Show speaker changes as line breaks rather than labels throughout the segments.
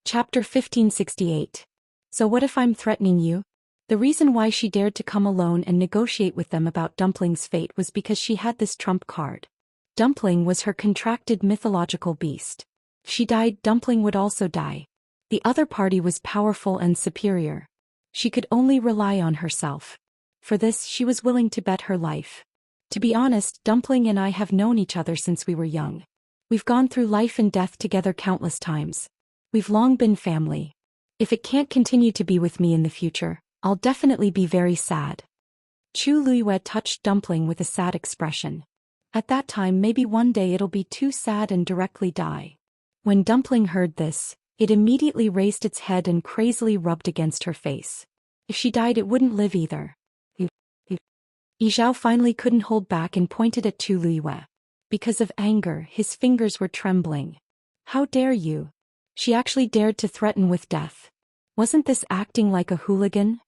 Chapter 1568. So what if I'm threatening you? The reason why she dared to come alone and negotiate with them about Dumpling's fate was because she had this trump card. Dumpling was her contracted mythological beast. If she died, Dumpling would also die. The other party was powerful and superior. She could only rely on herself. For this, she was willing to bet her life. To be honest, Dumpling and I have known each other since we were young. We've gone through life and death together countless times. We've long been family. If it can't continue to be with me in the future, I'll definitely be very sad. Chu Luiyue touched Dumpling with a sad expression. At that time, maybe one day it'll be too sad and directly die. When Dumpling heard this, it immediately raised its head and crazily rubbed against her face. If she died, it wouldn't live either. Yizhao finally couldn't hold back and pointed at Chu Luiyue. Because of anger, his fingers were trembling. How dare you? She actually dared to threaten with death. Wasn't this acting like a hooligan?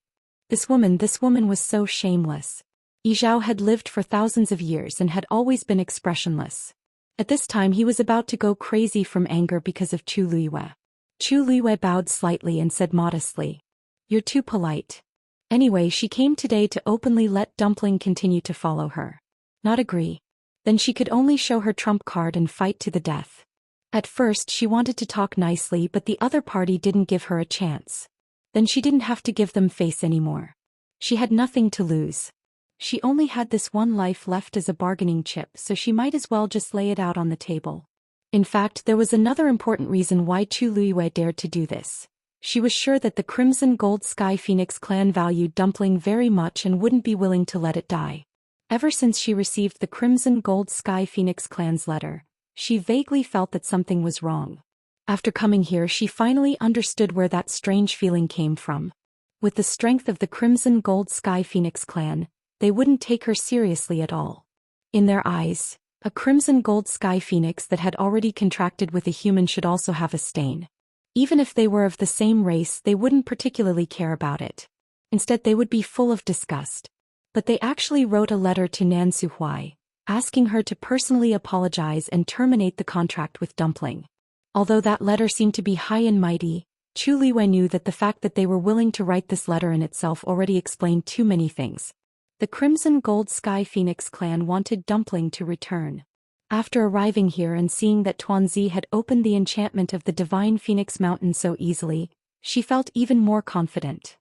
This woman was so shameless. Yizhao had lived for thousands of years and had always been expressionless. At this time he was about to go crazy from anger because of Chu Luiyue. Chu Luiyue bowed slightly and said modestly, "You're too polite." Anyway, she came today to openly let Dumpling continue to follow her. Not agree. Then she could only show her trump card and fight to the death. At first she wanted to talk nicely, but the other party didn't give her a chance. Then she didn't have to give them face anymore. She had nothing to lose. She only had this one life left as a bargaining chip, so she might as well just lay it out on the table. In fact, there was another important reason why Chu Luiyue dared to do this. She was sure that the Crimson Gold Sky Phoenix clan valued Dumpling very much and wouldn't be willing to let it die. Ever since she received the Crimson Gold Sky Phoenix clan's letter, she vaguely felt that something was wrong. After coming here, she finally understood where that strange feeling came from. With the strength of the Crimson Gold Sky Phoenix clan, they wouldn't take her seriously at all. In their eyes, a Crimson Gold Sky Phoenix that had already contracted with a human should also have a stain. Even if they were of the same race, they wouldn't particularly care about it. Instead, they would be full of disgust. But they actually wrote a letter to Nan Suhuai, asking her to personally apologize and terminate the contract with Dumpling. Although that letter seemed to be high and mighty, Chu Luiyue knew that the fact that they were willing to write this letter in itself already explained too many things. The Crimson Gold Sky Phoenix clan wanted Dumpling to return. After arriving here and seeing that Tuanzi had opened the enchantment of the Divine Phoenix Mountain so easily, she felt even more confident.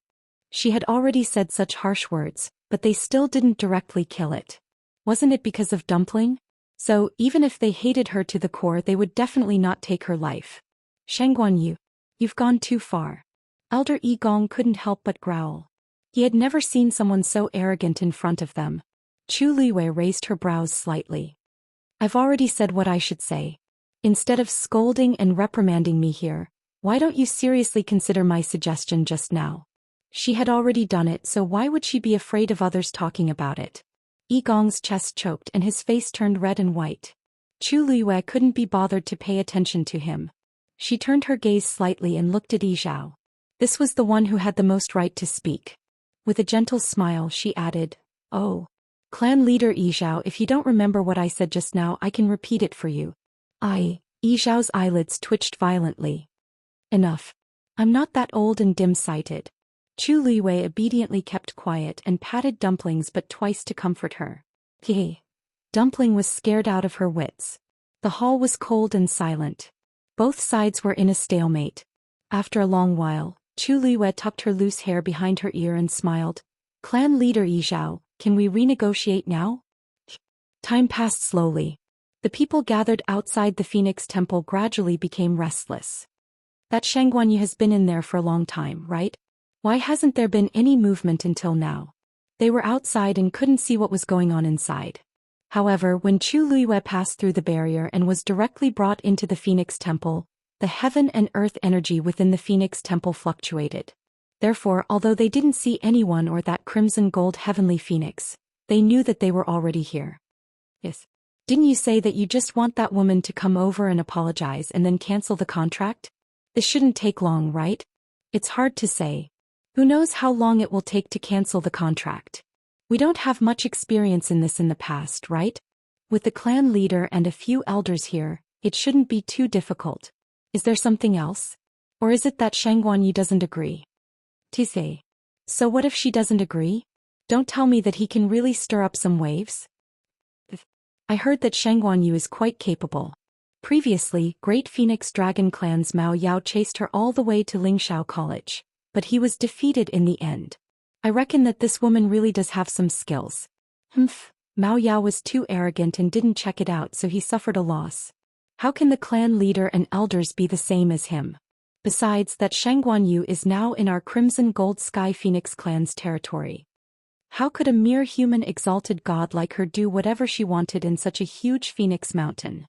She had already said such harsh words, but they still didn't directly kill it. Wasn't it because of Dumpling? So, even if they hated her to the core, they would definitely not take her life. Shangguan, you've gone too far. Elder Yi Gong couldn't help but growl. He had never seen someone so arrogant in front of them. Chu Luiyue raised her brows slightly. I've already said what I should say. Instead of scolding and reprimanding me here, why don't you seriously consider my suggestion just now? She had already done it, so why would she be afraid of others talking about it? Yi Gong's chest choked and his face turned red and white. Chu Luiyue couldn't be bothered to pay attention to him. She turned her gaze slightly and looked at Yizhao. This was the one who had the most right to speak. With a gentle smile, she added, "Oh, clan leader Yizhao, if you don't remember what I said just now, I can repeat it for you." Yizhao's eyelids twitched violently. Enough. I'm not that old and dim-sighted. Chu Luiyue obediently kept quiet and patted Dumpling's butt twice to comfort her. Dumpling was scared out of her wits. The hall was cold and silent. Both sides were in a stalemate. After a long while, Chu Luiyue tucked her loose hair behind her ear and smiled. "Clan leader Yizhao, can we renegotiate now?" Time passed slowly. The people gathered outside the Phoenix Temple gradually became restless. That Shangguan has been in there for a long time, right? Why hasn't there been any movement until now? They were outside and couldn't see what was going on inside. However, when Chu Luiyue passed through the barrier and was directly brought into the Phoenix Temple, the heaven and earth energy within the Phoenix Temple fluctuated. Therefore, although they didn't see anyone or that crimson gold heavenly phoenix, they knew that they were already here. Yes. Didn't you say that you just want that woman to come over and apologize and then cancel the contract? This shouldn't take long, right? It's hard to say. Who knows how long it will take to cancel the contract? We don't have much experience in this in the past, right? With the clan leader and a few elders here, it shouldn't be too difficult. Is there something else? Or is it that Shangguan Yu doesn't agree? Tise. So what if she doesn't agree? Don't tell me that he can really stir up some waves? I heard that Shangguan Yu is quite capable. Previously, Great Phoenix Dragon Clan's Mao Yao chased her all the way to Lingxiao College, but he was defeated in the end. I reckon that this woman really does have some skills. Humph, Mao Yao was too arrogant and didn't check it out, so he suffered a loss. How can the clan leader and elders be the same as him? Besides that, Shangguan Yu is now in our Crimson Gold Sky Phoenix clan's territory. How could a mere human exalted god like her do whatever she wanted in such a huge phoenix mountain?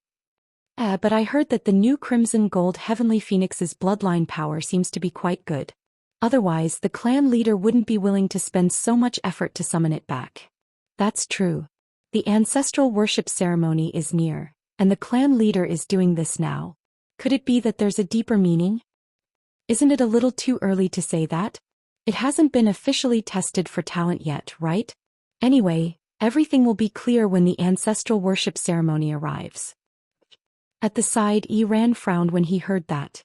But I heard that the new Crimson Gold Heavenly Phoenix's bloodline power seems to be quite good. Otherwise, the clan leader wouldn't be willing to spend so much effort to summon it back. That's true. The ancestral worship ceremony is near, and the clan leader is doing this now. Could it be that there's a deeper meaning? Isn't it a little too early to say that? It hasn't been officially tested for talent yet, right? Anyway, everything will be clear when the ancestral worship ceremony arrives. At the side, Ran frowned when he heard that.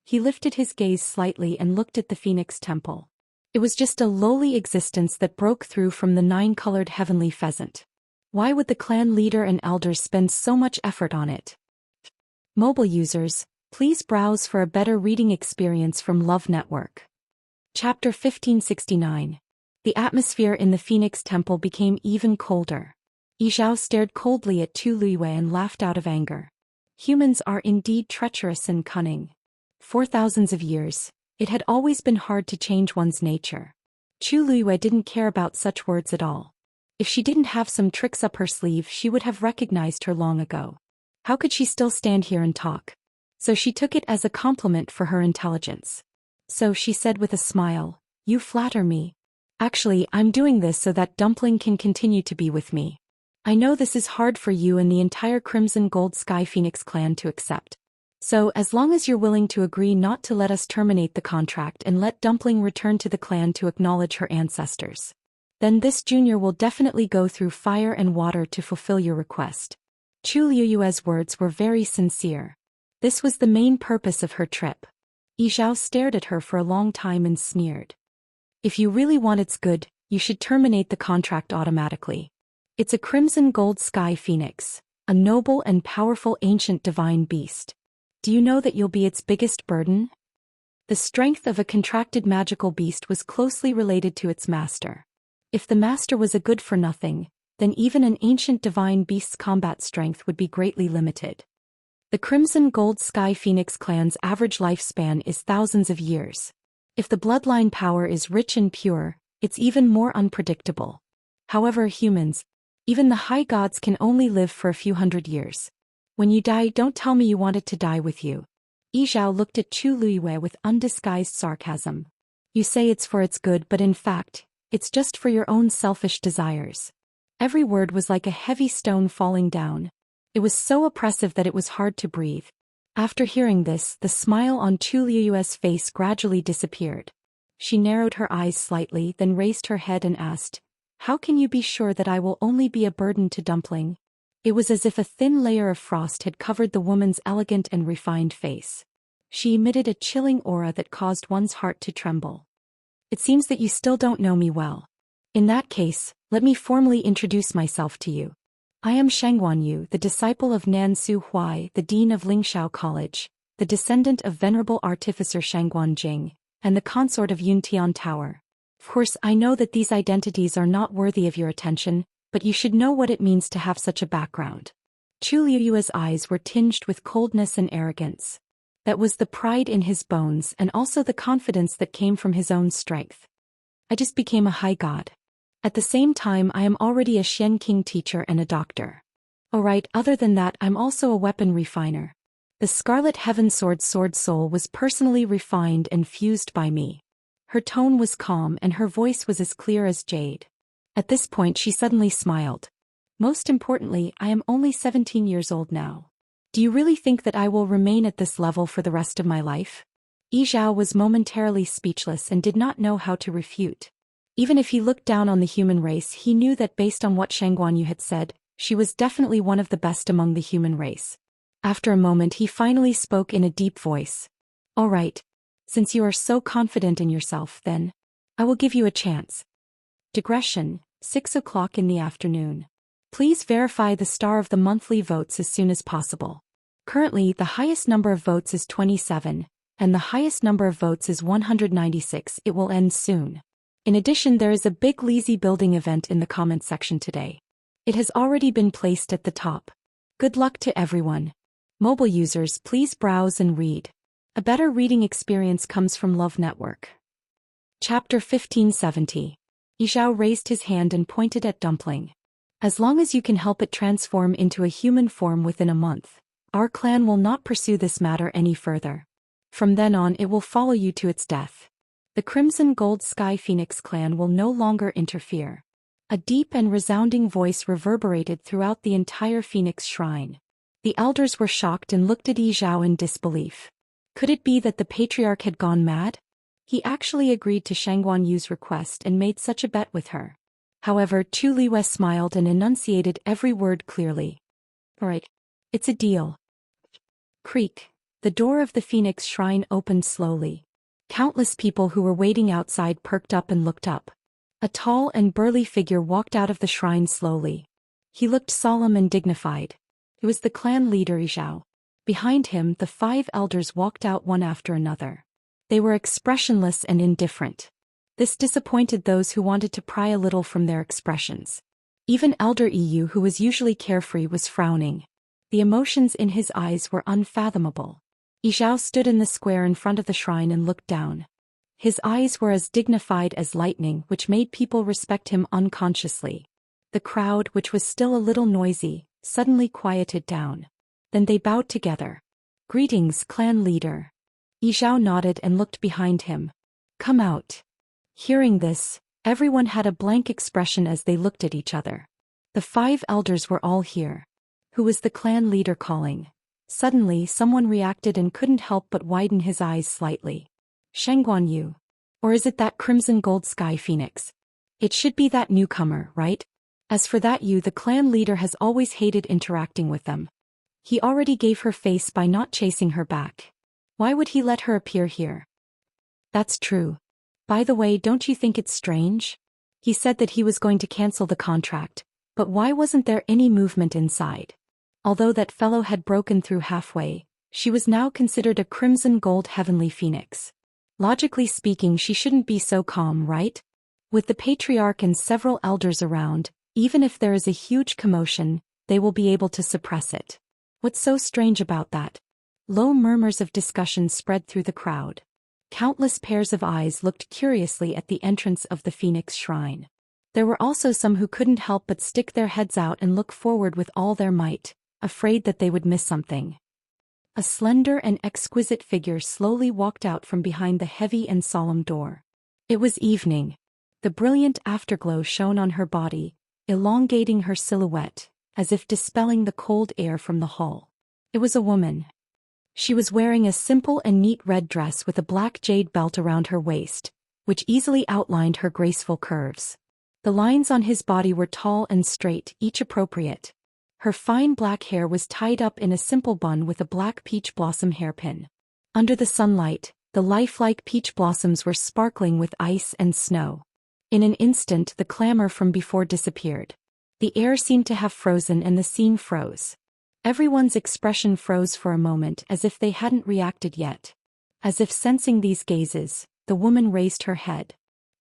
He lifted his gaze slightly and looked at the Phoenix Temple. It was just a lowly existence that broke through from the nine-colored heavenly pheasant. Why would the clan leader and elders spend so much effort on it? Mobile users, please browse for a better reading experience from Love Network. Chapter 1569. The atmosphere in the Phoenix Temple became even colder. Yizhao stared coldly at Chu Luiyue and laughed out of anger. Humans are indeed treacherous and cunning. For thousands of years, it had always been hard to change one's nature. Chu Luiyue didn't care about such words at all. If she didn't have some tricks up her sleeve, she would have recognized her long ago. How could she still stand here and talk? So she took it as a compliment for her intelligence. So she said with a smile, "You flatter me. Actually, I'm doing this so that Dumpling can continue to be with me. I know this is hard for you and the entire Crimson Gold Sky Phoenix clan to accept. So as long as you're willing to agree not to let us terminate the contract and let Dumpling return to the clan to acknowledge her ancestors, then this junior will definitely go through fire and water to fulfill your request." Chu Luiyue's words were very sincere. This was the main purpose of her trip. Yizhao stared at her for a long time and sneered. "If you really want its good, you should terminate the contract automatically. It's a Crimson Gold Sky Phoenix, a noble and powerful ancient divine beast. Do you know that you'll be its biggest burden?" The strength of a contracted magical beast was closely related to its master. If the master was a good-for-nothing, then even an ancient divine beast's combat strength would be greatly limited. The Crimson Gold Sky Phoenix clan's average lifespan is thousands of years. If the bloodline power is rich and pure, it's even more unpredictable. However, humans, even the high gods, can only live for a few hundred years. When you die, don't tell me you want it to die with you. Yizhao looked at Chu Luiyue with undisguised sarcasm. You say it's for its good, but in fact, it's just for your own selfish desires. Every word was like a heavy stone falling down. It was so oppressive that it was hard to breathe. After hearing this, the smile on Chu Luiyue's face gradually disappeared. She narrowed her eyes slightly, then raised her head and asked, "How can you be sure that I will only be a burden to Dumpling?" It was as if a thin layer of frost had covered the woman's elegant and refined face. She emitted a chilling aura that caused one's heart to tremble. "It seems that you still don't know me well. In that case, let me formally introduce myself to you. I am Shangguan Yu, the disciple of Nan Su Huai, the dean of Lingxiao College, the descendant of venerable artificer Shangguan Jing, and the consort of Yuntian Tower. Of course, I know that these identities are not worthy of your attention, but you should know what it means to have such a background." Chu Luiyue's eyes were tinged with coldness and arrogance. That was the pride in his bones and also the confidence that came from his own strength. "I just became a high god. At the same time, I am already a Xian King teacher and a doctor. Alright, other than that, I'm also a weapon refiner. The Scarlet Heaven Sword's sword soul was personally refined and fused by me." Her tone was calm and her voice was as clear as jade. At this point she suddenly smiled. "Most importantly, I am only 17 years old now. Do you really think that I will remain at this level for the rest of my life?" Yizhao was momentarily speechless and did not know how to refute. Even if he looked down on the human race, he knew that based on what Shangguan Yu had said, she was definitely one of the best among the human race. After a moment he finally spoke in a deep voice. "All right, Since you are so confident in yourself, then I will give you a chance. Digression, 6 o'clock in the afternoon. Please verify the star of the monthly votes as soon as possible. Currently, the highest number of votes is 27, and the highest number of votes is 196. It will end soon. In addition, there is a big lazy building event in the comment section today. It has already been placed at the top. Good luck to everyone. Mobile users, please browse and read. A better reading experience comes from Love Network. Chapter 1570. Yizhao raised his hand and pointed at Dumpling. As long as you can help it transform into a human form within a month, our clan will not pursue this matter any further. From then on, it will follow you to its death. The Crimson Gold Sky Phoenix clan will no longer interfere. A deep and resounding voice reverberated throughout the entire Phoenix Shrine. The elders were shocked and looked at Yizhao in disbelief. Could it be that the patriarch had gone mad? He actually agreed to Shangguan Yu's request and made such a bet with her. However, Chu Liwei smiled and enunciated every word clearly. All right, it's a deal. Creak. The door of the Phoenix Shrine opened slowly. Countless people who were waiting outside perked up and looked up. A tall and burly figure walked out of the shrine slowly. He looked solemn and dignified. It was the clan leader Yizhao. Behind him, the 5 elders walked out one after another. They were expressionless and indifferent. This disappointed those who wanted to pry a little from their expressions. Even Elder Yu, who was usually carefree, was frowning. The emotions in his eyes were unfathomable. Yizhao stood in the square in front of the shrine and looked down. His eyes were as dignified as lightning, which made people respect him unconsciously. The crowd, which was still a little noisy, suddenly quieted down. Then they bowed together. Greetings, clan leader. Yizhao nodded and looked behind him. Come out. Hearing this, everyone had a blank expression as they looked at each other. The 5 elders were all here. Who was the clan leader calling? Suddenly, someone reacted and couldn't help but widen his eyes slightly. Shangguan Yu. Or is it that Crimson Gold Sky Phoenix? It should be that newcomer, right? As for that Yu, the clan leader has always hated interacting with them. He already gave her face by not chasing her back. Why would he let her appear here? That's true. By the way, don't you think it's strange? He said that he was going to cancel the contract, but why wasn't there any movement inside? Although that fellow had broken through halfway, she was now considered a Crimson Gold Heavenly Phoenix. Logically speaking, she shouldn't be so calm, right? With the patriarch and several elders around, even if there is a huge commotion, they will be able to suppress it. What's so strange about that? Low murmurs of discussion spread through the crowd. Countless pairs of eyes looked curiously at the entrance of the Phoenix Shrine. There were also some who couldn't help but stick their heads out and look forward with all their might, afraid that they would miss something. A slender and exquisite figure slowly walked out from behind the heavy and solemn door. It was evening. The brilliant afterglow shone on her body, elongating her silhouette, as if dispelling the cold air from the hall. It was a woman. She was wearing a simple and neat red dress with a black jade belt around her waist, which easily outlined her graceful curves. The lines on his body were tall and straight, each appropriate. Her fine black hair was tied up in a simple bun with a black peach blossom hairpin. Under the sunlight, the lifelike peach blossoms were sparkling with ice and snow. In an instant, the clamor from before disappeared. The air seemed to have frozen and the scene froze. Everyone's expression froze for a moment as if they hadn't reacted yet. As if sensing these gazes, the woman raised her head.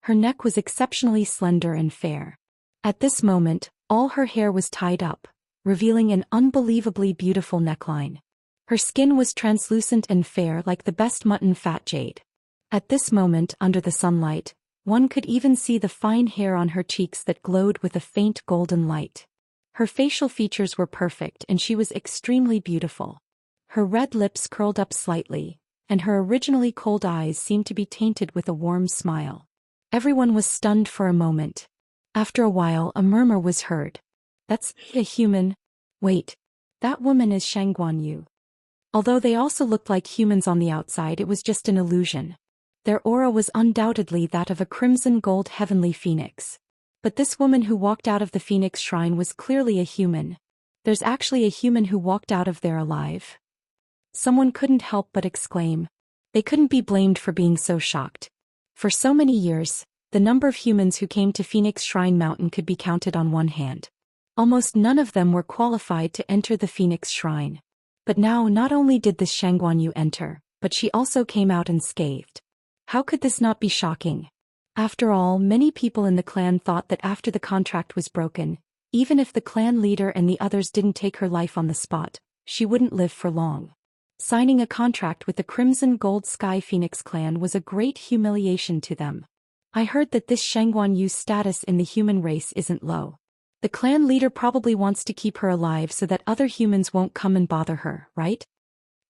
Her neck was exceptionally slender and fair. At this moment, all her hair was tied up, revealing an unbelievably beautiful neckline. Her skin was translucent and fair like the best mutton fat jade. At this moment, under the sunlight, one could even see the fine hair on her cheeks that glowed with a faint golden light. Her facial features were perfect and she was extremely beautiful. Her red lips curled up slightly, and her originally cold eyes seemed to be tainted with a warm smile. Everyone was stunned for a moment. After a while, a murmur was heard. That's a human. Wait, that woman is Shangguan Yu. Although they also looked like humans on the outside, it was just an illusion. Their aura was undoubtedly that of a crimson gold heavenly phoenix. But this woman who walked out of the Phoenix Shrine was clearly a human. There's actually a human who walked out of there alive. Someone couldn't help but exclaim. They couldn't be blamed for being so shocked. For so many years, the number of humans who came to Phoenix Shrine Mountain could be counted on one hand. Almost none of them were qualified to enter the Phoenix Shrine. But now not only did this Shangguan enter, but she also came out unscathed. How could this not be shocking? After all, many people in the clan thought that after the contract was broken, even if the clan leader and the others didn't take her life on the spot, she wouldn't live for long. Signing a contract with the Crimson Gold Sky Phoenix clan was a great humiliation to them. I heard that this Shangguan Yu's status in the human race isn't low. The clan leader probably wants to keep her alive so that other humans won't come and bother her, right?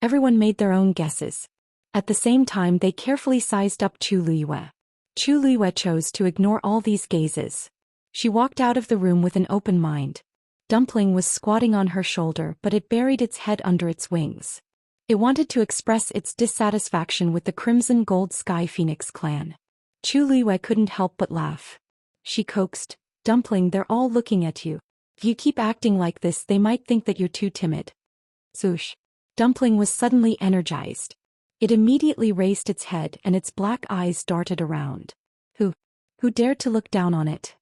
Everyone made their own guesses. At the same time, they carefully sized up Chu Liyue. Chu Liyue chose to ignore all these gazes. She walked out of the room with an open mind. Dumpling was squatting on her shoulder, but it buried its head under its wings. It wanted to express its dissatisfaction with the Crimson Gold Sky Phoenix clan. Chu Liyue couldn't help but laugh. She coaxed, "Dumpling, they're all looking at you. If you keep acting like this, they might think that you're too timid." Swoosh. Dumpling was suddenly energized. It immediately raised its head and its black eyes darted around. Who dared to look down on it?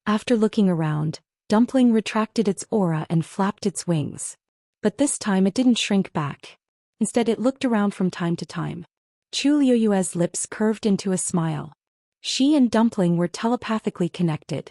After looking around, Dumpling retracted its aura and flapped its wings. But this time it didn't shrink back. Instead it looked around from time to time. Chu Liyue's lips curved into a smile. She and Dumpling were telepathically connected.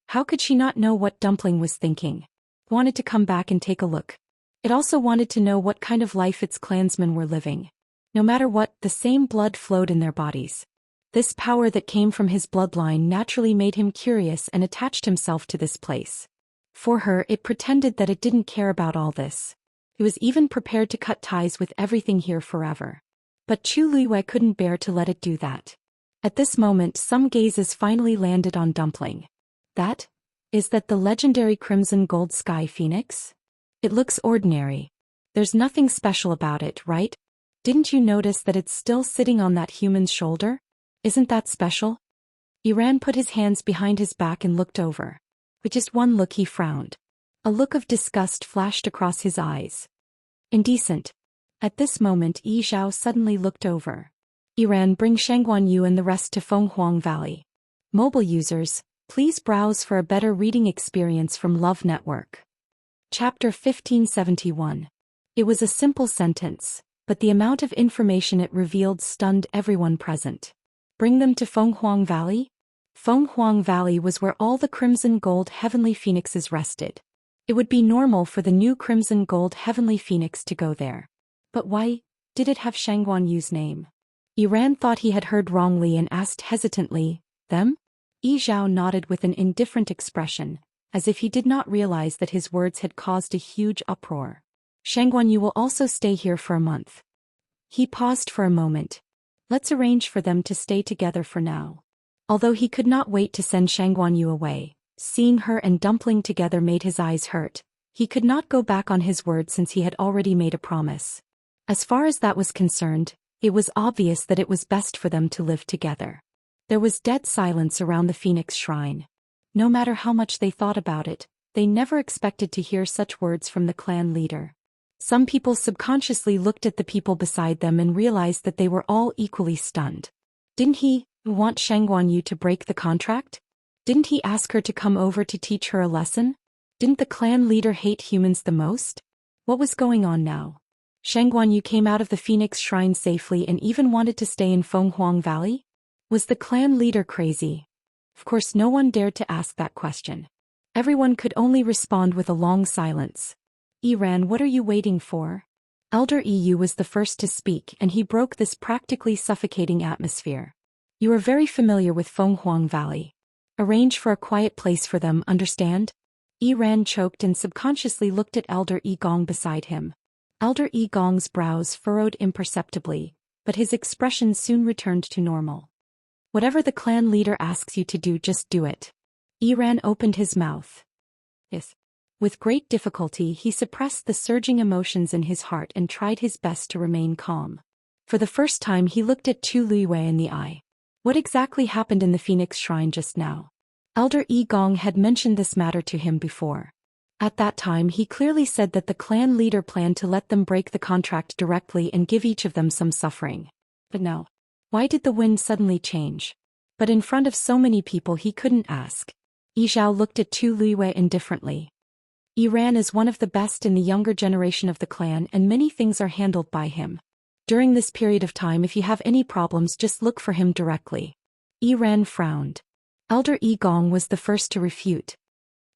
How could she not know what Dumpling was thinking? It wanted to come back and take a look. It also wanted to know what kind of life its clansmen were living. No matter what, the same blood flowed in their bodies. This power that came from his bloodline naturally made him curious and attached himself to this place. For her, it pretended that it didn't care about all this. It was even prepared to cut ties with everything here forever. But Chu Liyue couldn't bear to let it do that. At this moment, some gazes finally landed on Dumpling. Is that the legendary Crimson Gold Sky Phoenix? It looks ordinary. There's nothing special about it, right? Didn't you notice that it's still sitting on that human's shoulder? Isn't that special? Iran put his hands behind his back and looked over. With just one look he frowned. A look of disgust flashed across his eyes. Indecent. At this moment Yi Zhao suddenly looked over. Iran, bring Shangguan Yu and the rest to Fenghuang Valley. Mobile users, please browse for a better reading experience from Love Network. Chapter 1571. It was a simple sentence, but the amount of information it revealed stunned everyone present. Bring them to Fenghuang Valley? Fenghuang Valley was where all the Crimson Gold Heavenly Phoenixes rested. It would be normal for the new Crimson Gold Heavenly Phoenix to go there. But why did it have Shangguan Yu's name? Iran thought he had heard wrongly and asked hesitantly, "Them?" Yi Zhao nodded with an indifferent expression, as if he did not realize that his words had caused a huge uproar. Shangguan Yu will also stay here for a month. He paused for a moment. Let's arrange for them to stay together for now. Although he could not wait to send Shangguan Yu away, seeing her and Dumpling together made his eyes hurt. He could not go back on his word since he had already made a promise. As far as that was concerned, it was obvious that it was best for them to live together. There was dead silence around the Phoenix Shrine. No matter how much they thought about it, they never expected to hear such words from the clan leader. Some people subconsciously looked at the people beside them and realized that they were all equally stunned. Didn't he want Shangguan Yu to break the contract? Didn't he ask her to come over to teach her a lesson? Didn't the clan leader hate humans the most? What was going on now? Shangguan Yu came out of the Phoenix Shrine safely and even wanted to stay in Fenghuang Valley? Was the clan leader crazy? Of course no one dared to ask that question. Everyone could only respond with a long silence. Iran, what are you waiting for? Elder EU was the first to speak and he broke this practically suffocating atmosphere. You are very familiar with Fenghuang Valley. Arrange for a quiet place for them, understand? Iran choked and subconsciously looked at Elder Yi Gong beside him. Elder Yi Gong's brows furrowed imperceptibly, but his expression soon returned to normal. Whatever the clan leader asks you to do, just do it. Iran opened his mouth. Yes. With great difficulty he suppressed the surging emotions in his heart and tried his best to remain calm. For the first time he looked at Chu Liyue in the eye. What exactly happened in the Phoenix Shrine just now? Elder Yi Gong had mentioned this matter to him before. At that time he clearly said that the clan leader planned to let them break the contract directly and give each of them some suffering. But no. Why did the wind suddenly change? But in front of so many people he couldn't ask. Yi Zhao looked at Chu Luiwei indifferently. Yi Ran is one of the best in the younger generation of the clan and many things are handled by him. During this period of time if you have any problems just look for him directly. Yi Ran frowned. Elder Yi Gong was the first to refute.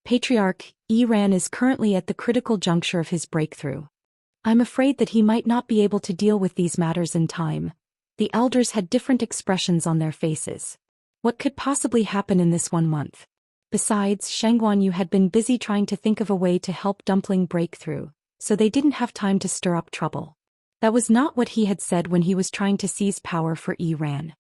Patriarch, Yi Ran is currently at the critical juncture of his breakthrough. I'm afraid that he might not be able to deal with these matters in time. The elders had different expressions on their faces. What could possibly happen in this 1 month? Besides, Shangguanyu had been busy trying to think of a way to help Dumpling break through, so they didn't have time to stir up trouble. That was not what he had said when he was trying to seize power for Yi Ran.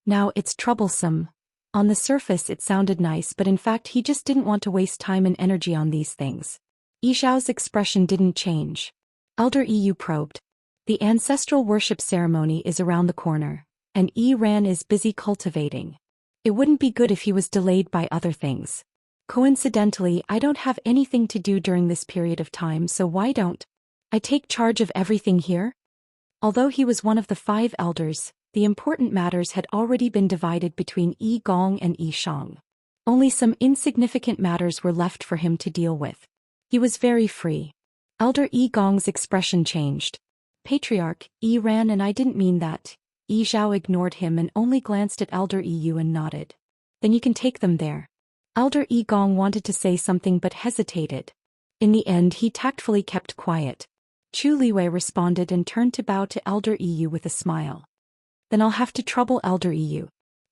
Now it's troublesome. On the surface it sounded nice but in fact he just didn't want to waste time and energy on these things. Yi Zhao's expression didn't change. Elder Yi probed. The ancestral worship ceremony is around the corner, and Yi Ran is busy cultivating. It wouldn't be good if he was delayed by other things. Coincidentally, I don't have anything to do during this period of time, so why don't I take charge of everything here? Although he was one of the 5 elders, the important matters had already been divided between Yi Gong and Yi Shang. Only some insignificant matters were left for him to deal with. He was very free. Elder Yi Gong's expression changed. Patriarch, Yi Ran and I didn't mean that. Yi Zhao ignored him and only glanced at Elder Yi and nodded. Then you can take them there. Elder Yi Gong wanted to say something but hesitated. In the end he tactfully kept quiet. Chu Liwei responded and turned to bow to Elder Yi with a smile. Then I'll have to trouble Elder Yi.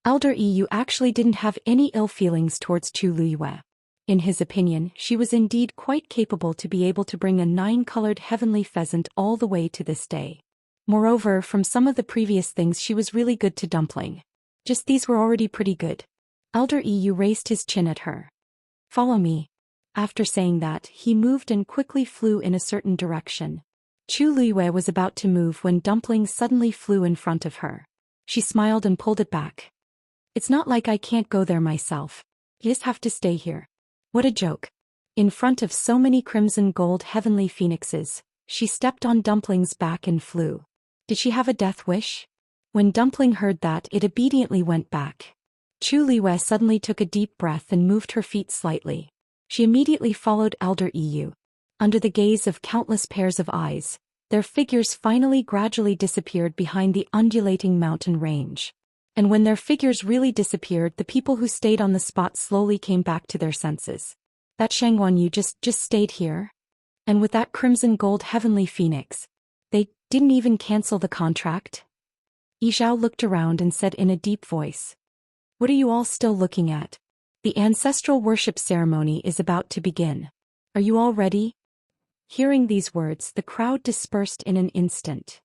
Elder Yi actually didn't have any ill feelings towards Chu Liwei. In his opinion, she was indeed quite capable to be able to bring a 9-colored heavenly pheasant all the way to this day. Moreover, from some of the previous things she was really good to Dumpling. Just these were already pretty good. Elder Yi raised his chin at her. Follow me. After saying that, he moved and quickly flew in a certain direction. Chu Liwei was about to move when Dumpling suddenly flew in front of her. She smiled and pulled it back. It's not like I can't go there myself. You just have to stay here. What a joke. In front of so many crimson gold heavenly phoenixes, she stepped on Dumpling's back and flew. Did she have a death wish? When Dumpling heard that, it obediently went back. Chu Liwei suddenly took a deep breath and moved her feet slightly. She immediately followed Elder Yi. Under the gaze of countless pairs of eyes, their figures finally gradually disappeared behind the undulating mountain range. And when their figures really disappeared, the people who stayed on the spot slowly came back to their senses. That Shangguanyu just stayed here? And with that crimson gold heavenly phoenix, they didn't even cancel the contract? Yi Zhao looked around and said in a deep voice. What are you all still looking at? The ancestral worship ceremony is about to begin. Are you all ready? Hearing these words, the crowd dispersed in an instant.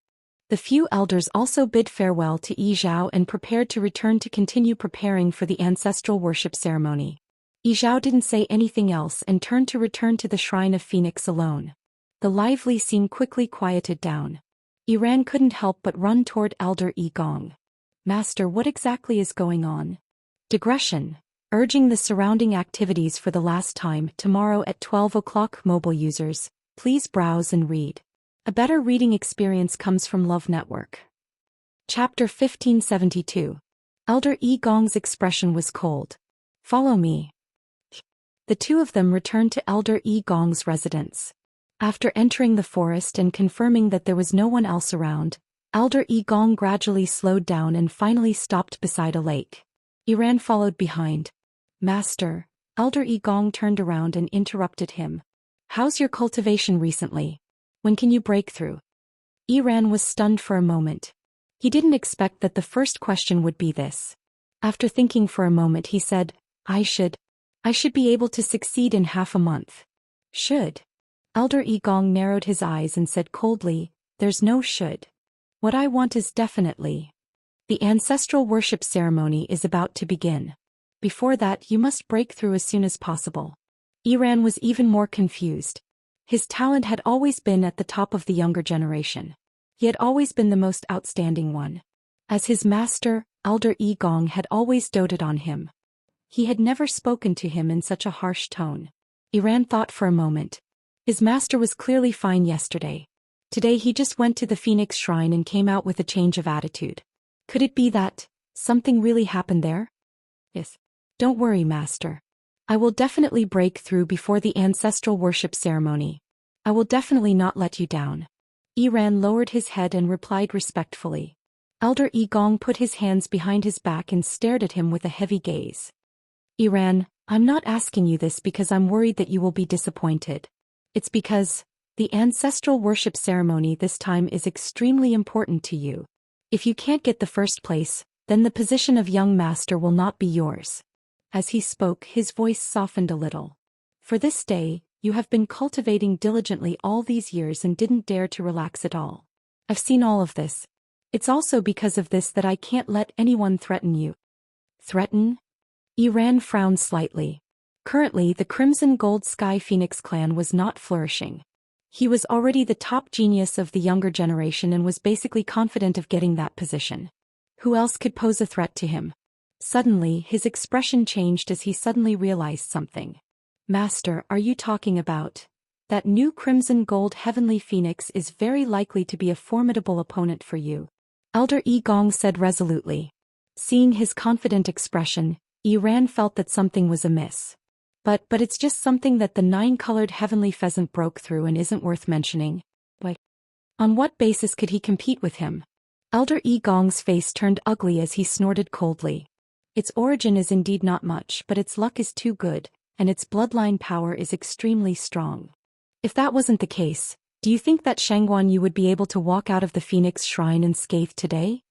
The few elders also bid farewell to Yi Zhao and prepared to return to continue preparing for the ancestral worship ceremony. Yi Zhao didn't say anything else and turned to return to the Shrine of Phoenix alone. The lively scene quickly quieted down. Yi Ran couldn't help but run toward Elder Yi Gong. Master, what exactly is going on? Digression. Urging the surrounding activities for the last time tomorrow at 12 o'clock. Mobile users, please browse and read. A better reading experience comes from Love Network. Chapter 1572. Elder Yi Gong's expression was cold. Follow me. The two of them returned to Elder Yi Gong's residence. After entering the forest and confirming that there was no one else around, Elder Yi Gong gradually slowed down and finally stopped beside a lake. Yi Ran followed behind. Master, Elder Yi Gong turned around and interrupted him. How's your cultivation recently? When can you break through? Yi Ran was stunned for a moment. He didn't expect that the first question would be this. After thinking for a moment he said, I should be able to succeed in half a month. Should? Elder Yi Gong narrowed his eyes and said coldly, there's no should. What I want is definitely. The ancestral worship ceremony is about to begin. Before that you must break through as soon as possible. Yi Ran was even more confused. His talent had always been at the top of the younger generation. He had always been the most outstanding one. As his master, Elder Yi Gong had always doted on him. He had never spoken to him in such a harsh tone. Yi Ran thought for a moment. His master was clearly fine yesterday. Today he just went to the Phoenix Shrine and came out with a change of attitude. Could it be that something really happened there? Yes. Don't worry, Master. I will definitely break through before the ancestral worship ceremony. I will definitely not let you down. Iran lowered his head and replied respectfully. Elder Yi Gong put his hands behind his back and stared at him with a heavy gaze. Iran, I'm not asking you this because I'm worried that you will be disappointed. It's because the ancestral worship ceremony this time is extremely important to you. If you can't get the first place, then the position of young master will not be yours. As he spoke, his voice softened a little. For this day, you have been cultivating diligently all these years and didn't dare to relax at all. I've seen all of this. It's also because of this that I can't let anyone threaten you. Threaten? Iran frowned slightly. Currently, the Crimson Gold Sky Phoenix clan was not flourishing. He was already the top genius of the younger generation and was basically confident of getting that position. Who else could pose a threat to him? Suddenly, his expression changed as he suddenly realized something. Master, are you talking about? That new Crimson Gold Heavenly Phoenix is very likely to be a formidable opponent for you. Elder Yi Gong said resolutely. Seeing his confident expression, Iran felt that something was amiss. But it's just something that the 9-colored heavenly pheasant broke through and isn't worth mentioning. But on what basis could he compete with him? Elder Yi Gong's face turned ugly as he snorted coldly. Its origin is indeed not much, but its luck is too good, and its bloodline power is extremely strong. If that wasn't the case, do you think that Shangguan Yu would be able to walk out of the Phoenix Shrine unscathed today?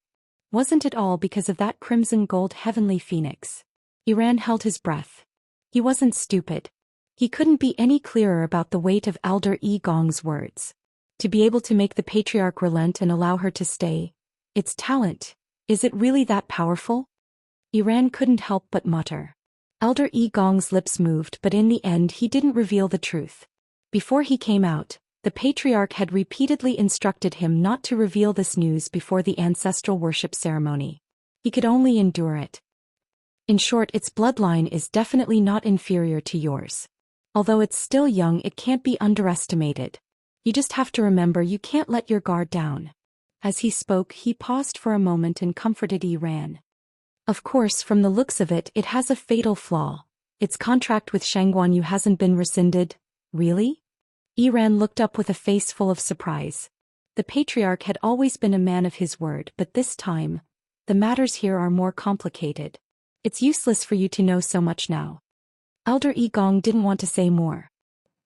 Wasn't it all because of that crimson gold heavenly phoenix? Iran held his breath. He wasn't stupid. He couldn't be any clearer about the weight of Elder Yi Gong's words. To be able to make the patriarch relent and allow her to stay. Its talent. Is it really that powerful? Iran couldn't help but mutter. Elder Yi Gong's lips moved, but in the end he didn't reveal the truth. Before he came out, the patriarch had repeatedly instructed him not to reveal this news before the ancestral worship ceremony. He could only endure it. In short, its bloodline is definitely not inferior to yours. Although it's still young, it can't be underestimated. You just have to remember you can't let your guard down. As he spoke, he paused for a moment and comforted Iran. Of course, from the looks of it, it has a fatal flaw. Its contract with Shangguan Yu hasn't been rescinded. Really? Iran looked up with a face full of surprise. The patriarch had always been a man of his word, but this time, the matters here are more complicated. It's useless for you to know so much now. Elder Yi Gong didn't want to say more.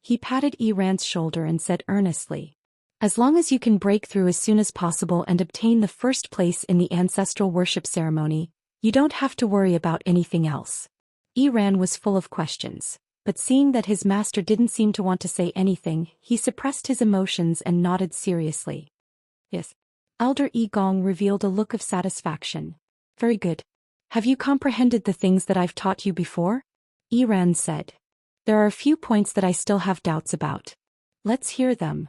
He patted Iran's shoulder and said earnestly, as long as you can break through as soon as possible and obtain the first place in the ancestral worship ceremony, you don't have to worry about anything else. Iran was full of questions, but seeing that his master didn't seem to want to say anything, he suppressed his emotions and nodded seriously. Yes. Elder Yi Gong revealed a look of satisfaction. Very good. Have you comprehended the things that I've taught you before? Iran said. There are a few points that I still have doubts about. Let's hear them.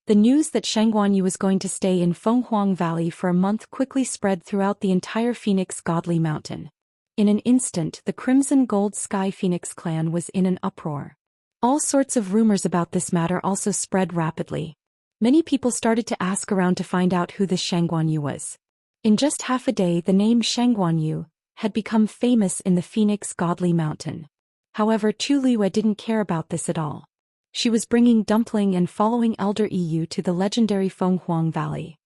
The news that Shangguan Yu was going to stay in Fenghuang Valley for a month quickly spread throughout the entire Phoenix Godly Mountain. In an instant, the Crimson Gold Sky Phoenix clan was in an uproar. All sorts of rumors about this matter also spread rapidly. Many people started to ask around to find out who this Shangguan Yu was. In just half a day, the name Shangguan Yu had become famous in the Phoenix Godly Mountain. However, Chu Liwei didn't care about this at all. She was bringing Dumpling and following Elder Yu to the legendary Fenghuang Valley.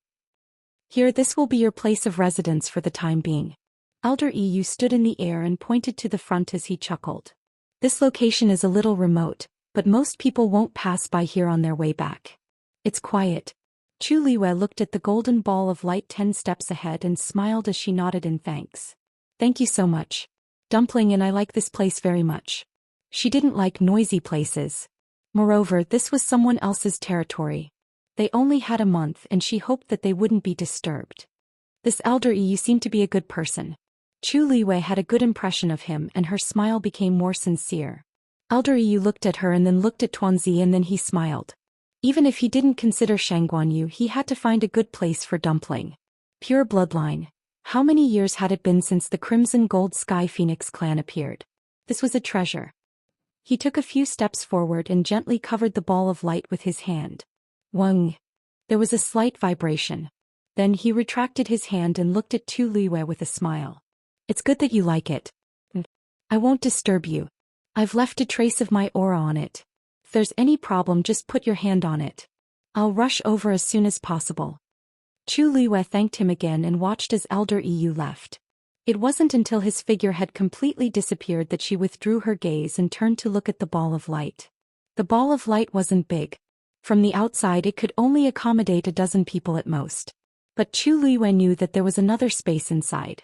Here, this will be your place of residence for the time being. Elder Yu stood in the air and pointed to the front as he chuckled. This location is a little remote, but most people won't pass by here on their way back. It's quiet. Chu Liwei looked at the golden ball of light 10 steps ahead and smiled as she nodded in thanks. Thank you so much. Dumpling and I like this place very much. She didn't like noisy places. Moreover, this was someone else's territory. They only had a month and she hoped that they wouldn't be disturbed. This Elder Yu seemed to be a good person. Chu Liwei had a good impression of him and her smile became more sincere. Elder Yu looked at her and then looked at Tuanzi and then he smiled. Even if he didn't consider Shangguan Yu, he had to find a good place for Dumpling. Pure bloodline. How many years had it been since the Crimson Gold Sky Phoenix clan appeared? This was a treasure. He took a few steps forward and gently covered the ball of light with his hand. Wung. There was a slight vibration. Then he retracted his hand and looked at Chu Liwei with a smile. It's good that you like it. I won't disturb you. I've left a trace of my aura on it. If there's any problem, just put your hand on it. I'll rush over as soon as possible. Chu Liwei thanked him again and watched as Elder Yu left. It wasn't until his figure had completely disappeared that she withdrew her gaze and turned to look at the ball of light. The ball of light wasn't big. From the outside it could only accommodate a dozen people at most. But Chu Liwei knew that there was another space inside.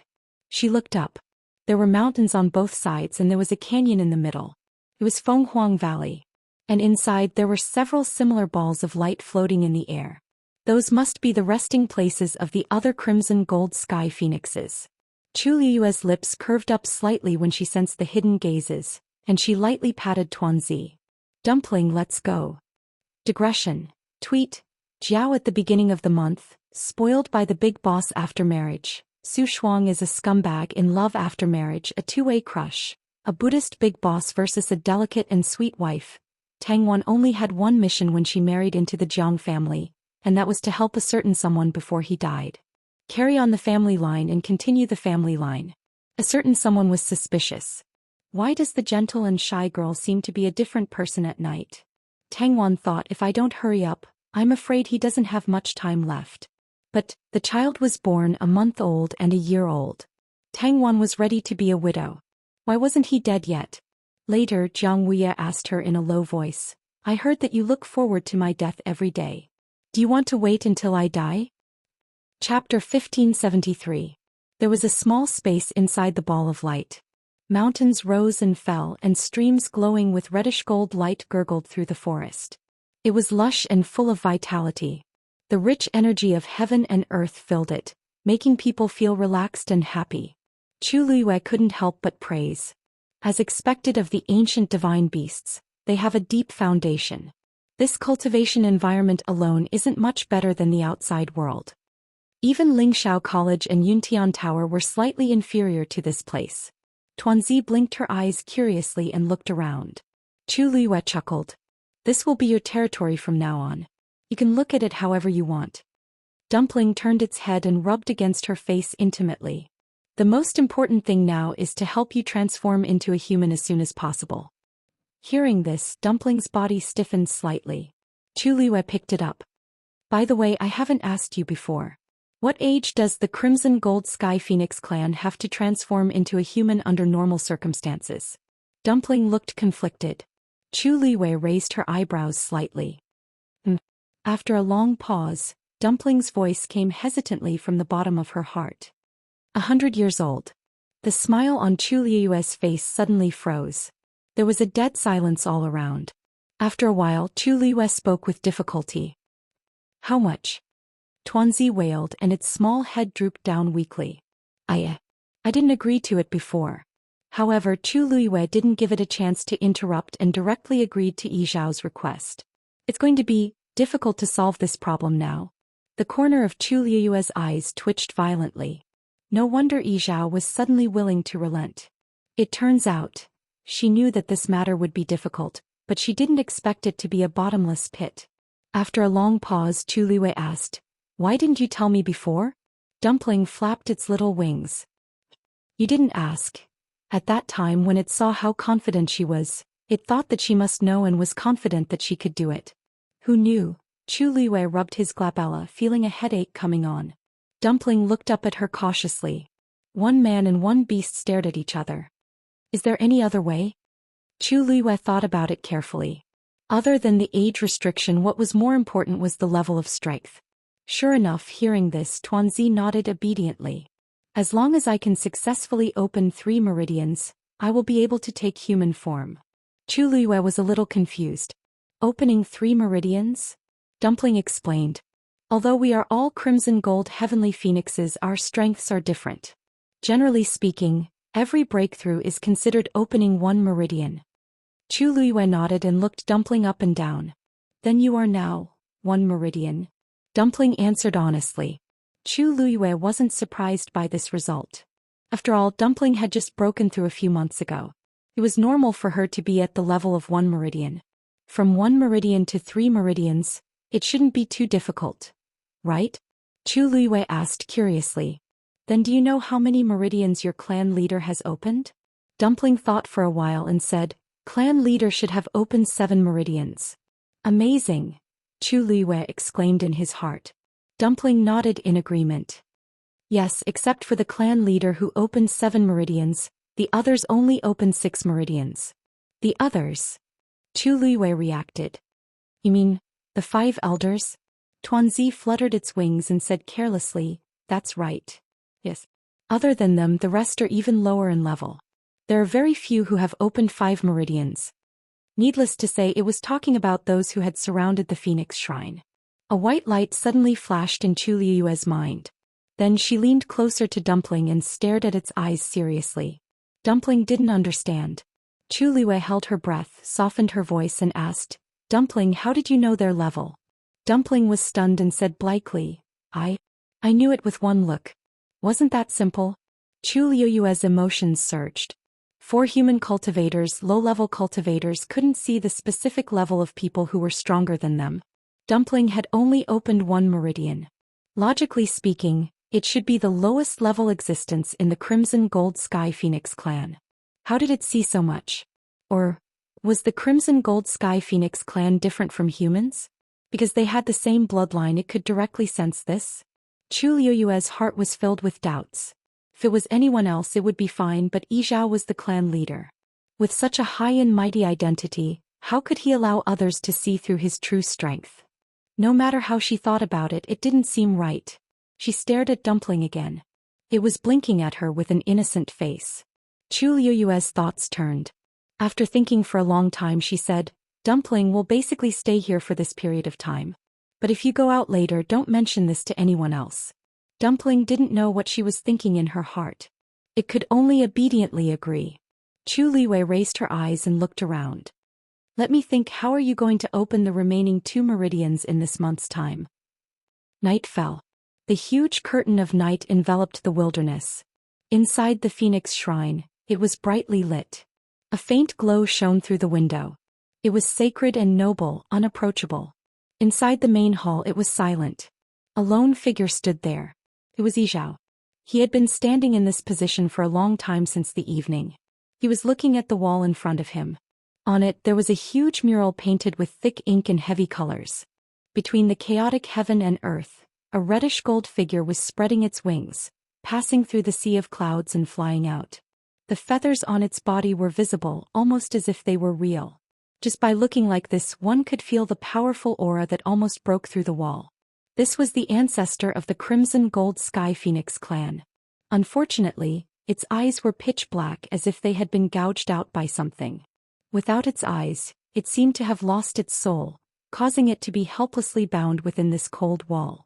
She looked up. There were mountains on both sides and there was a canyon in the middle. It was Fenghuang Valley. And inside there were several similar balls of light floating in the air. Those must be the resting places of the other crimson gold sky phoenixes. Chu Liue's lips curved up slightly when she sensed the hidden gazes, and she lightly patted Tuanzi. Dumpling, let's go. Digression. Tweet. Jiao at the beginning of the month, spoiled by the big boss after marriage. Su Shuang is a scumbag in love after marriage, a two-way crush. A Buddhist big boss versus a delicate and sweet wife. Tang Wan only had one mission when she married into the Jiang family, and that was to help a certain someone before he died. Carry on the family line and continue the family line. A certain someone was suspicious. Why does the gentle and shy girl seem to be a different person at night? Tang Wan thought, if I don't hurry up, I'm afraid he doesn't have much time left. But the child was born a month old and a year old. Tang Wan was ready to be a widow. Why wasn't he dead yet? Later, Jiang Wuya asked her in a low voice, I heard that you look forward to my death every day. Do you want to wait until I die? Chapter 1573. There was a small space inside the ball of light. Mountains rose and fell and streams glowing with reddish gold light gurgled through the forest. It was lush and full of vitality. The rich energy of heaven and earth filled it, making people feel relaxed and happy. Chu Liwei couldn't help but praise. As expected of the ancient divine beasts, they have a deep foundation. This cultivation environment alone isn't much better than the outside world. Even Lingxiao College and Yuntian Tower were slightly inferior to this place. Tuanzi blinked her eyes curiously and looked around. Chu Liwei chuckled. This will be your territory from now on. You can look at it however you want. Dumpling turned its head and rubbed against her face intimately. The most important thing now is to help you transform into a human as soon as possible. Hearing this, Dumpling's body stiffened slightly. Chu Liwei picked it up. By the way, I haven't asked you before. What age does the Crimson Gold Sky Phoenix clan have to transform into a human under normal circumstances? Dumpling looked conflicted. Chu Liwei raised her eyebrows slightly. After a long pause, Dumpling's voice came hesitantly from the bottom of her heart. 100 years old. The smile on Chu Liue's face suddenly froze. There was a dead silence all around. After a while, Chu Liwei spoke with difficulty. How much? Tuanzi wailed and its small head drooped down weakly. I didn't agree to it before. However, Chu Liwei didn't give it a chance to interrupt and directly agreed to Yi Zhao's request. It's going to be difficult to solve this problem now. The corner of Chu Liue's eyes twitched violently. No wonder Yi Zhao was suddenly willing to relent. It turns out, she knew that this matter would be difficult, but she didn't expect it to be a bottomless pit. After a long pause, Chu Liwei asked, Why didn't you tell me before? Dumpling flapped its little wings. You didn't ask. At that time when it saw how confident she was, it thought that she must know and was confident that she could do it. Who knew? Chu Liwei rubbed his glabella, feeling a headache coming on. Dumpling looked up at her cautiously. One man and one beast stared at each other. Is there any other way? Chu Liwei thought about it carefully. Other than the age restriction, what was more important was the level of strength. Sure enough, hearing this, Tuanzi nodded obediently. As long as I can successfully open 3 meridians, I will be able to take human form. Chu Liwei was a little confused. Opening 3 meridians? Dumpling explained. Although we are all crimson gold heavenly phoenixes, our strengths are different. Generally speaking, every breakthrough is considered opening 1 meridian. Chu Liwei nodded and looked Dumpling up and down. Then you are now 1 meridian. Dumpling answered honestly. Chu Liwei wasn't surprised by this result. After all, Dumpling had just broken through a few months ago. It was normal for her to be at the level of 1 meridian. From 1 meridian to 3 meridians, it shouldn't be too difficult. Right? Chu Luiwei asked curiously. Then do you know how many meridians your clan leader has opened? Dumpling thought for a while and said, clan leader should have opened 7 meridians. Amazing! Chu Luiwei exclaimed in his heart. Dumpling nodded in agreement. Yes, except for the clan leader who opened 7 meridians, the others only opened 6 meridians. The others? Chu Luiwei reacted. You mean, the 5 elders? Tuanzi fluttered its wings and said carelessly, that's right. Yes. Other than them, the rest are even lower in level. There are very few who have opened 5 meridians. Needless to say, it was talking about those who had surrounded the Phoenix Shrine. A white light suddenly flashed in Chu Luiwei's mind. Then she leaned closer to Dumpling and stared at its eyes seriously. Dumpling didn't understand. Chu Luiwei held her breath, softened her voice and asked, Dumpling, how did you know their level? Dumpling was stunned and said blankly, I knew it with one look. Wasn't that simple? Chu Luiwei's emotions surged. 4 human cultivators, low-level cultivators, couldn't see the specific level of people who were stronger than them. Dumpling had only opened 1 meridian. Logically speaking, it should be the lowest level existence in the Crimson Gold Sky Phoenix clan. How did it see so much? Or, was the Crimson Gold Sky Phoenix clan different from humans? Because they had the same bloodline, it could directly sense this? Chu Luiwei's heart was filled with doubts. If it was anyone else it would be fine, but Yizhao was the clan leader. With such a high and mighty identity, how could he allow others to see through his true strength? No matter how she thought about it, it didn't seem right. She stared at Dumpling again. It was blinking at her with an innocent face. Chu Luiwei's thoughts turned. After thinking for a long time she said, Dumpling will basically stay here for this period of time. But if you go out later, don't mention this to anyone else. Dumpling didn't know what she was thinking in her heart. It could only obediently agree. Chu Luiwei raised her eyes and looked around. Let me think, how are you going to open the remaining 2 meridians in this month's time? Night fell. The huge curtain of night enveloped the wilderness. Inside the Phoenix Shrine, it was brightly lit. A faint glow shone through the window. It was sacred and noble, unapproachable. Inside the main hall it was silent. A lone figure stood there. It was Yizhao. He had been standing in this position for a long time since the evening. He was looking at the wall in front of him. On it there was a huge mural painted with thick ink and heavy colors. Between the chaotic heaven and earth, a reddish-gold figure was spreading its wings, passing through the sea of clouds and flying out. The feathers on its body were visible, almost as if they were real. Just by looking like this, one could feel the powerful aura that almost broke through the wall. This was the ancestor of the Crimson Gold Sky Phoenix clan. Unfortunately, its eyes were pitch black, as if they had been gouged out by something. Without its eyes, it seemed to have lost its soul, causing it to be helplessly bound within this cold wall.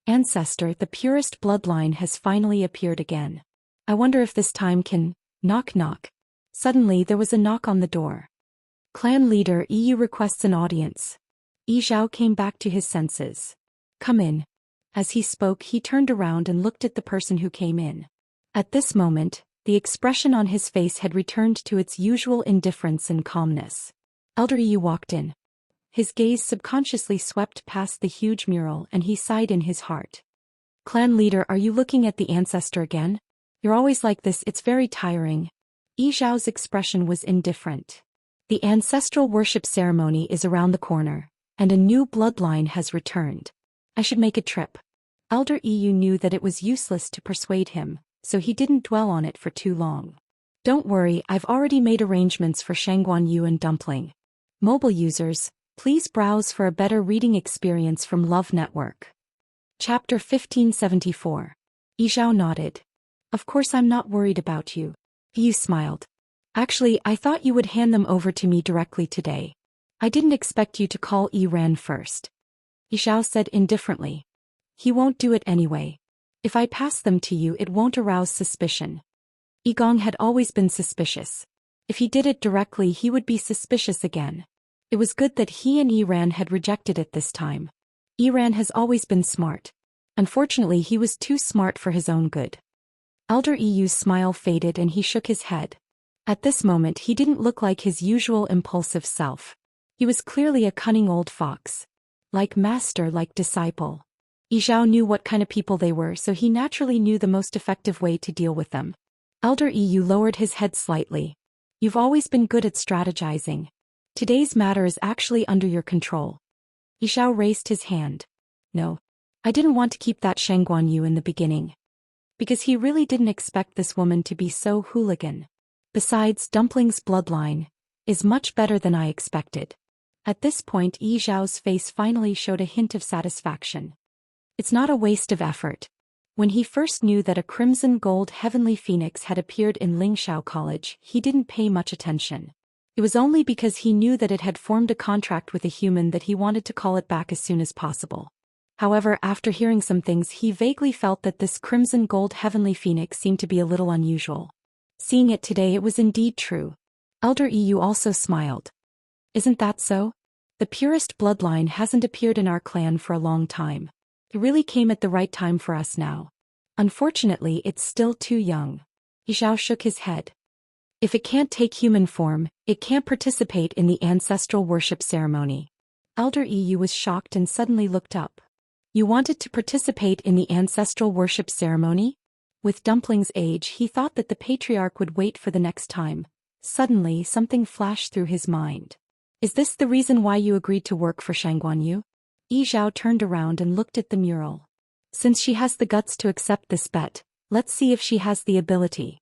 Ancestor, the purest bloodline has finally appeared again. I wonder if this time can... Knock knock. Suddenly there was a knock on the door. Clan leader EU requests an audience. Yizhao came back to his senses. Come in. As he spoke, he turned around and looked at the person who came in. At this moment, the expression on his face had returned to its usual indifference and calmness. Elder EU walked in. His gaze subconsciously swept past the huge mural and he sighed in his heart. Clan leader, are you looking at the ancestor again? You're always like this, it's very tiring. Yizhao's expression was indifferent. The ancestral worship ceremony is around the corner, and a new bloodline has returned. I should make a trip. Elder EU knew that it was useless to persuade him, so he didn't dwell on it for too long. Don't worry, I've already made arrangements for Shangguan Yu and Dumpling. Mobile users, please browse for a better reading experience from Love Network. Chapter 1574. Yizhao nodded. Of course I'm not worried about you. Yu smiled. Actually, I thought you would hand them over to me directly today. I didn't expect you to call Yiran first. Yizhao said indifferently. He won't do it anyway. If I pass them to you, it won't arouse suspicion. Yigong had always been suspicious. If he did it directly, he would be suspicious again. It was good that he and Yiran had rejected it this time. Yiran has always been smart. Unfortunately, he was too smart for his own good. Elder EU's smile faded and he shook his head. At this moment he didn't look like his usual impulsive self. He was clearly a cunning old fox. Like master, like disciple. Yi Zhao knew what kind of people they were, so he naturally knew the most effective way to deal with them. Elder Yu lowered his head slightly. You've always been good at strategizing. Today's matter is actually under your control. Yi Zhao raised his hand. No. I didn't want to keep that Shangguan Yu in the beginning. Because he really didn't expect this woman to be so hooligan. Besides, Dumpling's bloodline is much better than I expected. At this point, Yi Zhao's face finally showed a hint of satisfaction. It's not a waste of effort. When he first knew that a crimson gold heavenly phoenix had appeared in Lingxiao College, he didn't pay much attention. It was only because he knew that it had formed a contract with a human that he wanted to call it back as soon as possible. However, after hearing some things, he vaguely felt that this crimson gold heavenly phoenix seemed to be a little unusual. Seeing it today, it was indeed true. Elder Yu also smiled. Isn't that so? The purest bloodline hasn't appeared in our clan for a long time. It really came at the right time for us now. Unfortunately, it's still too young. Yi Zhao shook his head. If it can't take human form, it can't participate in the ancestral worship ceremony. Elder Yu was shocked and suddenly looked up. You wanted to participate in the ancestral worship ceremony? With Dumpling's age, he thought that the patriarch would wait for the next time. Suddenly, something flashed through his mind. Is this the reason why you agreed to work for Shangguan Yu? Yi Zhao turned around and looked at the mural. Since she has the guts to accept this bet, let's see if she has the ability.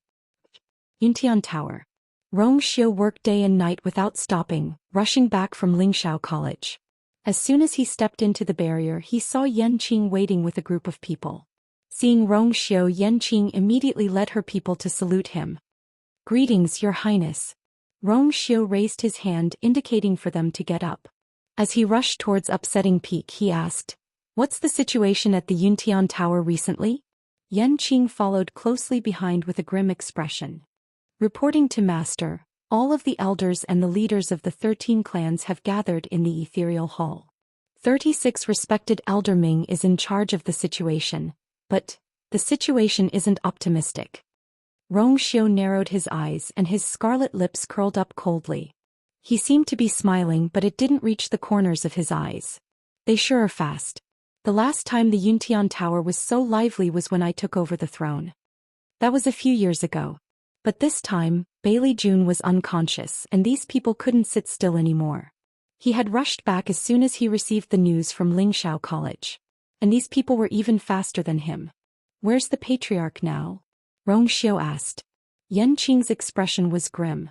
Yuntian Tower. Rong Xiu worked day and night without stopping, rushing back from Lingxiao College. As soon as he stepped into the barrier, he saw Yanqing waiting with a group of people. Seeing Rong Xiu, Yanqing immediately led her people to salute him. Greetings, Your Highness. Rong Xiu raised his hand, indicating for them to get up. As he rushed towards Upsetting Peak, he asked, What's the situation at the Yuntian Tower recently? Yanqing followed closely behind with a grim expression. Reporting to Master, all of the elders and the leaders of the 13 clans have gathered in the Ethereal Hall. 36 respected Elder Ming is in charge of the situation, but the situation isn't optimistic. Rong Xiu narrowed his eyes and his scarlet lips curled up coldly. He seemed to be smiling, but it didn't reach the corners of his eyes. They sure are fast. The last time the Yuntian Tower was so lively was when I took over the throne. That was a few years ago. But this time, Bailey June was unconscious and these people couldn't sit still anymore. He had rushed back as soon as he received the news from Lingxiao College. And these people were even faster than him. Where's the patriarch now? Rong Xiu asked. Yanqing's expression was grim.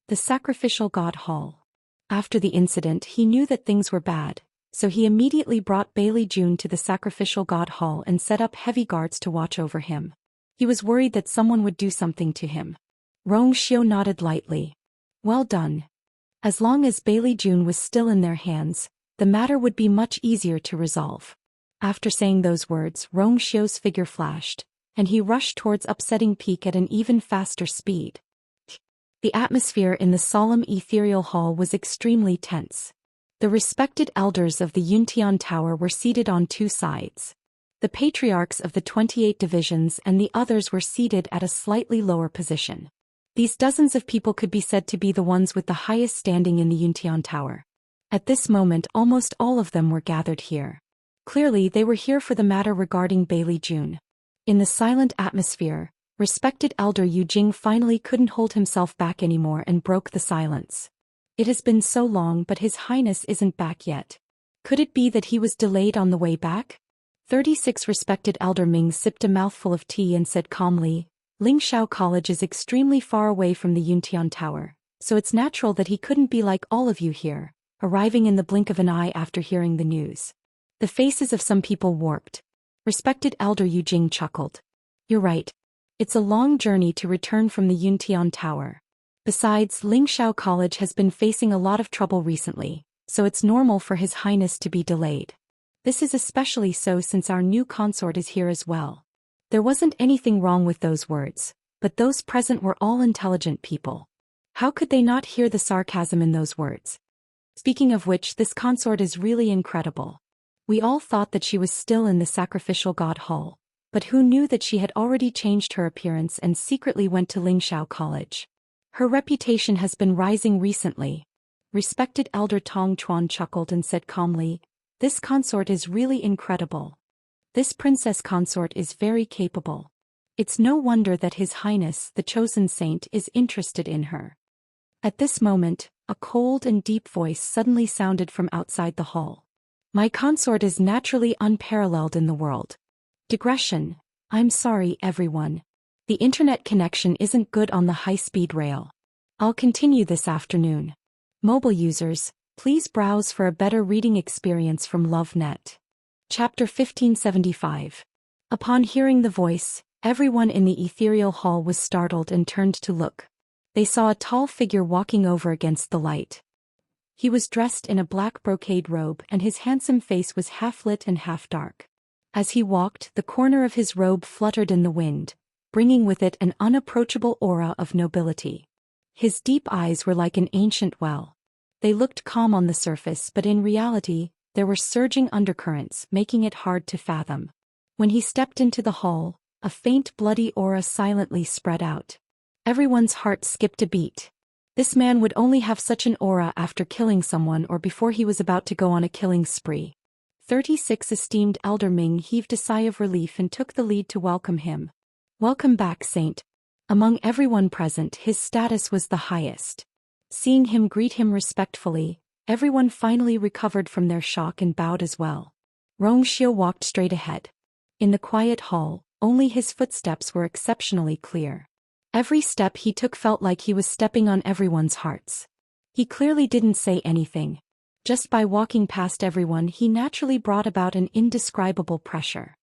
The sacrificial god hall. After the incident, he knew that things were bad, so he immediately brought Bailey June to the sacrificial god hall and set up heavy guards to watch over him. He was worried that someone would do something to him. Rong Xiu nodded lightly. Well done. As long as Bailey June was still in their hands, the matter would be much easier to resolve. After saying those words, Rong Xiu's figure flashed, and he rushed towards Upsetting Peak at an even faster speed. The atmosphere in the solemn ethereal hall was extremely tense. The respected elders of the Yuntian Tower were seated on two sides. The patriarchs of the 28 divisions and the others were seated at a slightly lower position. These dozens of people could be said to be the ones with the highest standing in the Yuntian Tower. At this moment, almost all of them were gathered here. Clearly, they were here for the matter regarding Bailey June. In the silent atmosphere, respected Elder Yu Jing finally couldn't hold himself back anymore and broke the silence. It has been so long, but His Highness isn't back yet. Could it be that he was delayed on the way back? 36 respected Elder Ming sipped a mouthful of tea and said calmly, Lingxiao College is extremely far away from the Yuntian Tower, so it's natural that he couldn't be like all of you here, arriving in the blink of an eye after hearing the news. The faces of some people warped. Respected Elder Yu Jing chuckled. You're right. It's a long journey to return from the Yuntian Tower. Besides, Lingxiao College has been facing a lot of trouble recently, so it's normal for His Highness to be delayed. This is especially so since our new consort is here as well. There wasn't anything wrong with those words, but those present were all intelligent people. How could they not hear the sarcasm in those words? Speaking of which, this consort is really incredible. We all thought that she was still in the sacrificial god hall, but who knew that she had already changed her appearance and secretly went to Lingxiao College. Her reputation has been rising recently. Respected Elder Tong Chuan chuckled and said calmly, This consort is really incredible. This princess consort is very capable. It's no wonder that His Highness, the chosen saint, is interested in her. At this moment, a cold and deep voice suddenly sounded from outside the hall. My consort is naturally unparalleled in the world. Digression. I'm sorry, everyone. The internet connection isn't good on the high-speed rail. I'll continue this afternoon. Mobile users, please browse for a better reading experience from LoveNet. Chapter 1575. Upon hearing the voice, everyone in the ethereal hall was startled and turned to look. They saw a tall figure walking over against the light. He was dressed in a black brocade robe and his handsome face was half lit and half dark. As he walked, the corner of his robe fluttered in the wind, bringing with it an unapproachable aura of nobility. His deep eyes were like an ancient well. They looked calm on the surface, but in reality, there were surging undercurrents, making it hard to fathom. When he stepped into the hall, a faint bloody aura silently spread out. Everyone's heart skipped a beat. This man would only have such an aura after killing someone or before he was about to go on a killing spree. 36 Esteemed Elder Ming heaved a sigh of relief and took the lead to welcome him. Welcome back, Saint. Among everyone present, his status was the highest. Seeing him greet him respectfully, everyone finally recovered from their shock and bowed as well. Xiao walked straight ahead. In the quiet hall, only his footsteps were exceptionally clear. Every step he took felt like he was stepping on everyone's hearts. He clearly didn't say anything. Just by walking past everyone, he naturally brought about an indescribable pressure.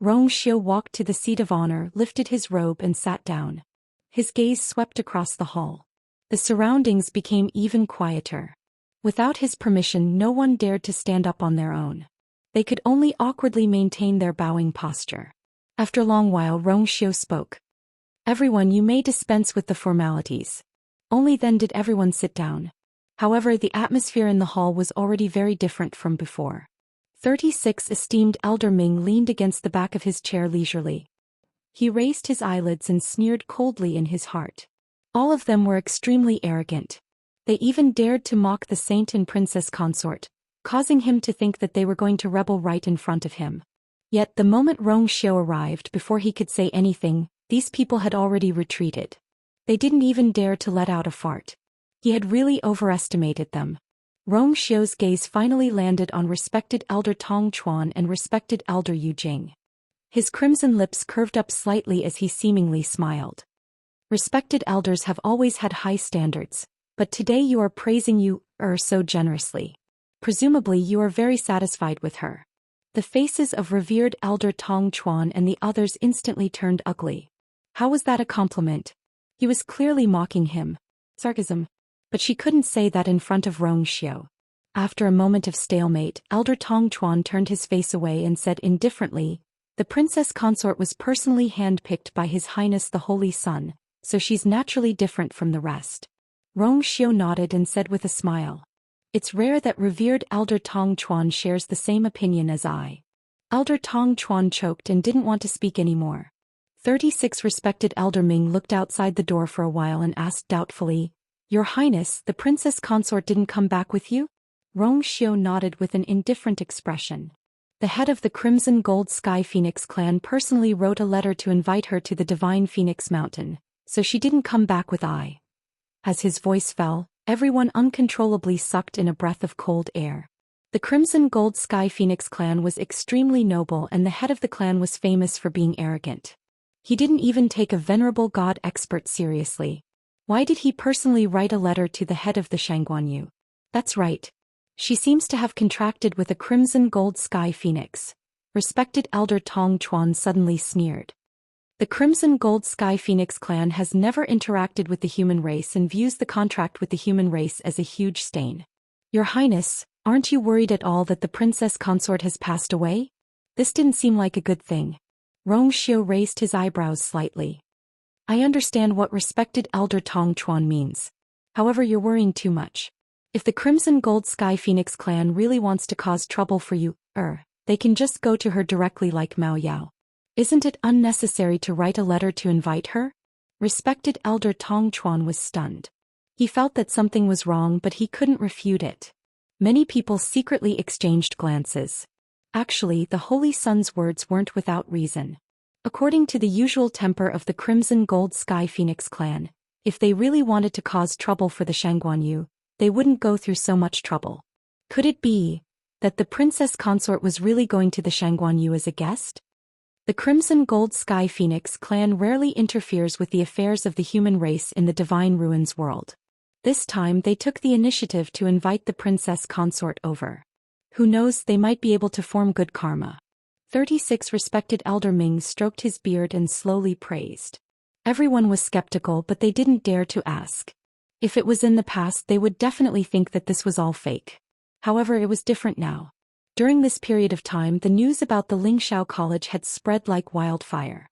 Xiao walked to the seat of honor, lifted his robe and sat down. His gaze swept across the hall. The surroundings became even quieter. Without his permission, no one dared to stand up on their own. They could only awkwardly maintain their bowing posture. After a long while, Xiao spoke. Everyone, you may dispense with the formalities. Only then did everyone sit down. However, the atmosphere in the hall was already very different from before. 36 Esteemed Elder Ming leaned against the back of his chair leisurely. He raised his eyelids and sneered coldly in his heart. All of them were extremely arrogant. They even dared to mock the saint and princess consort, causing him to think that they were going to rebel right in front of him. Yet the moment Xiao arrived, before he could say anything, these people had already retreated. They didn't even dare to let out a fart. He had really overestimated them. Xiao's gaze finally landed on respected Elder Tong Chuan and respected Elder Yu Jing. His crimson lips curved up slightly as he seemingly smiled. Respected elders have always had high standards, but today you are praising you so generously. Presumably you are very satisfied with her. The faces of revered Elder Tong Chuan and the others instantly turned ugly. How was that a compliment? He was clearly mocking him. Sarcasm. But she couldn't say that in front of Xiao. After a moment of stalemate, Elder Tong Chuan turned his face away and said indifferently, the princess consort was personally handpicked by His Highness the Holy Sun, so she's naturally different from the rest. Xiao nodded and said with a smile. It's rare that revered Elder Tong Chuan shares the same opinion as I. Elder Tong Chuan choked and didn't want to speak anymore. 36 Respected Elder Ming looked outside the door for a while and asked doubtfully, Your Highness, the princess consort didn't come back with you? Xiao nodded with an indifferent expression. The head of the Crimson Gold Sky Phoenix clan personally wrote a letter to invite her to the Divine Phoenix Mountain, so she didn't come back with I. As his voice fell, everyone uncontrollably sucked in a breath of cold air. The Crimson Gold Sky Phoenix clan was extremely noble and the head of the clan was famous for being arrogant. He didn't even take a venerable god expert seriously. Why did he personally write a letter to the head of the Shangguanyu? That's right. She seems to have contracted with a Crimson Gold Sky Phoenix. Respected Elder Tong Chuan suddenly sneered. The Crimson Gold Sky Phoenix clan has never interacted with the human race and views the contract with the human race as a huge stain. Your Highness, aren't you worried at all that the princess consort has passed away? This didn't seem like a good thing. Xiao raised his eyebrows slightly. I understand what respected Elder Tong Chuan means. However, you're worrying too much. If the Crimson Gold Sky Phoenix clan really wants to cause trouble for you, they can just go to her directly like Mao Yao. Isn't it unnecessary to write a letter to invite her? Respected Elder Tong Chuan was stunned. He felt that something was wrong but he couldn't refute it. Many people secretly exchanged glances. Actually, the Holy Sun's words weren't without reason. According to the usual temper of the Crimson Gold Sky Phoenix clan, if they really wanted to cause trouble for the Shangguanyu, they wouldn't go through so much trouble. Could it be that the princess consort was really going to the Shangguanyu as a guest? The Crimson Gold Sky Phoenix clan rarely interferes with the affairs of the human race in the Divine Ruins world. This time they took the initiative to invite the princess consort over. Who knows, they might be able to form good karma. 36 Respected Elder Ming stroked his beard and slowly praised. Everyone was skeptical, but they didn't dare to ask. If it was in the past, they would definitely think that this was all fake. However, it was different now. During this period of time, the news about the Lingxiao College had spread like wildfire.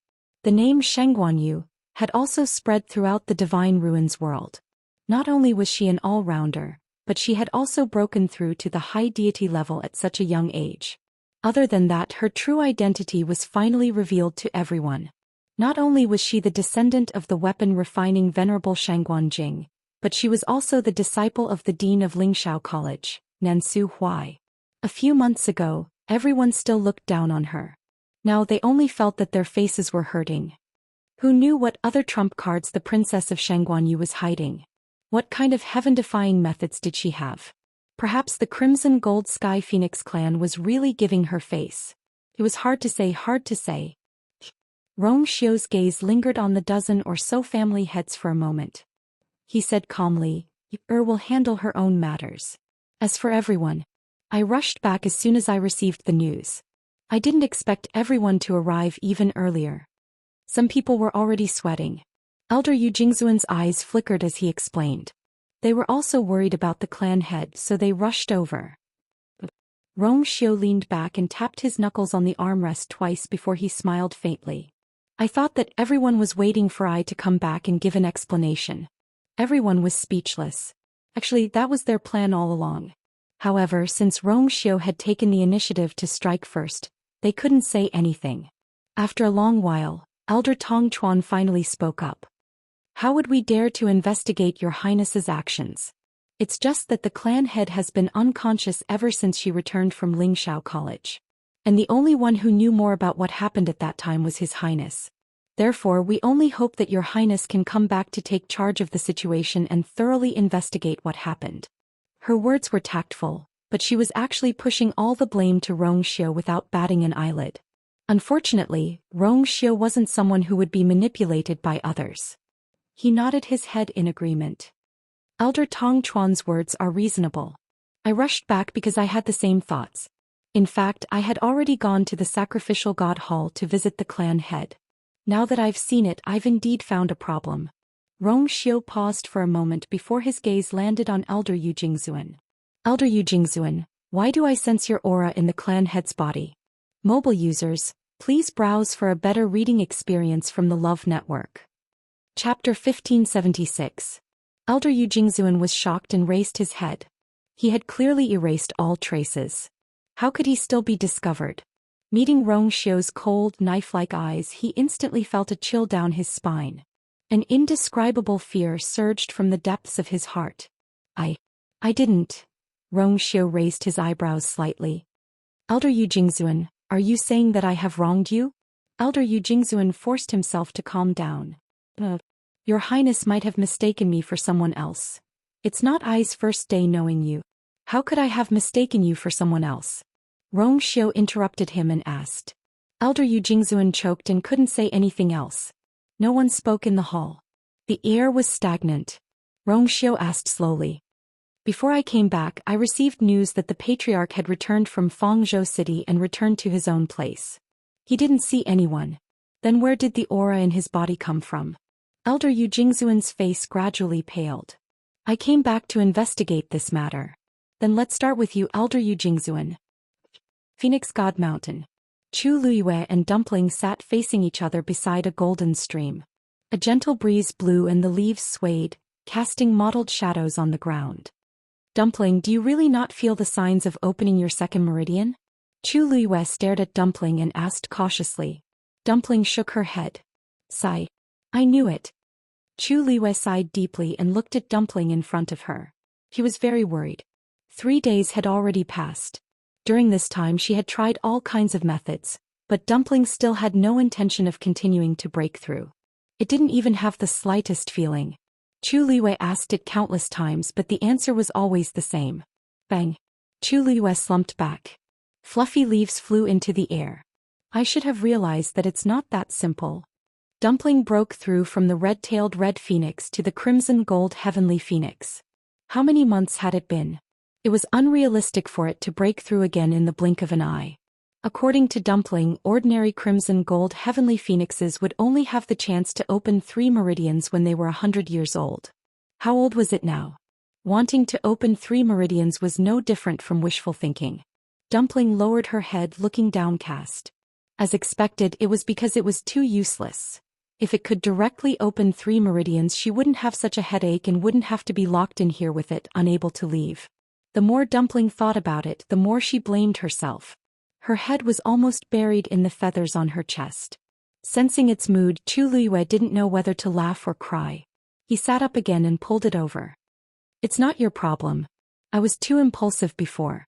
The name Shangguanyu had also spread throughout the Divine Ruins world. Not only was she an all-rounder, but she had also broken through to the high deity level at such a young age. Other than that, her true identity was finally revealed to everyone. Not only was she the descendant of the weapon-refining Venerable Shangguan Jing, but she was also the disciple of the Dean of Lingxiao College, Nansu Huai. A few months ago, everyone still looked down on her. Now they only felt that their faces were hurting. Who knew what other trump cards the princess of Shangguanyu was hiding? What kind of heaven-defying methods did she have? Perhaps the Crimson Gold Sky Phoenix clan was really giving her face. It was hard to say. Rong Xiu's gaze lingered on the dozen or so family heads for a moment. He said calmly, will handle her own matters. As for everyone, I rushed back as soon as I received the news. I didn't expect everyone to arrive even earlier. Some people were already sweating. Elder Yu Jingzuan's eyes flickered as he explained. They were also worried about the clan head, so they rushed over. Rong Xiu leaned back and tapped his knuckles on the armrest twice before he smiled faintly. I thought that everyone was waiting for I to come back and give an explanation. Everyone was speechless. Actually, that was their plan all along. However, since Rong Xiu had taken the initiative to strike first, they couldn't say anything. After a long while, Elder Tong Chuan finally spoke up. How would we dare to investigate your highness's actions? It's just that the clan head has been unconscious ever since she returned from Lingxiao College. And the only one who knew more about what happened at that time was his highness. Therefore, we only hope that your highness can come back to take charge of the situation and thoroughly investigate what happened. Her words were tactful, but she was actually pushing all the blame to Rong Xiu without batting an eyelid. Unfortunately, Rong Xiu wasn't someone who would be manipulated by others. He nodded his head in agreement. Elder Tong Chuan's words are reasonable. I rushed back because I had the same thoughts. In fact, I had already gone to the sacrificial god hall to visit the clan head. Now that I've seen it, I've indeed found a problem. Rong Xiu paused for a moment before his gaze landed on Elder Yu Jingzuan. Elder Yu Jingzuan, why do I sense your aura in the clan head's body? Mobile users, please browse for a better reading experience from the Love Network. Chapter 1576. Elder Yu Jingzuan was shocked and raised his head. He had clearly erased all traces. How could he still be discovered? Meeting Rong Xiu's cold, knife-like eyes, he instantly felt a chill down his spine. An indescribable fear surged from the depths of his heart. I didn't. Rong Xiu raised his eyebrows slightly. Elder Yu Jingzuan, are you saying that I have wronged you? Elder Yu Jingzuan forced himself to calm down. Your Highness might have mistaken me for someone else. It's not I's first day knowing you. How could I have mistaken you for someone else? Rong Xiu interrupted him and asked. Elder Yu Jingzuan choked and couldn't say anything else. No one spoke in the hall. The air was stagnant. Rong Xiu asked slowly. Before I came back, I received news that the patriarch had returned from Fangzhou City and returned to his own place. He didn't see anyone. Then where did the aura in his body come from? Elder Yu Jingzuan's face gradually paled. I came back to investigate this matter. Then let's start with you, Elder Yu Jingzuan. Phoenix God Mountain. Chu Luiyue and Dumpling sat facing each other beside a golden stream. A gentle breeze blew and the leaves swayed, casting mottled shadows on the ground. Dumpling, do you really not feel the signs of opening your second meridian? Chu Luiyue stared at Dumpling and asked cautiously. Dumpling shook her head. Sigh. I knew it. Chu Luiyue sighed deeply and looked at Dumpling in front of her. He was very worried. 3 days had already passed. During this time she had tried all kinds of methods, but Dumpling still had no intention of continuing to break through. It didn't even have the slightest feeling. Chu Liwei asked it countless times but the answer was always the same. Bang! Chu Liwei slumped back. Fluffy leaves flew into the air. I should have realized that it's not that simple. Dumpling broke through from the red-tailed red phoenix to the crimson-gold heavenly phoenix. How many months had it been? It was unrealistic for it to break through again in the blink of an eye. According to Dumpling, ordinary crimson-gold heavenly phoenixes would only have the chance to open 3 meridians when they were 100 years old. How old was it now? Wanting to open 3 meridians was no different from wishful thinking. Dumpling lowered her head, looking downcast. As expected, it was because it was too useless. If it could directly open 3 meridians, she wouldn't have such a headache and wouldn't have to be locked in here with it, unable to leave. The more Dumpling thought about it, the more she blamed herself. Her head was almost buried in the feathers on her chest. Sensing its mood, Chu Liwei didn't know whether to laugh or cry. He sat up again and pulled it over. It's not your problem. I was too impulsive before.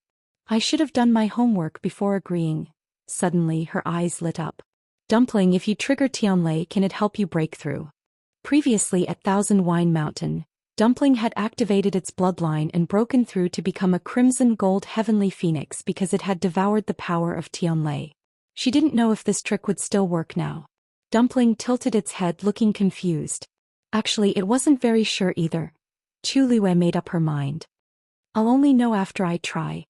I should have done my homework before agreeing. Suddenly her eyes lit up. Dumpling, if you trigger Tianlei, can it help you break through? Previously at Thousand Wine Mountain, Dumpling had activated its bloodline and broken through to become a crimson-gold heavenly phoenix because it had devoured the power of Tianlei. She didn't know if this trick would still work now. Dumpling tilted its head, looking confused. Actually, it wasn't very sure either. Chu Liwei made up her mind. I'll only know after I try.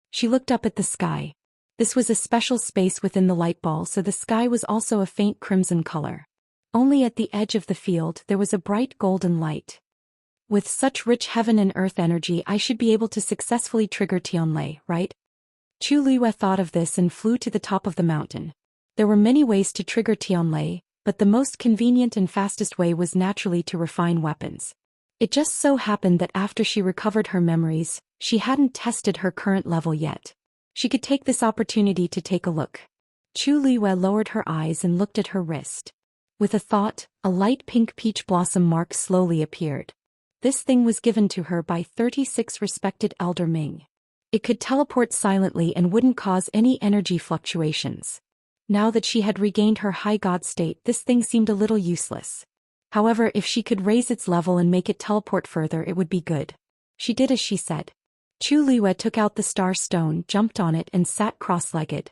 She looked up at the sky. This was a special space within the light ball, so the sky was also a faint crimson color. Only at the edge of the field there was a bright golden light. With such rich heaven and earth energy, I should be able to successfully trigger Tianlei, right? Chu Liwei thought of this and flew to the top of the mountain. There were many ways to trigger Tianlei, but the most convenient and fastest way was naturally to refine weapons. It just so happened that after she recovered her memories, she hadn't tested her current level yet. She could take this opportunity to take a look. Chu Liwei lowered her eyes and looked at her wrist. With a thought, a light pink peach blossom mark slowly appeared. This thing was given to her by 36 respected Elder Ming. It could teleport silently and wouldn't cause any energy fluctuations. Now that she had regained her high god state, this thing seemed a little useless. However, if she could raise its level and make it teleport further, it would be good. She did as she said. Chu Liwei took out the star stone, jumped on it and sat cross-legged.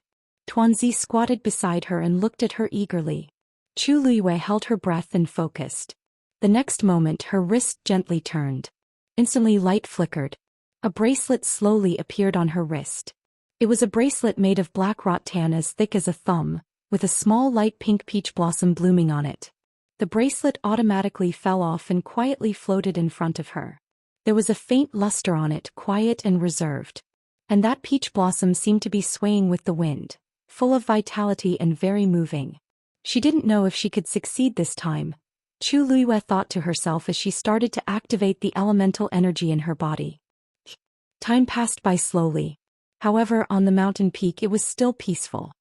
Tuanzi squatted beside her and looked at her eagerly. Chu Liwei held her breath and focused. The next moment her wrist gently turned. Instantly light flickered. A bracelet slowly appeared on her wrist. It was a bracelet made of black rattan as thick as a thumb, with a small light pink peach blossom blooming on it. The bracelet automatically fell off and quietly floated in front of her. There was a faint luster on it, quiet and reserved. And that peach blossom seemed to be swaying with the wind, full of vitality and very moving. She didn't know if she could succeed this time. Chu Liwei thought to herself as she started to activate the elemental energy in her body. Time passed by slowly. However, on the mountain peak it was still peaceful.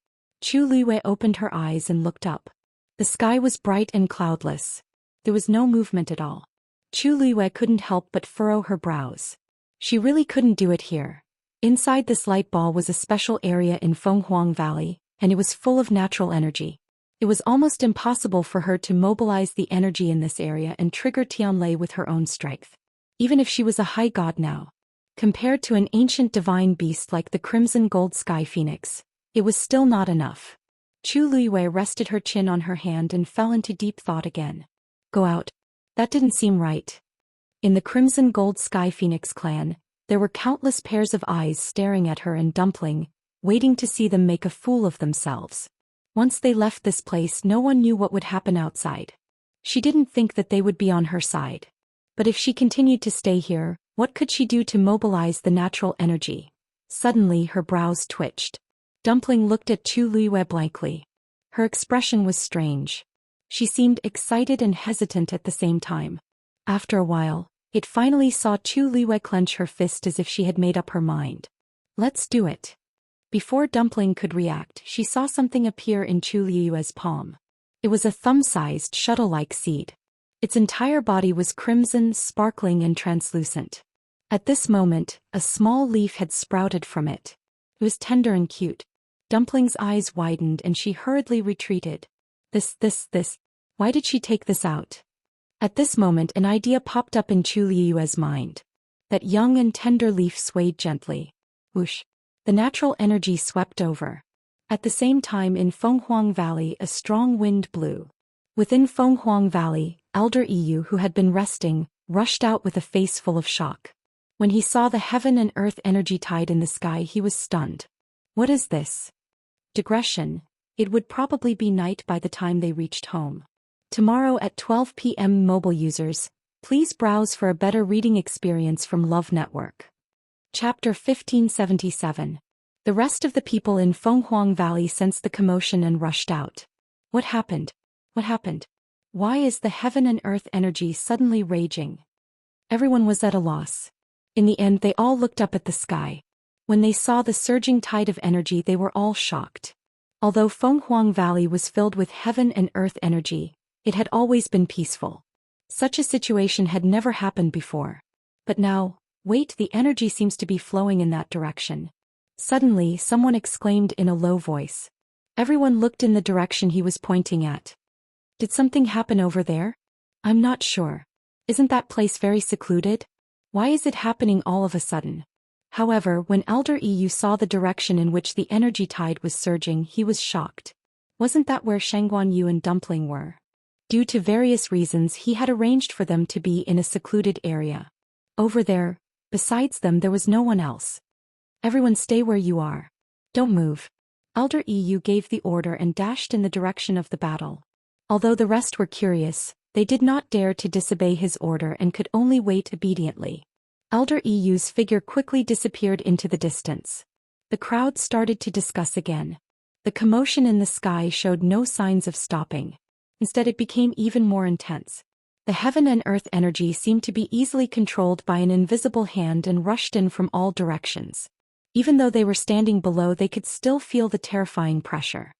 Chu Liwei opened her eyes and looked up. The sky was bright and cloudless. There was no movement at all. Chu Liwei couldn't help but furrow her brows. She really couldn't do it here. Inside this light ball was a special area in Fenghuang Valley, and it was full of natural energy. It was almost impossible for her to mobilize the energy in this area and trigger Tianlei with her own strength. Even if she was a high god now. Compared to an ancient divine beast like the crimson gold sky phoenix, it was still not enough. Chu Liwei rested her chin on her hand and fell into deep thought again. Go out. That didn't seem right. In the crimson gold sky phoenix clan, there were countless pairs of eyes staring at her and Dumpling, waiting to see them make a fool of themselves. Once they left this place, no one knew what would happen outside. She didn't think that they would be on her side. But if she continued to stay here, what could she do to mobilize the natural energy? Suddenly her brows twitched. Dumpling looked at Chu Liwei blankly. Her expression was strange. She seemed excited and hesitant at the same time. After a while, it finally saw Chu Liwei clench her fist as if she had made up her mind. Let's do it. Before Dumpling could react, she saw something appear in Chu Liue's palm. It was a thumb-sized, shuttle-like seed. Its entire body was crimson, sparkling and translucent. At this moment, a small leaf had sprouted from it. It was tender and cute. Dumpling's eyes widened and she hurriedly retreated. This. Why did she take this out? At this moment an idea popped up in Chu Liyue's mind. That young and tender leaf swayed gently. Whoosh. The natural energy swept over. At the same time in Fenghuang Valley a strong wind blew. Within Fenghuang Valley, Elder Yu, who had been resting, rushed out with a face full of shock. When he saw the heaven and earth energy tide in the sky he was stunned. What is this? Digression. It would probably be night by the time they reached home. Tomorrow at 12 p.m. Mobile users, please browse for a better reading experience from Love Network. Chapter 1577. The rest of the people in Fenghuang Valley sensed the commotion and rushed out. What happened? What happened? Why is the heaven and earth energy suddenly raging? Everyone was at a loss. In the end they all looked up at the sky. When they saw the surging tide of energy they were all shocked. Although Fenghuang Valley was filled with heaven and earth energy, it had always been peaceful. Such a situation had never happened before. But now, wait, the energy seems to be flowing in that direction. Suddenly someone exclaimed in a low voice. Everyone looked in the direction he was pointing at. Did something happen over there? I'm not sure. Isn't that place very secluded? Why is it happening all of a sudden? However, when Elder Yu saw the direction in which the energy tide was surging, he was shocked. Wasn't that where Yu and Dumpling were? Due to various reasons he had arranged for them to be in a secluded area. Over there, besides them there was no one else. Everyone stay where you are. Don't move. Elder Yu gave the order and dashed in the direction of the battle. Although the rest were curious, they did not dare to disobey his order and could only wait obediently. Elder Yu's figure quickly disappeared into the distance. The crowd started to discuss again. The commotion in the sky showed no signs of stopping. Instead it became even more intense. The heaven and earth energy seemed to be easily controlled by an invisible hand and rushed in from all directions. Even though they were standing below they could still feel the terrifying pressure.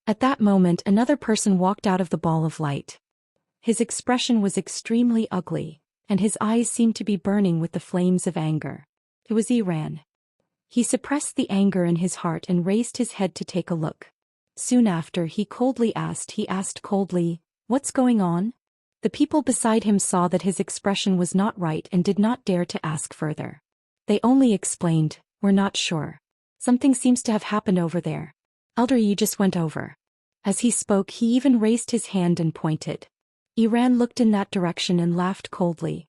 At that moment another person walked out of the ball of light. His expression was extremely ugly, and his eyes seemed to be burning with the flames of anger. It was Iran. He suppressed the anger in his heart and raised his head to take a look. Soon after he asked coldly, "What's going on?" The people beside him saw that his expression was not right and did not dare to ask further. They only explained, "We're not sure. Something seems to have happened over there. Elder Yu just went over." As he spoke he even raised his hand and pointed. Iran looked in that direction and laughed coldly.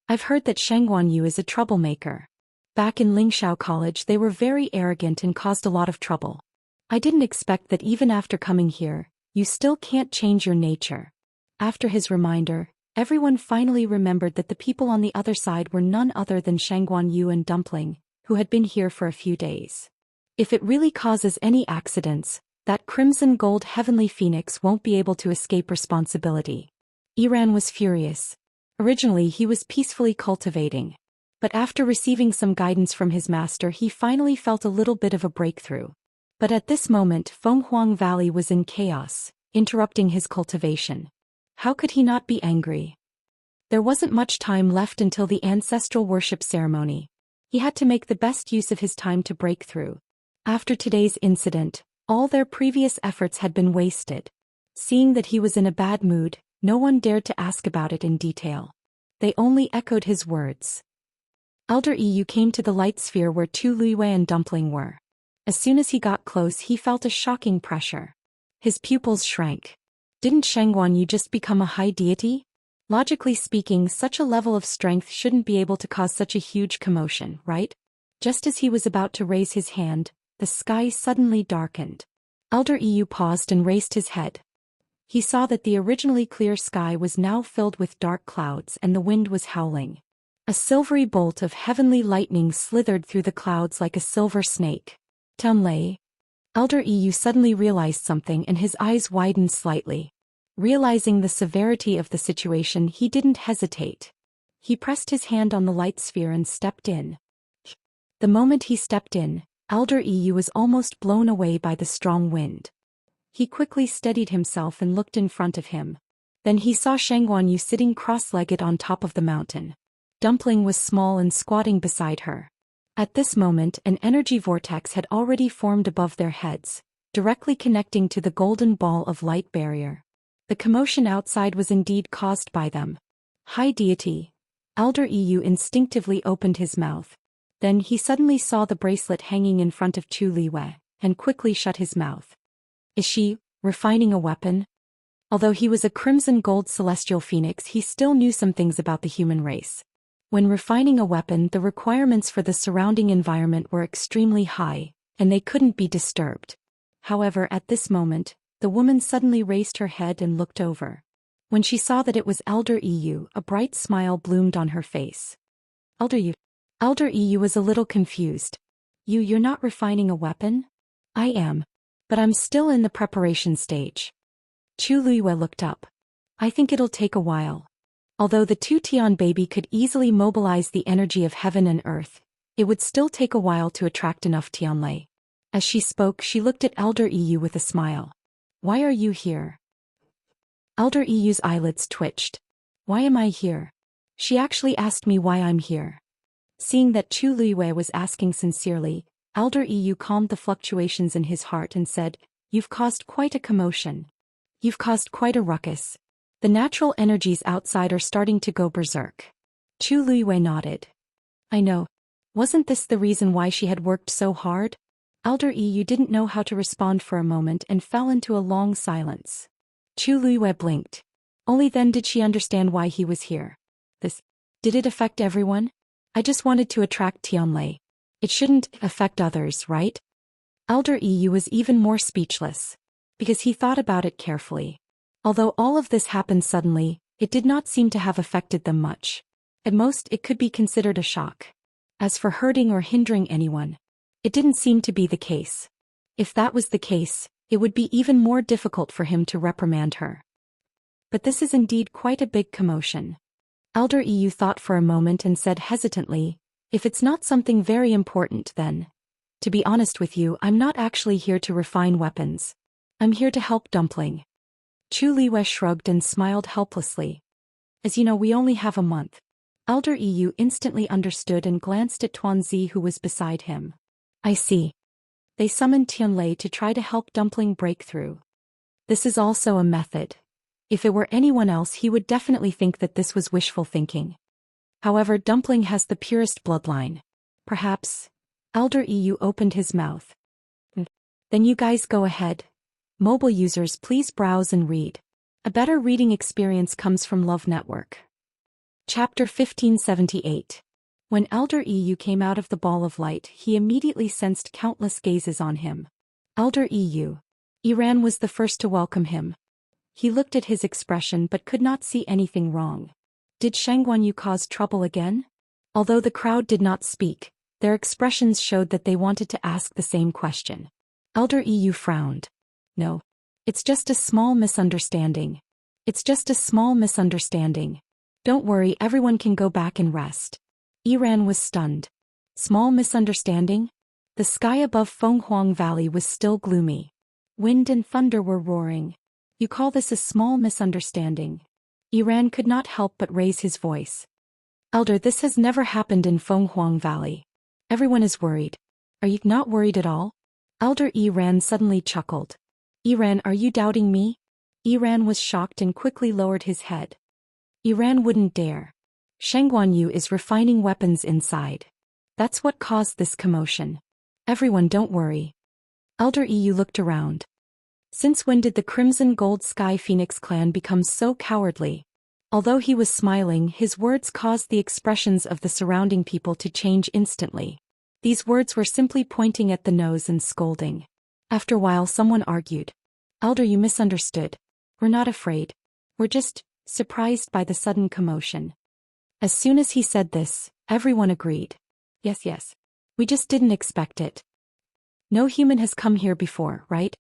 "I've heard that Yu is a troublemaker. Back in Lingxiao College they were very arrogant and caused a lot of trouble. I didn't expect that even after coming here, you still can't change your nature." After his reminder, everyone finally remembered that the people on the other side were none other than Yu and Dumpling, who had been here for a few days. If it really causes any accidents, that crimson gold heavenly phoenix won't be able to escape responsibility. Iran was furious. Originally he was peacefully cultivating. But after receiving some guidance from his master he finally felt a little bit of a breakthrough. But at this moment Fenghuang Valley was in chaos, interrupting his cultivation. How could he not be angry? There wasn't much time left until the ancestral worship ceremony. He had to make the best use of his time to break through. After today's incident, all their previous efforts had been wasted. Seeing that he was in a bad mood, no one dared to ask about it in detail. They only echoed his words. Elder Yu came to the light sphere where Chu Liyue and Dumpling were. As soon as he got close he felt a shocking pressure. His pupils shrank. Didn't Yu just become a high deity? Logically speaking, such a level of strength shouldn't be able to cause such a huge commotion, right? Just as he was about to raise his hand, the sky suddenly darkened. Elder Yu paused and raised his head. He saw that the originally clear sky was now filled with dark clouds and the wind was howling. A silvery bolt of heavenly lightning slithered through the clouds like a silver snake. Tunlei. Elder Yu suddenly realized something and his eyes widened slightly. Realizing the severity of the situation he didn't hesitate. He pressed his hand on the light sphere and stepped in. The moment he stepped in, Elder Yu was almost blown away by the strong wind. He quickly steadied himself and looked in front of him. Then he saw Yu sitting cross-legged on top of the mountain. Dumpling was small and squatting beside her. At this moment, an energy vortex had already formed above their heads, directly connecting to the golden ball of light barrier. The commotion outside was indeed caused by them. High deity. Elder EU instinctively opened his mouth. Then he suddenly saw the bracelet hanging in front of Chu Liwei, and quickly shut his mouth. Is she refining a weapon? Although he was a crimson gold celestial phoenix, he still knew some things about the human race. When refining a weapon, the requirements for the surrounding environment were extremely high, and they couldn't be disturbed. However, at this moment, the woman suddenly raised her head and looked over. When she saw that it was Elder EU, a bright smile bloomed on her face. Elder EU was a little confused. You're not refining a weapon? I am. But I'm still in the preparation stage. Chu Liwei looked up. I think it'll take a while. Although the two Tian baby could easily mobilize the energy of heaven and earth, it would still take a while to attract enough Tianlei. As she spoke, she looked at Elder EU with a smile. Why are you here? Elder EU's eyelids twitched. Why am I here? She actually asked me why I'm here. Seeing that Chu Liwei was asking sincerely, Elder EU calmed the fluctuations in his heart and said, You've caused quite a commotion. You've caused quite a ruckus. The natural energies outside are starting to go berserk. Chu Liwei nodded. I know. Wasn't this the reason why she had worked so hard? Elder EU didn't know how to respond for a moment and fell into a long silence. Chu Liwei blinked. Only then did she understand why he was here. Did it affect everyone? I just wanted to attract Tianlei. It shouldn't affect others, right? Elder EU was even more speechless. Because he thought about it carefully. Although all of this happened suddenly, it did not seem to have affected them much. At most, it could be considered a shock. As for hurting or hindering anyone, it didn't seem to be the case. If that was the case, it would be even more difficult for him to reprimand her. But this is indeed quite a big commotion. Elder EU thought for a moment and said hesitantly, If it's not something very important then. To be honest with you, I'm not actually here to refine weapons. I'm here to help Dumpling. Chu Liwei shrugged and smiled helplessly. As you know, we only have a month. Elder EU instantly understood and glanced at Tuanzi, who was beside him. I see. They summoned Tianlei to try to help Dumpling break through. This is also a method. If it were anyone else, he would definitely think that this was wishful thinking. However, Dumpling has the purest bloodline. Perhaps. Elder EU opened his mouth. Then you guys go ahead. Mobile users, please browse and read. A better reading experience comes from Love Network. Chapter 1578. When Elder EU came out of the ball of light, he immediately sensed countless gazes on him. Elder EU. Iran was the first to welcome him. He looked at his expression but could not see anything wrong. Did Shangguanyu cause trouble again? Although the crowd did not speak, their expressions showed that they wanted to ask the same question. Elder EU frowned. No. It's just a small misunderstanding. It's just a small misunderstanding. Don't worry, everyone can go back and rest. Iran was stunned. Small misunderstanding? The sky above Fenghuang Valley was still gloomy. Wind and thunder were roaring. You call this a small misunderstanding? Iran could not help but raise his voice. Elder, this has never happened in Fenghuang Valley. Everyone is worried. Are you not worried at all? Elder Iran suddenly chuckled. Iran, are you doubting me? Iran was shocked and quickly lowered his head. Iran wouldn't dare. Shangguanyu is refining weapons inside. That's what caused this commotion. Everyone, don't worry. Elder EU looked around. Since when did the Crimson Gold Sky Phoenix clan become so cowardly? Although he was smiling, his words caused the expressions of the surrounding people to change instantly. These words were simply pointing at the nose and scolding. After a while, someone argued. Elder, you misunderstood. We're not afraid. We're just surprised by the sudden commotion. As soon as he said this, everyone agreed. Yes. We just didn't expect it. No human has come here before, right?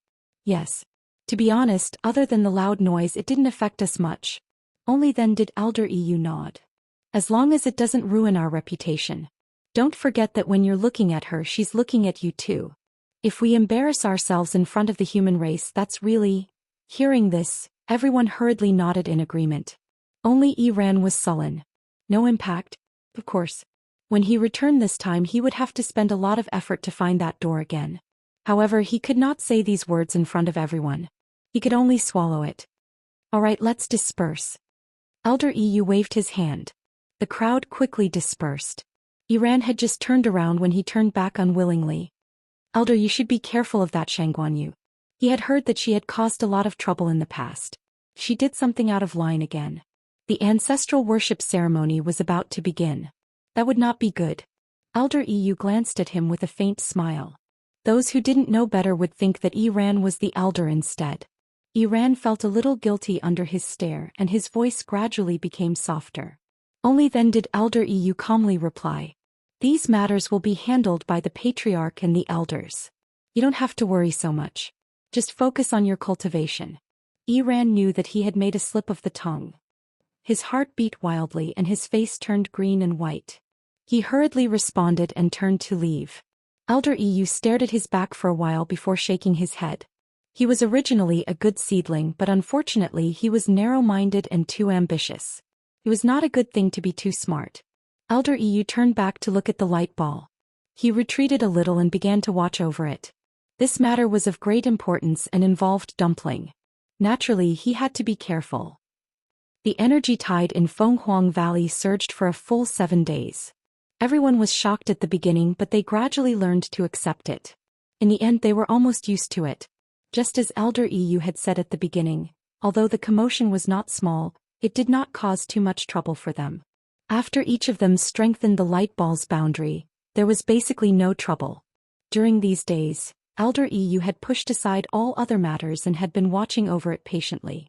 Yes. To be honest, other than the loud noise, it didn't affect us much. Only then did Elder EU nod. As long as it doesn't ruin our reputation. Don't forget that when you're looking at her, she's looking at you too. If we embarrass ourselves in front of the human race, that's really... Hearing this, everyone hurriedly nodded in agreement. Only Iran was sullen. No impact? Of course. When he returned this time he would have to spend a lot of effort to find that door again. However, he could not say these words in front of everyone. He could only swallow it. Alright, let's disperse. Elder EU waved his hand. The crowd quickly dispersed. Iran had just turned around when he turned back unwillingly. Elder, you should be careful of that Shangguanyu. He had heard that she had caused a lot of trouble in the past. She did something out of line again. The ancestral worship ceremony was about to begin. That would not be good. Elder EU glanced at him with a faint smile. Those who didn't know better would think that Iran was the elder instead. Iran felt a little guilty under his stare and his voice gradually became softer. Only then did Elder EU calmly reply. These matters will be handled by the patriarch and the elders. You don't have to worry so much. Just focus on your cultivation. Iran knew that he had made a slip of the tongue. His heart beat wildly and his face turned green and white. He hurriedly responded and turned to leave. Elder EU stared at his back for a while before shaking his head. He was originally a good seedling, but unfortunately he was narrow-minded and too ambitious. It was not a good thing to be too smart. Elder EU turned back to look at the light ball. He retreated a little and began to watch over it. This matter was of great importance and involved Dumpling. Naturally, he had to be careful. The energy tide in Fenghuang Valley surged for a full 7 days. Everyone was shocked at the beginning, but they gradually learned to accept it. In the end, they were almost used to it. Just as Elder EU had said at the beginning, although the commotion was not small, it did not cause too much trouble for them. After each of them strengthened the light ball's boundary, there was basically no trouble. During these days, Elder EU had pushed aside all other matters and had been watching over it patiently.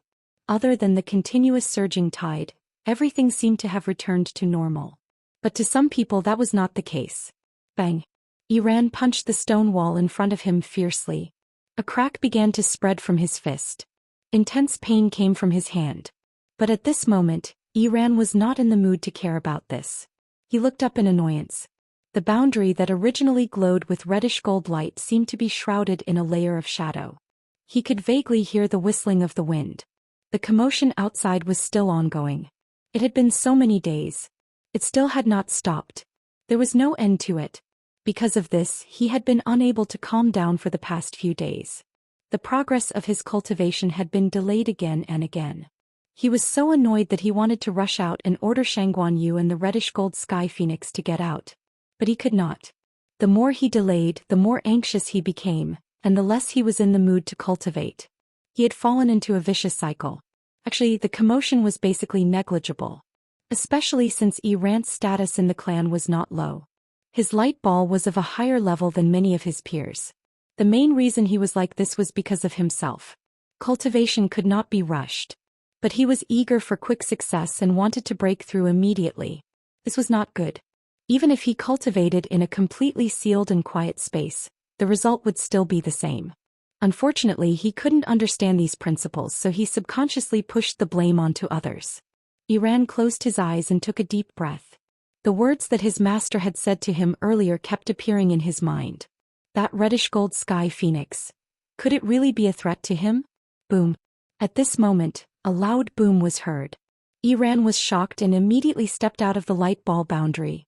Other than the continuous surging tide, everything seemed to have returned to normal. But to some people that was not the case. Bang! Iran punched the stone wall in front of him fiercely. A crack began to spread from his fist. Intense pain came from his hand. But at this moment, Iran was not in the mood to care about this. He looked up in annoyance. The boundary that originally glowed with reddish gold light seemed to be shrouded in a layer of shadow. He could vaguely hear the whistling of the wind. The commotion outside was still ongoing. It had been so many days. It still had not stopped. There was no end to it. Because of this, he had been unable to calm down for the past few days. The progress of his cultivation had been delayed again and again. He was so annoyed that he wanted to rush out and order Shangguanyu and the reddish gold sky phoenix to get out. But he could not. The more he delayed, the more anxious he became, and the less he was in the mood to cultivate. He had fallen into a vicious cycle. Actually, the commotion was basically negligible. Especially since Iran's status in the clan was not low. His light ball was of a higher level than many of his peers. The main reason he was like this was because of himself. Cultivation could not be rushed. But he was eager for quick success and wanted to break through immediately. This was not good. Even if he cultivated in a completely sealed and quiet space, the result would still be the same. Unfortunately, he couldn't understand these principles, so he subconsciously pushed the blame onto others. Iran closed his eyes and took a deep breath. The words that his master had said to him earlier kept appearing in his mind. That reddish gold sky phoenix. Could it really be a threat to him? Boom. At this moment, a loud boom was heard. Iran was shocked and immediately stepped out of the light ball boundary.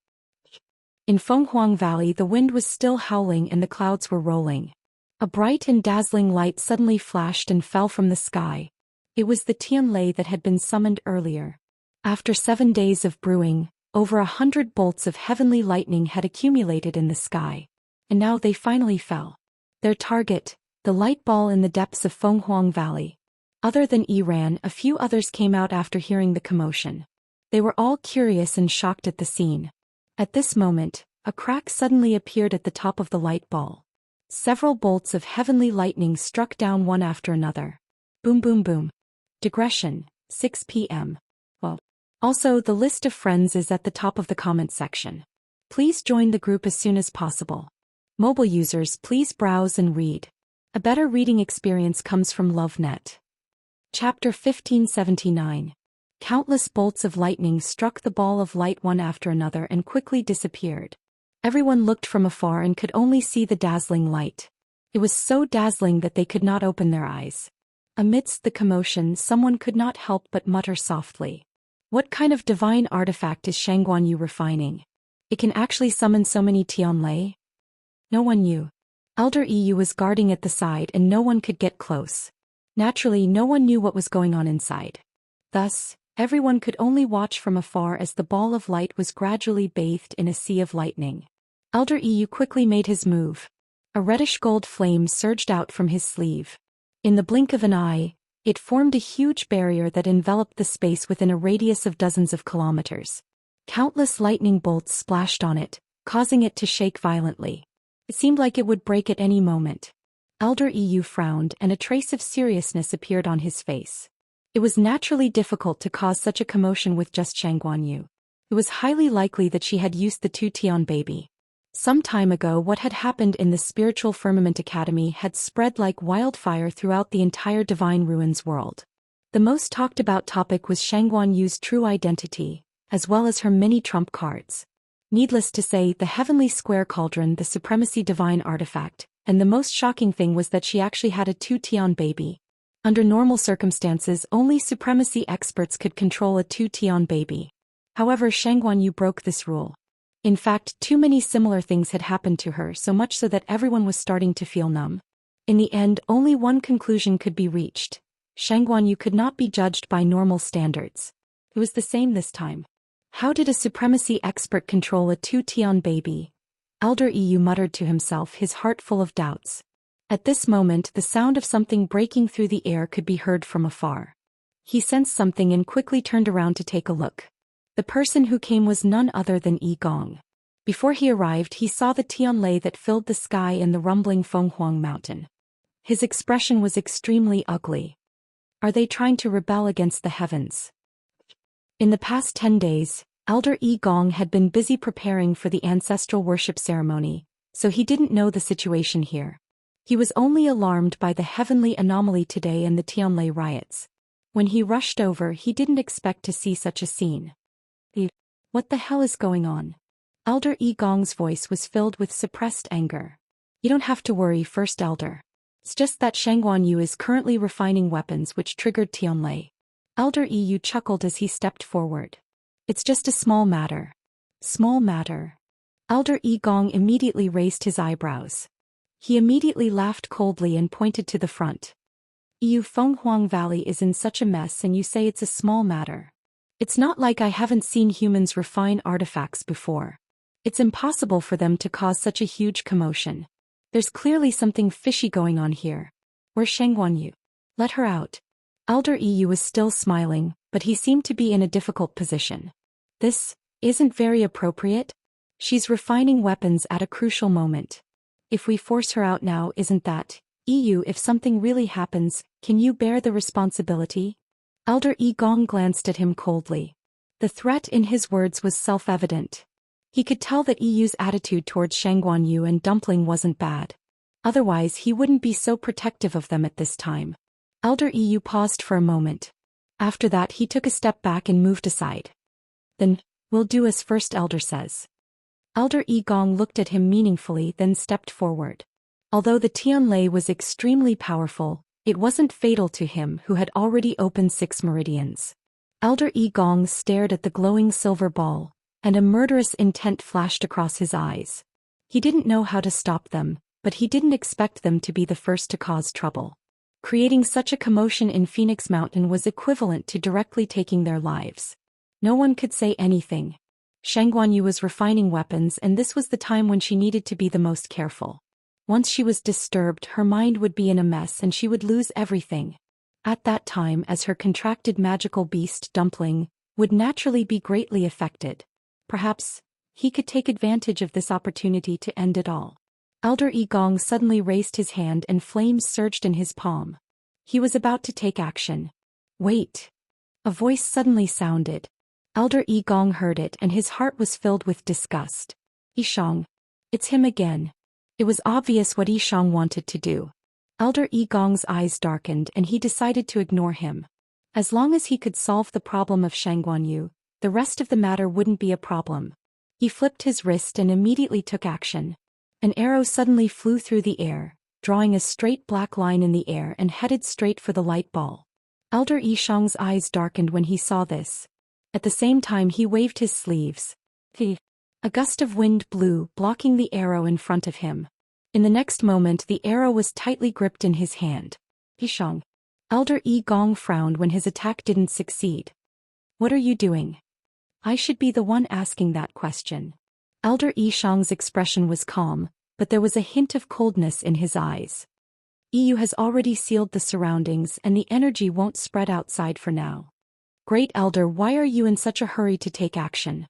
In Fenghuang Valley, the wind was still howling and the clouds were rolling. A bright and dazzling light suddenly flashed and fell from the sky. It was the Tianlei that had been summoned earlier. After 7 days of brewing, over 100 bolts of heavenly lightning had accumulated in the sky. And now they finally fell. Their target, the light ball in the depths of Fenghuang Valley. Other than Iran, a few others came out after hearing the commotion. They were all curious and shocked at the scene. At this moment, a crack suddenly appeared at the top of the light ball. Several bolts of heavenly lightning struck down one after another. Boom boom boom. Digression, 6 p.m. Well, also the list of friends is at the top of the comment section. Please join the group as soon as possible. Mobile users, please browse and read. A better reading experience comes from LoveNet. Chapter 1579. Countless bolts of lightning struck the ball of light one after another and quickly disappeared. Everyone looked from afar and could only see the dazzling light. It was so dazzling that they could not open their eyes. Amidst the commotion, someone could not help but mutter softly. What kind of divine artifact is Shangguanyu refining? It can actually summon so many Tianlei? No one knew. Elder EU was guarding at the side and no one could get close. Naturally, no one knew what was going on inside. Thus, everyone could only watch from afar as the ball of light was gradually bathed in a sea of lightning. Elder EU quickly made his move. A reddish-gold flame surged out from his sleeve. In the blink of an eye, it formed a huge barrier that enveloped the space within a radius of dozens of kilometers. Countless lightning bolts splashed on it, causing it to shake violently. It seemed like it would break at any moment. Elder EU frowned and a trace of seriousness appeared on his face. It was naturally difficult to cause such a commotion with just Shangguanyu. It was highly likely that she had used the two Tian baby. Some time ago, what had happened in the Spiritual Firmament Academy had spread like wildfire throughout the entire Divine Ruins world. The most talked about topic was Shangguanyu's true identity, as well as her many trump cards. Needless to say, the Heavenly Square Cauldron, the Supremacy Divine artifact, and the most shocking thing was that she actually had a two Tian baby. Under normal circumstances, only Supremacy experts could control a two Tian baby. However, Shangguanyu broke this rule. In fact, too many similar things had happened to her, so much so that everyone was starting to feel numb. In the end, only one conclusion could be reached. Shangguanyu could not be judged by normal standards. It was the same this time. How did a Supremacy expert control a two Tian baby? Elder EU muttered to himself, his heart full of doubts. At this moment, the sound of something breaking through the air could be heard from afar. He sensed something and quickly turned around to take a look. The person who came was none other than Yi Gong. Before he arrived, he saw the Tianlei that filled the sky and the rumbling Fenghuang mountain. His expression was extremely ugly. Are they trying to rebel against the heavens? In the past 10 days, Elder Yi Gong had been busy preparing for the ancestral worship ceremony, so he didn't know the situation here. He was only alarmed by the heavenly anomaly today and the Tianlei riots. When he rushed over, he didn't expect to see such a scene. What the hell is going on? Elder Yi Gong's voice was filled with suppressed anger. You don't have to worry, First Elder. It's just that Shangguanyu is currently refining weapons which triggered Tianlei. Elder EU chuckled as he stepped forward. It's just a small matter. Small matter. Elder Yi Gong immediately raised his eyebrows. He immediately laughed coldly and pointed to the front. EU Fenghuang Valley is in such a mess and you say it's a small matter. It's not like I haven't seen humans refine artifacts before. It's impossible for them to cause such a huge commotion. There's clearly something fishy going on here. Where's Shangguanyu? Let her out. Elder EU was still smiling, but he seemed to be in a difficult position. This isn't very appropriate. She's refining weapons at a crucial moment. If we force her out now, isn't that, EU, if something really happens, can you bear the responsibility? Elder Yi Gong glanced at him coldly. The threat in his words was self-evident. He could tell that EU's attitude towards Shangguanyu and Dumpling wasn't bad. Otherwise, he wouldn't be so protective of them at this time. Elder EU paused for a moment. After that, he took a step back and moved aside. Then, we'll do as First Elder says. Elder Yi Gong looked at him meaningfully, then stepped forward. Although the Tianlei was extremely powerful, it wasn't fatal to him who had already opened 6 meridians. Elder Yi Gong stared at the glowing silver ball, and a murderous intent flashed across his eyes. He didn't know how to stop them, but he didn't expect them to be the first to cause trouble. Creating such a commotion in Phoenix Mountain was equivalent to directly taking their lives. No one could say anything. Shangguanyu was refining weapons, and this was the time when she needed to be the most careful. Once she was disturbed, her mind would be in a mess and she would lose everything. At that time, as her contracted magical beast, Dumpling, would naturally be greatly affected. Perhaps he could take advantage of this opportunity to end it all. Elder Yi Gong suddenly raised his hand and flames surged in his palm. He was about to take action. Wait! A voice suddenly sounded. Elder Yi Gong heard it and his heart was filled with disgust. Yishang. It's him again. It was obvious what Yishang wanted to do. Elder Yi Gong's eyes darkened and he decided to ignore him. As long as he could solve the problem of Shangguanyu, the rest of the matter wouldn't be a problem. He flipped his wrist and immediately took action. An arrow suddenly flew through the air, drawing a straight black line in the air and headed straight for the light ball. Elder Yishang's eyes darkened when he saw this. At the same time he waved his sleeves. A gust of wind blew, blocking the arrow in front of him. In the next moment the arrow was tightly gripped in his hand. Yishang. Elder Yi Gong frowned when his attack didn't succeed. What are you doing? I should be the one asking that question. Elder Yishang's expression was calm, but there was a hint of coldness in his eyes. Yu has already sealed the surroundings and the energy won't spread outside for now. Great Elder, why are you in such a hurry to take action?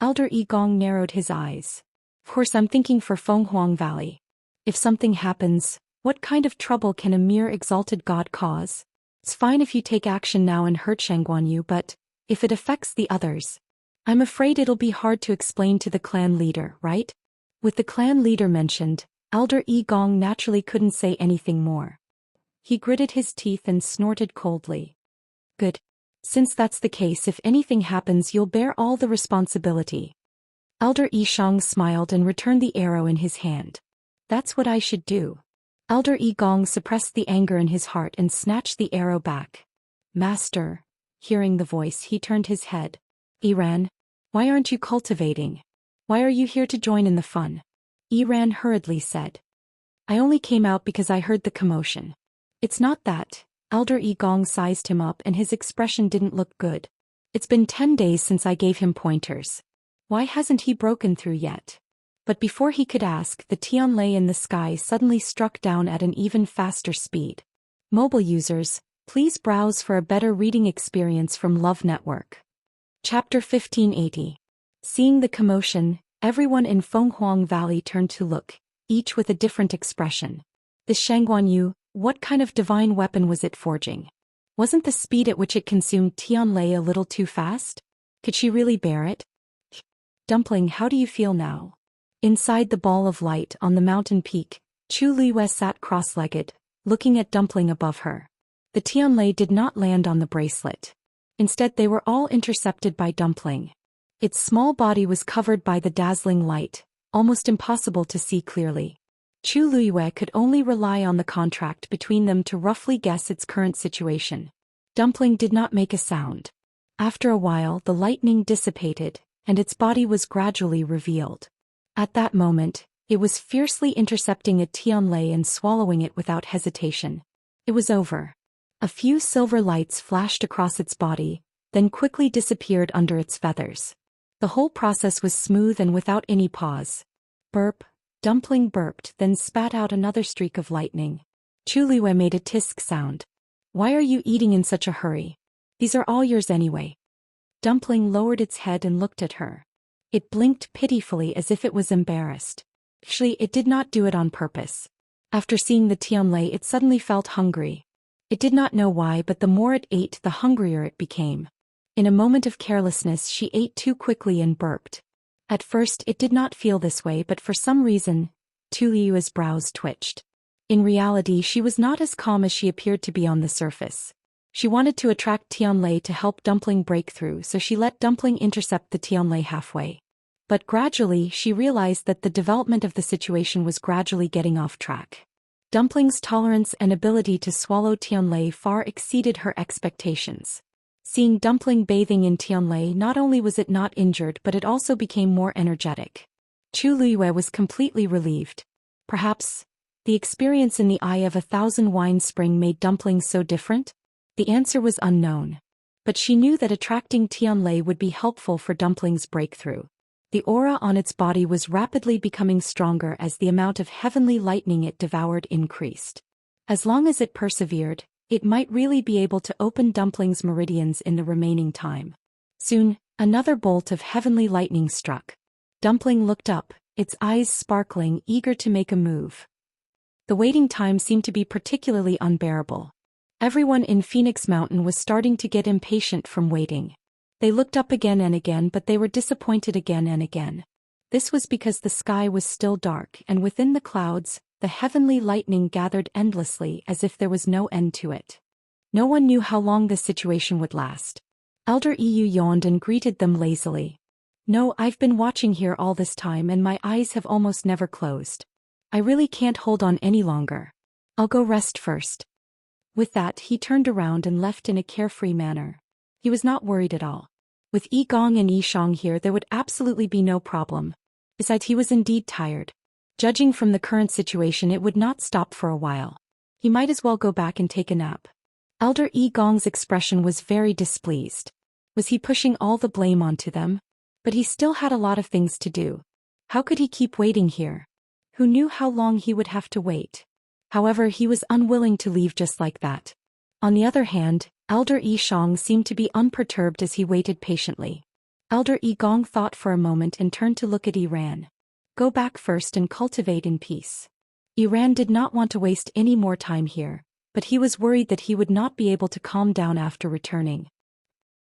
Elder Yi Gong narrowed his eyes. Of course I'm thinking for Fenghuang Valley. If something happens, what kind of trouble can a mere exalted god cause? It's fine if you take action now and hurt Shangguanyu, but if it affects the others, I'm afraid it'll be hard to explain to the clan leader, right? With the clan leader mentioned, Elder Yi Gong naturally couldn't say anything more. He gritted his teeth and snorted coldly. Good. Since that's the case, if anything happens you'll bear all the responsibility. Elder Yishang smiled and returned the arrow in his hand. That's what I should do. Elder Yi Gong suppressed the anger in his heart and snatched the arrow back. Master. Hearing the voice, he turned his head. Iran, why aren't you cultivating? Why are you here to join in the fun? Iran hurriedly said. I only came out because I heard the commotion. It's not that. Elder Yi Gong sized him up and his expression didn't look good. It's been 10 days since I gave him pointers. Why hasn't he broken through yet? But before he could ask, the Tianlei in the sky suddenly struck down at an even faster speed. Mobile users, please browse for a better reading experience from Love Network. Chapter 1580. Seeing the commotion, everyone in Fenghuang Valley turned to look, each with a different expression. This Shangguanyu, what kind of divine weapon was it forging? Wasn't the speed at which it consumed Tianlei a little too fast? Could she really bear it? Dumpling, how do you feel now? Inside the ball of light on the mountain peak, Chu Liyue sat cross-legged, looking at Dumpling above her. The Tianlei did not land on the bracelet. Instead they were all intercepted by Dumpling. Its small body was covered by the dazzling light, almost impossible to see clearly. Chu Liyue could only rely on the contract between them to roughly guess its current situation. Dumpling did not make a sound. After a while the lightning dissipated, and its body was gradually revealed. At that moment, it was fiercely intercepting a Tianlei and swallowing it without hesitation. It was over. A few silver lights flashed across its body, then quickly disappeared under its feathers. The whole process was smooth and without any pause. Burp. Dumpling burped, then spat out another streak of lightning. Chu Liyue made a tisk sound. Why are you eating in such a hurry? These are all yours anyway. Dumpling lowered its head and looked at her. It blinked pitifully as if it was embarrassed. Actually, it did not do it on purpose. After seeing the Tianlei, it suddenly felt hungry. It did not know why, but the more it ate, the hungrier it became. In a moment of carelessness, she ate too quickly and burped. At first, it did not feel this way, but for some reason, Tu Liyue's brows twitched. In reality, she was not as calm as she appeared to be on the surface. She wanted to attract Tianlei to help Dumpling break through, so she let Dumpling intercept the Tianlei halfway. But gradually, she realized that the development of the situation was gradually getting off track. Dumpling's tolerance and ability to swallow Tianlei far exceeded her expectations. Seeing Dumpling bathing in Tianlei, not only was it not injured, but it also became more energetic. Chu Liyue was completely relieved. Perhaps the experience in the Eye of 1,000 Wine Spring made Dumpling so different? The answer was unknown. But she knew that attracting Tianlei would be helpful for Dumpling's breakthrough. The aura on its body was rapidly becoming stronger as the amount of heavenly lightning it devoured increased. As long as it persevered, it might really be able to open Dumpling's meridians in the remaining time. Soon, another bolt of heavenly lightning struck. Dumpling looked up, its eyes sparkling, eager to make a move. The waiting time seemed to be particularly unbearable. Everyone in Phoenix Mountain was starting to get impatient from waiting. They looked up again and again, but they were disappointed again and again. This was because the sky was still dark, and within the clouds, the heavenly lightning gathered endlessly as if there was no end to it. No one knew how long this situation would last. Elder Yu yawned and greeted them lazily. No, I've been watching here all this time and my eyes have almost never closed. I really can't hold on any longer. I'll go rest first. With that, he turned around and left in a carefree manner. He was not worried at all. With Yi Gong and Yi Shang here, there would absolutely be no problem. Besides, he was indeed tired. Judging from the current situation, it would not stop for a while. He might as well go back and take a nap. Elder Yi Gong's expression was very displeased. Was he pushing all the blame onto them? But he still had a lot of things to do. How could he keep waiting here? Who knew how long he would have to wait? However, he was unwilling to leave just like that. On the other hand, Elder Yi Shang seemed to be unperturbed as he waited patiently. Elder Yi Gong thought for a moment and turned to look at Iran. Go back first and cultivate in peace. Iran did not want to waste any more time here, but he was worried that he would not be able to calm down after returning.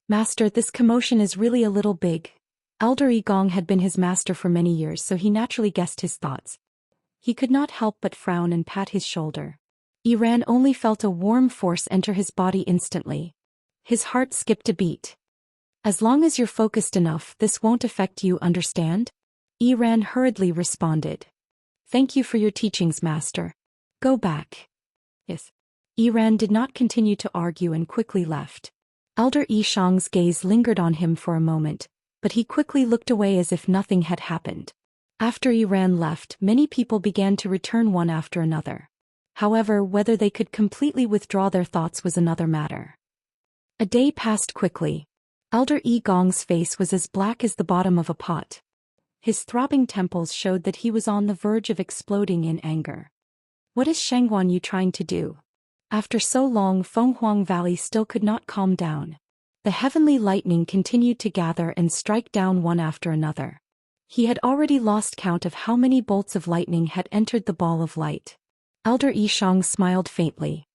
Master, this commotion is really a little big. Elder Yi Gong had been his master for many years, so he naturally guessed his thoughts. He could not help but frown and pat his shoulder. Iran only felt a warm force enter his body instantly. His heart skipped a beat. As long as you're focused enough, this won't affect you, understand? Iran hurriedly responded. Thank you for your teachings, master. Go back. Yes. Iran did not continue to argue and quickly left. Elder Yi Shang's gaze lingered on him for a moment, but he quickly looked away as if nothing had happened. After Iran left, many people began to return one after another. However, whether they could completely withdraw their thoughts was another matter. A day passed quickly. Elder Yi Gong's face was as black as the bottom of a pot. His throbbing temples showed that he was on the verge of exploding in anger. What is Xianxia trying to do? After so long, Fenghuang Valley still could not calm down. The heavenly lightning continued to gather and strike down one after another. He had already lost count of how many bolts of lightning had entered the ball of light. Elder Yi Shang smiled faintly.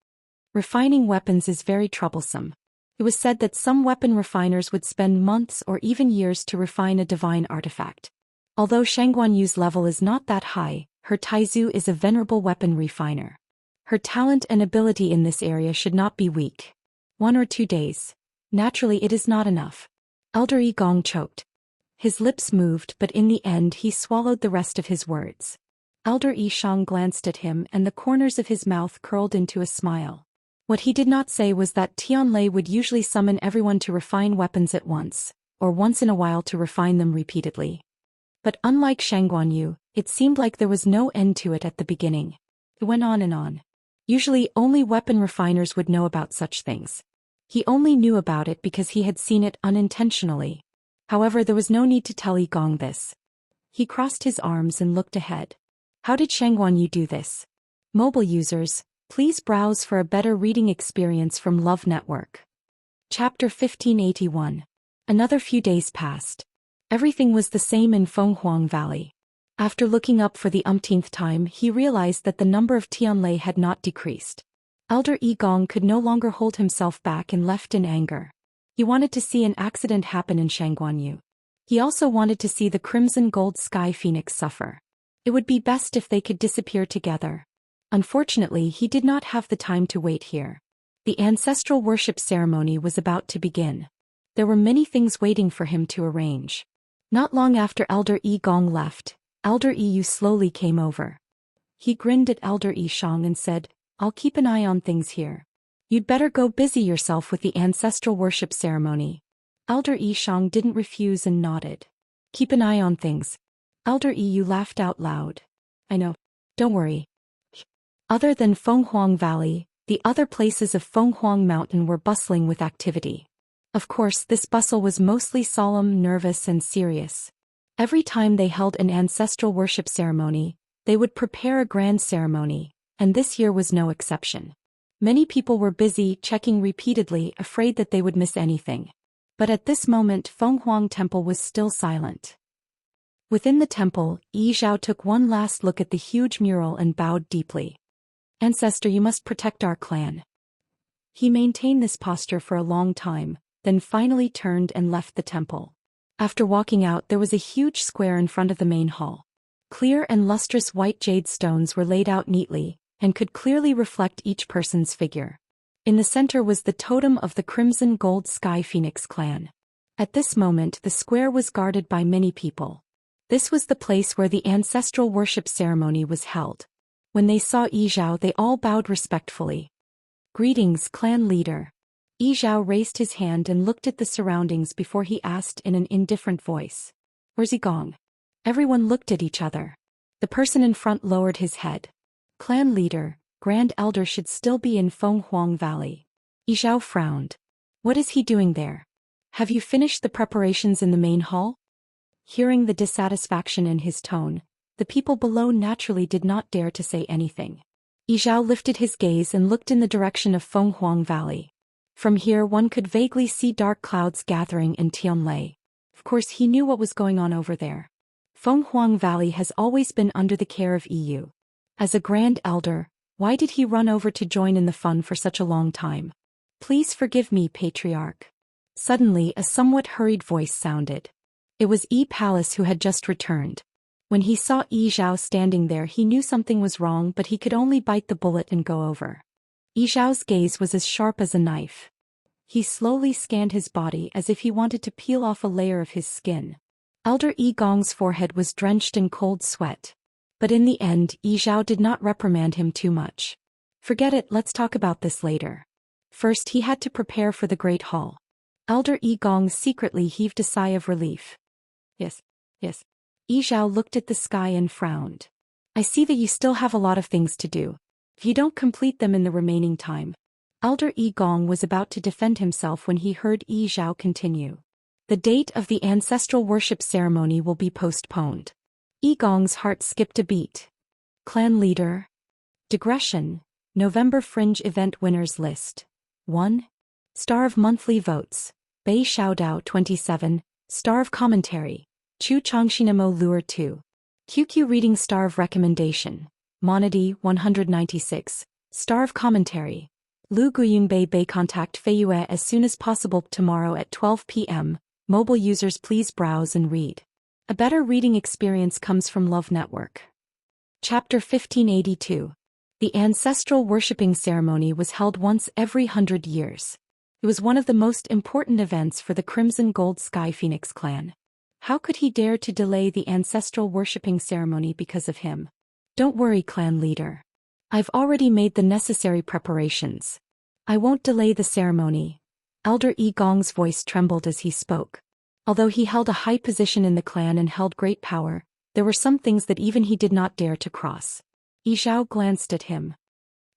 Refining weapons is very troublesome. It was said that some weapon refiners would spend months or even years to refine a divine artifact. Although Xianxuanyu's level is not that high, her Taizu is a venerable weapon refiner. Her talent and ability in this area should not be weak. 1 or 2 days. Naturally, it is not enough. Elder Yi Gong choked. His lips moved, but in the end he swallowed the rest of his words. Elder Yi Shang glanced at him and the corners of his mouth curled into a smile. What he did not say was that Tianlei would usually summon everyone to refine weapons at once, or once in a while to refine them repeatedly. But unlike Xianxuanyu, it seemed like there was no end to it at the beginning. It went on and on. Usually only weapon refiners would know about such things. He only knew about it because he had seen it unintentionally. However, there was no need to tell Yi Gong this. He crossed his arms and looked ahead. How did Xianxuanyu do this? Mobile users, please browse for a better reading experience from Love Network. Chapter 1581. Another few days passed. Everything was the same in Fenghuang Valley. After looking up for the umpteenth time, he realized that the number of Tianlei had not decreased. Elder Yi Gong could no longer hold himself back and left in anger. He wanted to see an accident happen in Xianxuanyu. He also wanted to see the crimson gold sky phoenix suffer. It would be best if they could disappear together. Unfortunately, he did not have the time to wait here. The ancestral worship ceremony was about to begin. There were many things waiting for him to arrange. Not long after Elder Yi Gong left, Elder Yi Yu slowly came over. He grinned at Elder Yi Shang and said, I'll keep an eye on things here. You'd better go busy yourself with the ancestral worship ceremony. Elder Yi Shang didn't refuse and nodded. Keep an eye on things. Elder Yi Yu laughed out loud. I know. Don't worry. Other than Fenghuang Valley, the other places of Fenghuang Mountain were bustling with activity. Of course, this bustle was mostly solemn, nervous, and serious. Every time they held an ancestral worship ceremony, they would prepare a grand ceremony, and this year was no exception. Many people were busy, checking repeatedly, afraid that they would miss anything. But at this moment, Fenghuang Temple was still silent. Within the temple, Yi Zhao took one last look at the huge mural and bowed deeply. Ancestor, you must protect our clan. He maintained this posture for a long time, then finally turned and left the temple. After walking out, there was a huge square in front of the main hall. Clear and lustrous white jade stones were laid out neatly, and could clearly reflect each person's figure. In the center was the totem of the Crimson Gold Sky Phoenix clan. At this moment, the square was guarded by many people. This was the place where the ancestral worship ceremony was held. When they saw Yi Zhao, they all bowed respectfully. Greetings, clan leader. Yi Zhao raised his hand and looked at the surroundings before he asked in an indifferent voice. Where's Gong? Everyone looked at each other. The person in front lowered his head. Clan leader, Grand Elder should still be in Fenghuang Valley. Yi Zhao frowned. What is he doing there? Have you finished the preparations in the main hall? Hearing the dissatisfaction in his tone, the people below naturally did not dare to say anything. Yi Zhao lifted his gaze and looked in the direction of Fenghuang Valley. From here one could vaguely see dark clouds gathering in Tianlei. Of course he knew what was going on over there. Fenghuang Valley has always been under the care of EU. As a Grand Elder, why did he run over to join in the fun for such a long time? Please forgive me, Patriarch. Suddenly a somewhat hurried voice sounded. It was Yi Palace who had just returned. When he saw Yi Zhao standing there he knew something was wrong, but he could only bite the bullet and go over. Yi Zhao's gaze was as sharp as a knife. He slowly scanned his body as if he wanted to peel off a layer of his skin. Elder Yi Gong's forehead was drenched in cold sweat. But in the end Yi Zhao did not reprimand him too much. Forget it, let's talk about this later. First he had to prepare for the Great Hall. Elder Yi Gong secretly heaved a sigh of relief. Yes. Yi Zhao looked at the sky and frowned. I see that you still have a lot of things to do. If you don't complete them in the remaining time. Elder Yi Gong was about to defend himself when he heard Yi Zhao continue. The date of the ancestral worship ceremony will be postponed. Yi Gong's heart skipped a beat. Clan leader. Digression. November Fringe Event Winners List. 1. Star of Monthly Votes. Bei Xiaodao 27. Star of Commentary. Chu Changshinamo Lure 2. QQ Reading Star of Recommendation. Monody 196. Star of Commentary. Lu Guyungbei Bei contact Feiyue as soon as possible tomorrow at 12 p.m. Mobile users please browse and read. A better reading experience comes from Love Network. Chapter 1582. The ancestral worshipping ceremony was held once every 100 years. It was one of the most important events for the Crimson Gold Sky Phoenix clan. How could he dare to delay the ancestral worshipping ceremony because of him? Don't worry, clan leader. I've already made the necessary preparations. I won't delay the ceremony. Elder Yi Gong's voice trembled as he spoke. Although he held a high position in the clan and held great power, there were some things that even he did not dare to cross. Yi Zhao glanced at him.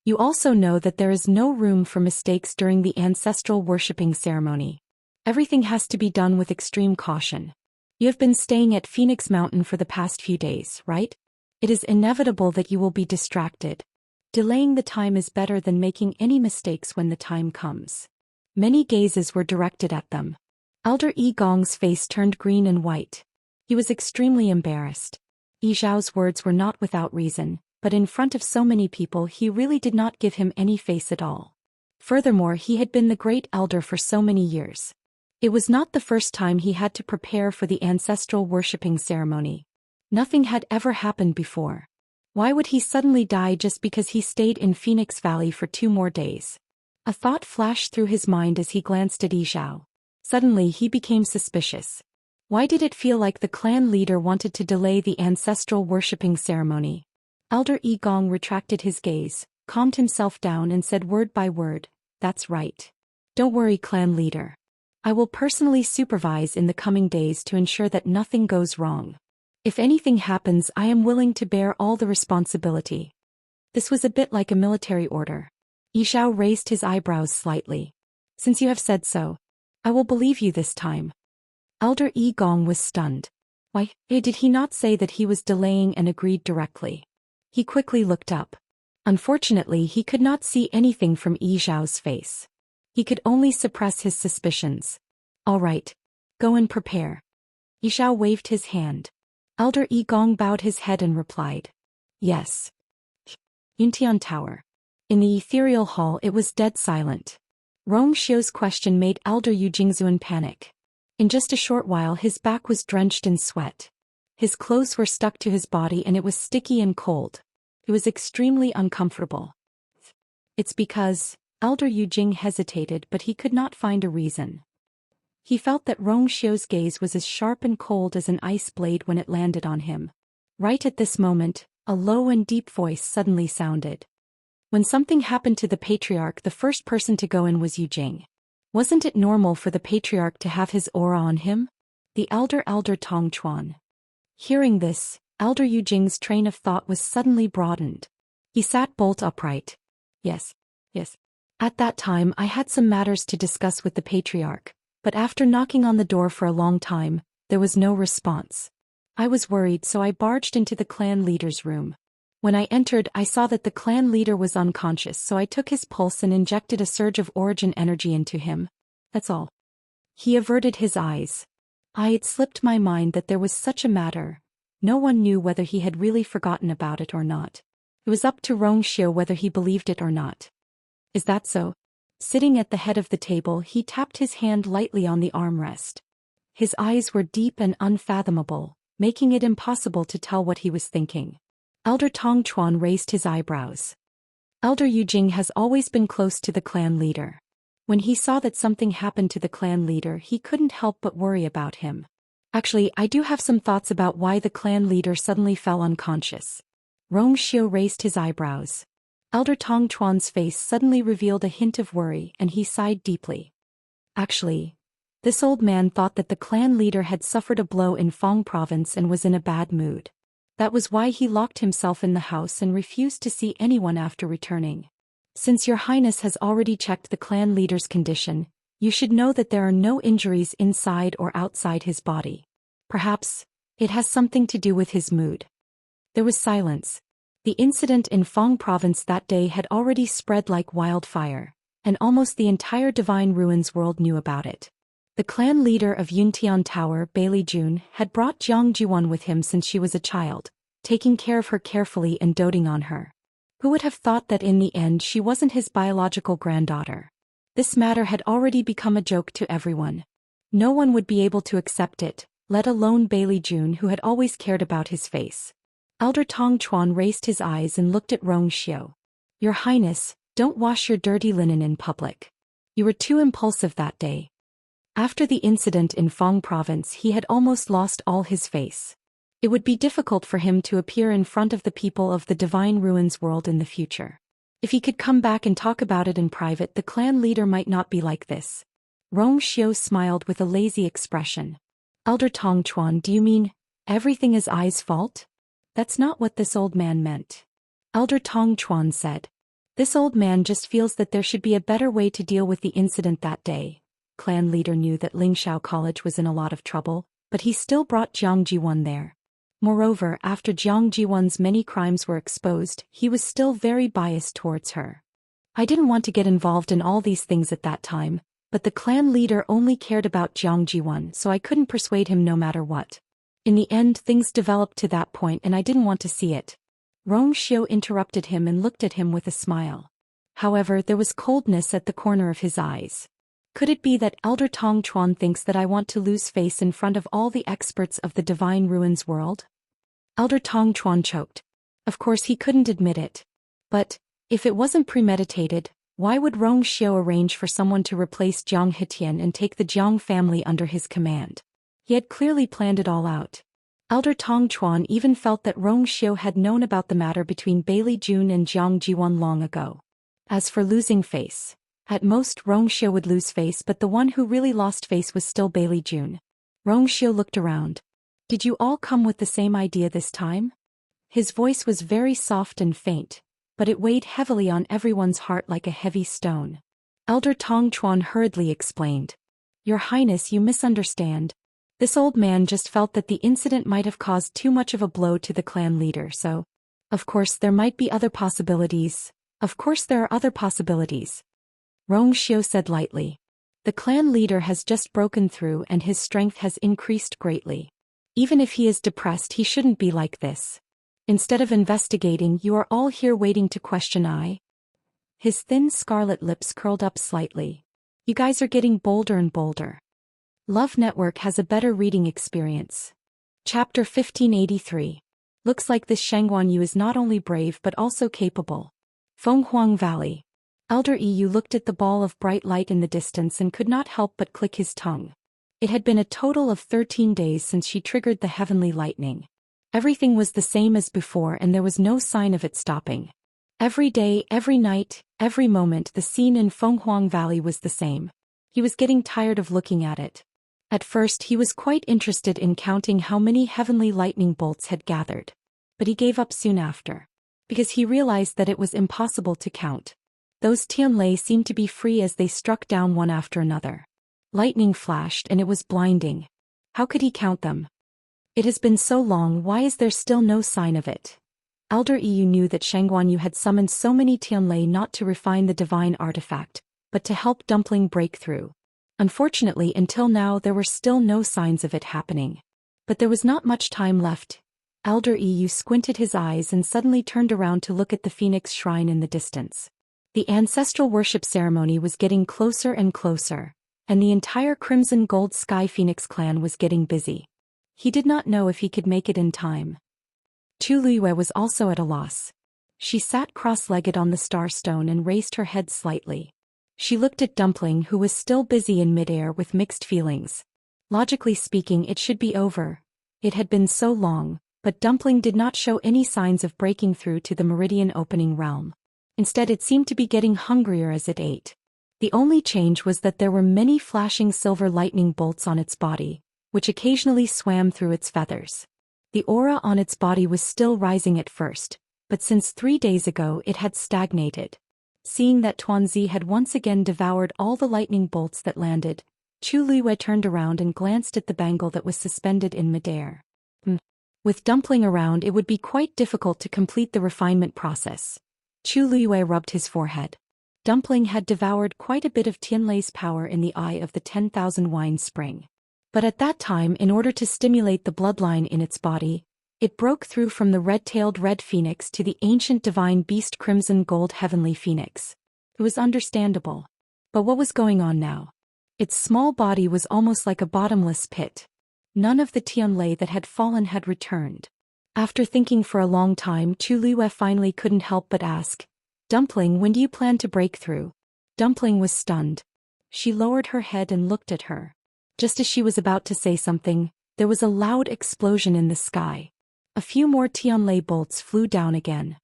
You also know that there is no room for mistakes during the ancestral worshipping ceremony. Everything has to be done with extreme caution. You have been staying at Phoenix Mountain for the past few days, right? It is inevitable that you will be distracted. Delaying the time is better than making any mistakes when the time comes. Many gazes were directed at them. Elder Yi Gong's face turned green and white. He was extremely embarrassed. Yi Zhao's words were not without reason, but in front of so many people he really did not give him any face at all. Furthermore, he had been the great elder for so many years. It was not the first time he had to prepare for the ancestral worshipping ceremony. Nothing had ever happened before. Why would he suddenly die just because he stayed in Phoenix Valley for 2 more days? A thought flashed through his mind as he glanced at Yi Zhao. Suddenly he became suspicious. Why did it feel like the clan leader wanted to delay the ancestral worshipping ceremony? Elder Yi Gong retracted his gaze, calmed himself down and said word by word, "That's right. Don't worry, clan leader. I will personally supervise in the coming days to ensure that nothing goes wrong. If anything happens, I am willing to bear all the responsibility." This was a bit like a military order. Yi Zhao raised his eyebrows slightly. "Since you have said so, I will believe you this time." Elder Yi Gong was stunned. Why, did he not say that he was delaying and agreed directly? He quickly looked up. Unfortunately, he could not see anything from Yi Zhao's face. He could only suppress his suspicions. "All right. Go and prepare." Yi Zhao waved his hand. Elder Yi Gong bowed his head and replied, "Yes." Yuntian Tower. In the ethereal hall it was dead silent. Rong Xiu's question made Elder Yu Jingzuan panic. In just a short while his back was drenched in sweat. His clothes were stuck to his body and it was sticky and cold. It was extremely uncomfortable. It's because... Elder Yu Jing hesitated, but he could not find a reason. He felt that Rong Xiu's gaze was as sharp and cold as an ice blade when it landed on him. Right at this moment, a low and deep voice suddenly sounded. When something happened to the patriarch, the first person to go in was Yu Jing. Wasn't it normal for the patriarch to have his aura on him? The elder Tong Chuan. Hearing this, Elder Yu Jing's train of thought was suddenly broadened. He sat bolt upright. Yes. At that time I had some matters to discuss with the patriarch, but after knocking on the door for a long time, there was no response. I was worried, so I barged into the clan leader's room. When I entered, I saw that the clan leader was unconscious, so I took his pulse and injected a surge of origin energy into him. That's all. He averted his eyes. It slipped my mind that there was such a matter. No one knew whether he had really forgotten about it or not. It was up to Wuxia whether he believed it or not. Is that so? Sitting at the head of the table, he tapped his hand lightly on the armrest. His eyes were deep and unfathomable, making it impossible to tell what he was thinking. Elder Tong Chuan raised his eyebrows. Elder Yu Jing has always been close to the clan leader. When he saw that something happened to the clan leader, he couldn't help but worry about him. Actually, I do have some thoughts about why the clan leader suddenly fell unconscious. Wuxia raised his eyebrows. Elder Tong Chuan's face suddenly revealed a hint of worry, and he sighed deeply. Actually, this old man thought that the clan leader had suffered a blow in Fong province and was in a bad mood. That was why he locked himself in the house and refused to see anyone after returning. Since your highness has already checked the clan leader's condition, you should know that there are no injuries inside or outside his body. Perhaps it has something to do with his mood. There was silence. The incident in Fong province that day had already spread like wildfire, and almost the entire Divine Ruins world knew about it. The clan leader of Yuntian Tower, Bailey Jun, had brought Jiang Jiwan with him since she was a child, taking care of her carefully and doting on her. Who would have thought that in the end she wasn't his biological granddaughter? This matter had already become a joke to everyone. No one would be able to accept it, let alone Bailey Jun, who had always cared about his face. Elder Tong Chuan raised his eyes and looked at Wuxia. Your Highness, don't wash your dirty linen in public. You were too impulsive that day. After the incident in Fong province, he had almost lost all his face. It would be difficult for him to appear in front of the people of the Divine Ruins world in the future. If he could come back and talk about it in private, the clan leader might not be like this. Wuxia smiled with a lazy expression. Elder Tong Chuan, do you mean everything is Ai's fault? That's not what this old man meant. Elder Tong Chuan said. This old man just feels that there should be a better way to deal with the incident that day. Clan leader knew that Lingxiao College was in a lot of trouble, but he still brought Jiang Jiwan there. Moreover, after Jiang Jiwan's many crimes were exposed, he was still very biased towards her. I didn't want to get involved in all these things at that time, but the clan leader only cared about Jiang Jiwan, so I couldn't persuade him no matter what. In the end, things developed to that point and I didn't want to see it. Wuxia interrupted him and looked at him with a smile. However, there was coldness at the corner of his eyes. Could it be that Elder Tong Chuan thinks that I want to lose face in front of all the experts of the Divine Ruins world? Elder Tong Chuan choked. Of course he couldn't admit it. But, if it wasn't premeditated, why would Wuxia arrange for someone to replace Jiang Hetian and take the Jiang family under his command? He had clearly planned it all out. Elder Tong Chuan even felt that Wuxia had known about the matter between Bailey Jun and Jiang Jiwan long ago. As for losing face, at most Wuxia would lose face, but the one who really lost face was still Bailey Jun. Wuxia looked around. Did you all come with the same idea this time? His voice was very soft and faint, but it weighed heavily on everyone's heart like a heavy stone. Elder Tong Chuan hurriedly explained. Your Highness, you misunderstand. This old man just felt that the incident might have caused too much of a blow to the clan leader, so... Of course there might be other possibilities. Of course there are other possibilities. Wuxia said lightly. The clan leader has just broken through and his strength has increased greatly. Even if he is depressed, he shouldn't be like this. Instead of investigating, you are all here waiting to question I. His thin scarlet lips curled up slightly. You guys are getting bolder and bolder. Love Network has a better reading experience. Chapter 1583. Looks like this Shangguan Yu is not only brave but also capable. Fenghuang Valley. Elder Yu looked at the ball of bright light in the distance and could not help but click his tongue. It had been a total of 13 days since she triggered the heavenly lightning. Everything was the same as before and there was no sign of it stopping. Every day, every night, every moment the scene in Fenghuang Valley was the same. He was getting tired of looking at it. At first he was quite interested in counting how many heavenly lightning bolts had gathered. But he gave up soon after. Because he realized that it was impossible to count. Those Tianlei seemed to be free as they struck down one after another. Lightning flashed and it was blinding. How could he count them? It has been so long, why is there still no sign of it? Elder Yu knew that Shangguan had summoned so many Tianlei not to refine the divine artifact, but to help Dumpling break through. Unfortunately, until now there were still no signs of it happening. But there was not much time left. Elder Yu squinted his eyes and suddenly turned around to look at the Phoenix Shrine in the distance. The ancestral worship ceremony was getting closer and closer, and the entire Crimson Gold Sky Phoenix clan was getting busy. He did not know if he could make it in time. Chu Liyue was also at a loss. She sat cross-legged on the star stone and raised her head slightly. She looked at Dumpling, who was still busy in midair, with mixed feelings. Logically speaking, it should be over. It had been so long, but Dumpling did not show any signs of breaking through to the meridian opening realm. Instead, it seemed to be getting hungrier as it ate. The only change was that there were many flashing silver lightning bolts on its body, which occasionally swam through its feathers. The aura on its body was still rising at first, but since 3 days ago it had stagnated. Seeing that Tuanzi had once again devoured all the lightning bolts that landed, Chu Liyue turned around and glanced at the bangle that was suspended in midair. With Dumpling around, it would be quite difficult to complete the refinement process. Chu Liyue rubbed his forehead. Dumpling had devoured quite a bit of Tianlei's power in the eye of the 10,000 wine spring. But at that time, in order to stimulate the bloodline in its body, it broke through from the red-tailed red phoenix to the ancient divine beast Crimson Gold Heavenly Phoenix. It was understandable. But what was going on now? Its small body was almost like a bottomless pit. None of the Tianlei that had fallen had returned. After thinking for a long time, Chu Liyue finally couldn't help but ask, "Dumpling, when do you plan to break through?" Dumpling was stunned. She lowered her head and looked at her. Just as she was about to say something, there was a loud explosion in the sky. A few more Tianlei bolts flew down again.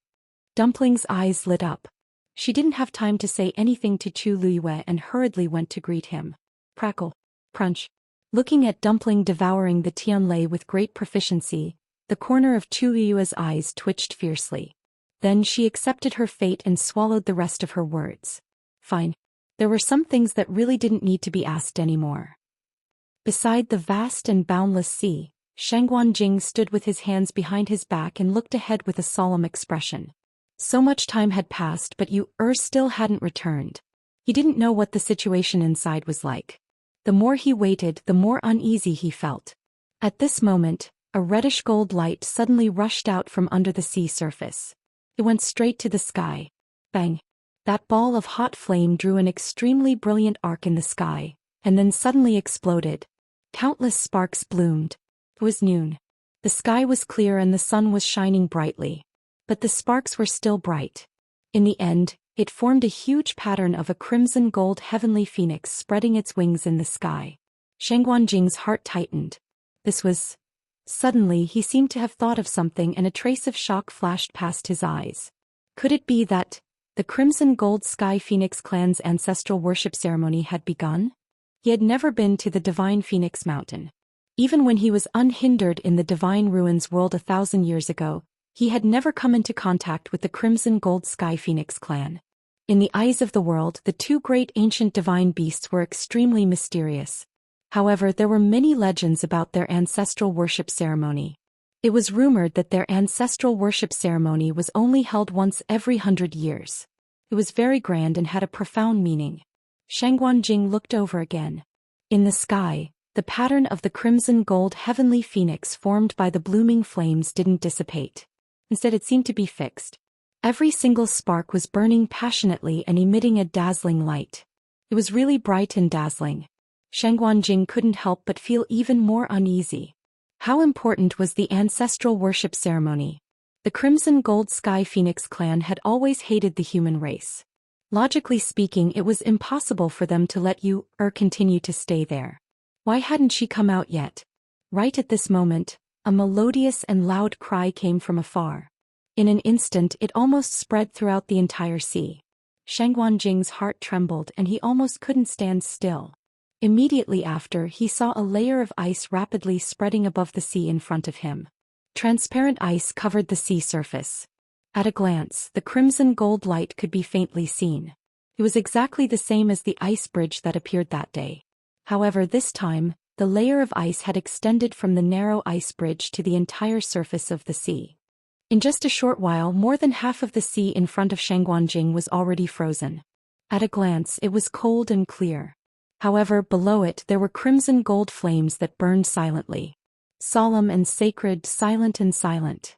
Dumpling's eyes lit up. She didn't have time to say anything to Chu Liyue and hurriedly went to greet him. Crackle. Crunch. Looking at Dumpling devouring the Tianlei with great proficiency, the corner of Chu Liyue's eyes twitched fiercely. Then she accepted her fate and swallowed the rest of her words. Fine. There were some things that really didn't need to be asked anymore. Beside the vast and boundless sea, Shangguan stood with his hands behind his back and looked ahead with a solemn expression. So much time had passed, but still hadn't returned. He didn't know what the situation inside was like. The more he waited, the more uneasy he felt. At this moment, a reddish gold light suddenly rushed out from under the sea surface. It went straight to the sky. Bang! That ball of hot flame drew an extremely brilliant arc in the sky, and then suddenly exploded. Countless sparks bloomed. It was noon. The sky was clear and the sun was shining brightly. But the sparks were still bright. In the end, it formed a huge pattern of a crimson gold heavenly phoenix spreading its wings in the sky. Shangguan heart tightened. This was... Suddenly he seemed to have thought of something and a trace of shock flashed past his eyes. Could it be that the Crimson Gold Sky Phoenix clan's ancestral worship ceremony had begun? He had never been to the Divine Phoenix Mountain. Even when he was unhindered in the Divine Ruins world 1,000 years ago, he had never come into contact with the Crimson Gold Sky Phoenix clan. In the eyes of the world, the two great ancient divine beasts were extremely mysterious. However, there were many legends about their ancestral worship ceremony. It was rumored that their ancestral worship ceremony was only held once every 100 years. It was very grand and had a profound meaning. Shangguan looked over again. In the sky, the pattern of the crimson gold heavenly phoenix formed by the blooming flames didn't dissipate. Instead, it seemed to be fixed. Every single spark was burning passionately and emitting a dazzling light. It was really bright and dazzling. Shangguan couldn't help but feel even more uneasy. How important was the ancestral worship ceremony? The Crimson Gold Sky Phoenix clan had always hated the human race. Logically speaking, it was impossible for them to let continue to stay there. Why hadn't she come out yet? Right at this moment, a melodious and loud cry came from afar. In an instant, it almost spread throughout the entire sea. Shangguan heart trembled and he almost couldn't stand still. Immediately after, he saw a layer of ice rapidly spreading above the sea in front of him. Transparent ice covered the sea surface. At a glance, the crimson gold light could be faintly seen. It was exactly the same as the ice bridge that appeared that day. However, this time, the layer of ice had extended from the narrow ice bridge to the entire surface of the sea. In just a short while, more than half of the sea in front of Shangguanjing was already frozen. At a glance, it was cold and clear. However, below it there were crimson gold flames that burned silently. Solemn and sacred, silent and silent.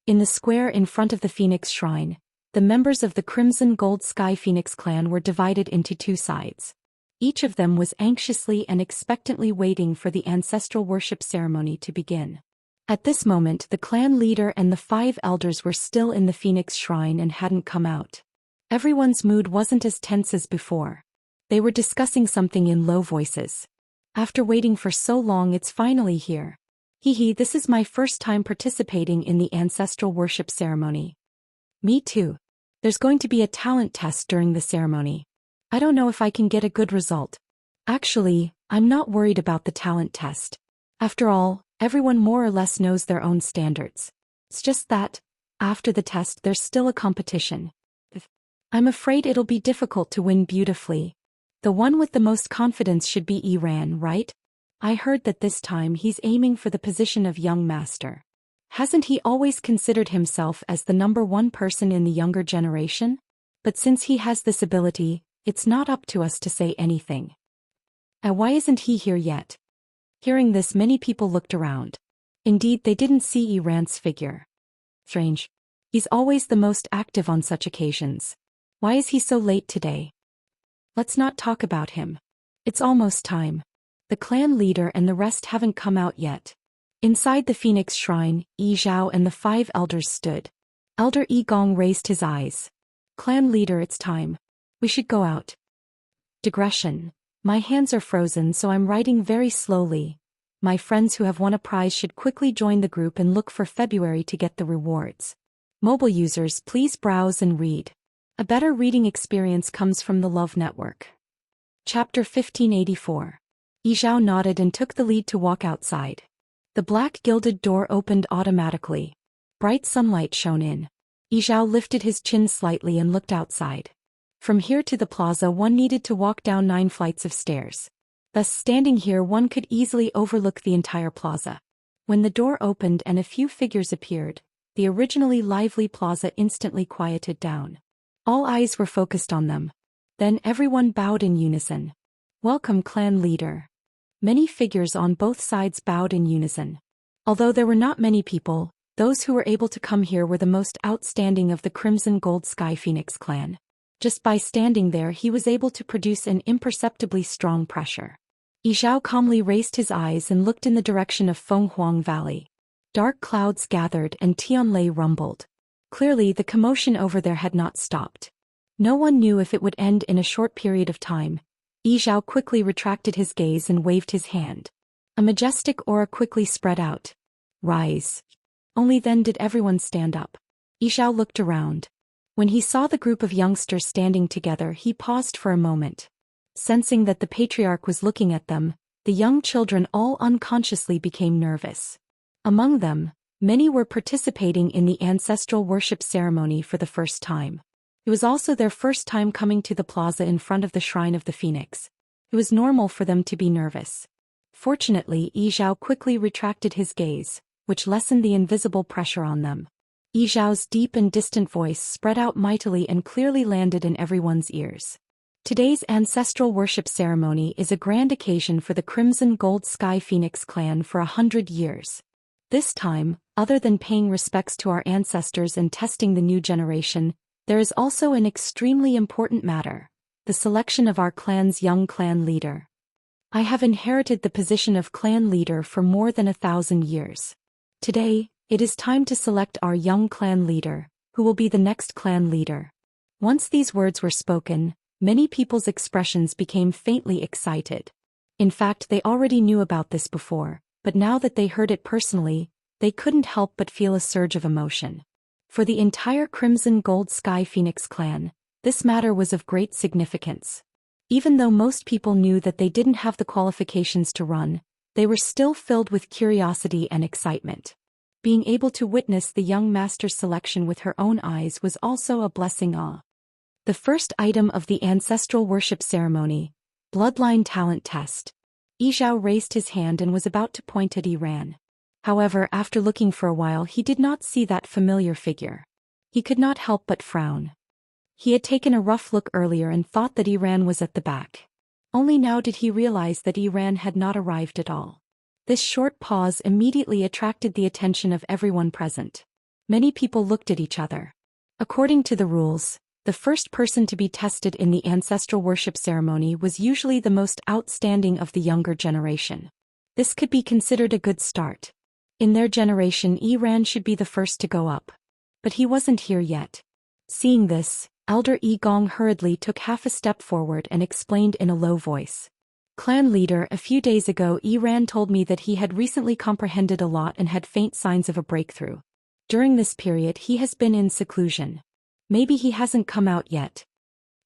In the square in front of the Phoenix Shrine, the members of the Crimson Gold Sky Phoenix clan were divided into two sides. Each of them was anxiously and expectantly waiting for the ancestral worship ceremony to begin. At this moment, the clan leader and the 5 elders were still in the Phoenix Shrine and hadn't come out. Everyone's mood wasn't as tense as before. They were discussing something in low voices. After waiting for so long, it's finally here. This is my first time participating in the ancestral worship ceremony. Me too. There's going to be a talent test during the ceremony. I don't know if I can get a good result. Actually, I'm not worried about the talent test. After all, everyone more or less knows their own standards. It's just that, after the test, there's still a competition. I'm afraid it'll be difficult to win beautifully. The one with the most confidence should be Iran, right? I heard that this time he's aiming for the position of young master. Hasn't he always considered himself as the #1 person in the younger generation? But since he has this ability, it's not up to us to say anything. Why isn't he here yet? Hearing this, many people looked around. Indeed, they didn't see Iran's figure. Strange. He's always the most active on such occasions. Why is he so late today? Let's not talk about him. It's almost time. The clan leader and the rest haven't come out yet. Inside the Phoenix Shrine, Yi Zhao and the 5 elders stood. Elder Yi Gong raised his eyes. Clan leader, it's time. We should go out. Digression. My hands are frozen, so I'm writing very slowly. My friends who have won a prize should quickly join the group and look for February to get the rewards. Mobile users, please browse and read. A better reading experience comes from the Love Network. Chapter 1584. Yi Zhao nodded and took the lead to walk outside. The black gilded door opened automatically. Bright sunlight shone in. Yi Zhao lifted his chin slightly and looked outside. From here to the plaza, one needed to walk down 9 flights of stairs. Thus, standing here, one could easily overlook the entire plaza. When the door opened and a few figures appeared, the originally lively plaza instantly quieted down. All eyes were focused on them. Then everyone bowed in unison. Welcome, clan leader. Many figures on both sides bowed in unison. Although there were not many people, those who were able to come here were the most outstanding of the Crimson Gold Sky Phoenix clan. Just by standing there, he was able to produce an imperceptibly strong pressure. Yi Zhao calmly raised his eyes and looked in the direction of Fenghuang Valley. Dark clouds gathered and Tianlei rumbled. Clearly, the commotion over there had not stopped. No one knew if it would end in a short period of time. Yi Zhao quickly retracted his gaze and waved his hand. A majestic aura quickly spread out. Rise. Only then did everyone stand up. Yi Zhao looked around. When he saw the group of youngsters standing together, he paused for a moment. Sensing that the patriarch was looking at them, the young children all unconsciously became nervous. Among them, many were participating in the ancestral worship ceremony for the first time. It was also their first time coming to the plaza in front of the Shrine of the Phoenix. It was normal for them to be nervous. Fortunately, Yi Zhao quickly retracted his gaze, which lessened the invisible pressure on them. Yi Zhao's deep and distant voice spread out mightily and clearly landed in everyone's ears. Today's ancestral worship ceremony is a grand occasion for the Crimson Gold Sky Phoenix clan for 100 years. This time, other than paying respects to our ancestors and testing the new generation, there is also an extremely important matter: the selection of our clan's young clan leader. I have inherited the position of clan leader for more than 1,000 years. Today, it is time to select our young clan leader, who will be the next clan leader. Once these words were spoken, many people's expressions became faintly excited. In fact, they already knew about this before, but now that they heard it personally, they couldn't help but feel a surge of emotion. For the entire Crimson Gold Sky Phoenix clan, this matter was of great significance. Even though most people knew that they didn't have the qualifications to run, they were still filled with curiosity and excitement. Being able to witness the young master's selection with her own eyes was also a blessing. The first item of the ancestral worship ceremony, bloodline talent test. Yi Zhao raised his hand and was about to point at Iran. However, after looking for a while, he did not see that familiar figure. He could not help but frown. He had taken a rough look earlier and thought that Iran was at the back. Only now did he realize that Iran had not arrived at all. This short pause immediately attracted the attention of everyone present. Many people looked at each other. According to the rules, the first person to be tested in the ancestral worship ceremony was usually the most outstanding of the younger generation. This could be considered a good start. In their generation, Iran should be the first to go up. But he wasn't here yet. Seeing this, Elder Yi Gong hurriedly took half a step forward and explained in a low voice. Clan leader, a few days ago Iran told me that he had recently comprehended a lot and had faint signs of a breakthrough. During this period he has been in seclusion. Maybe he hasn't come out yet.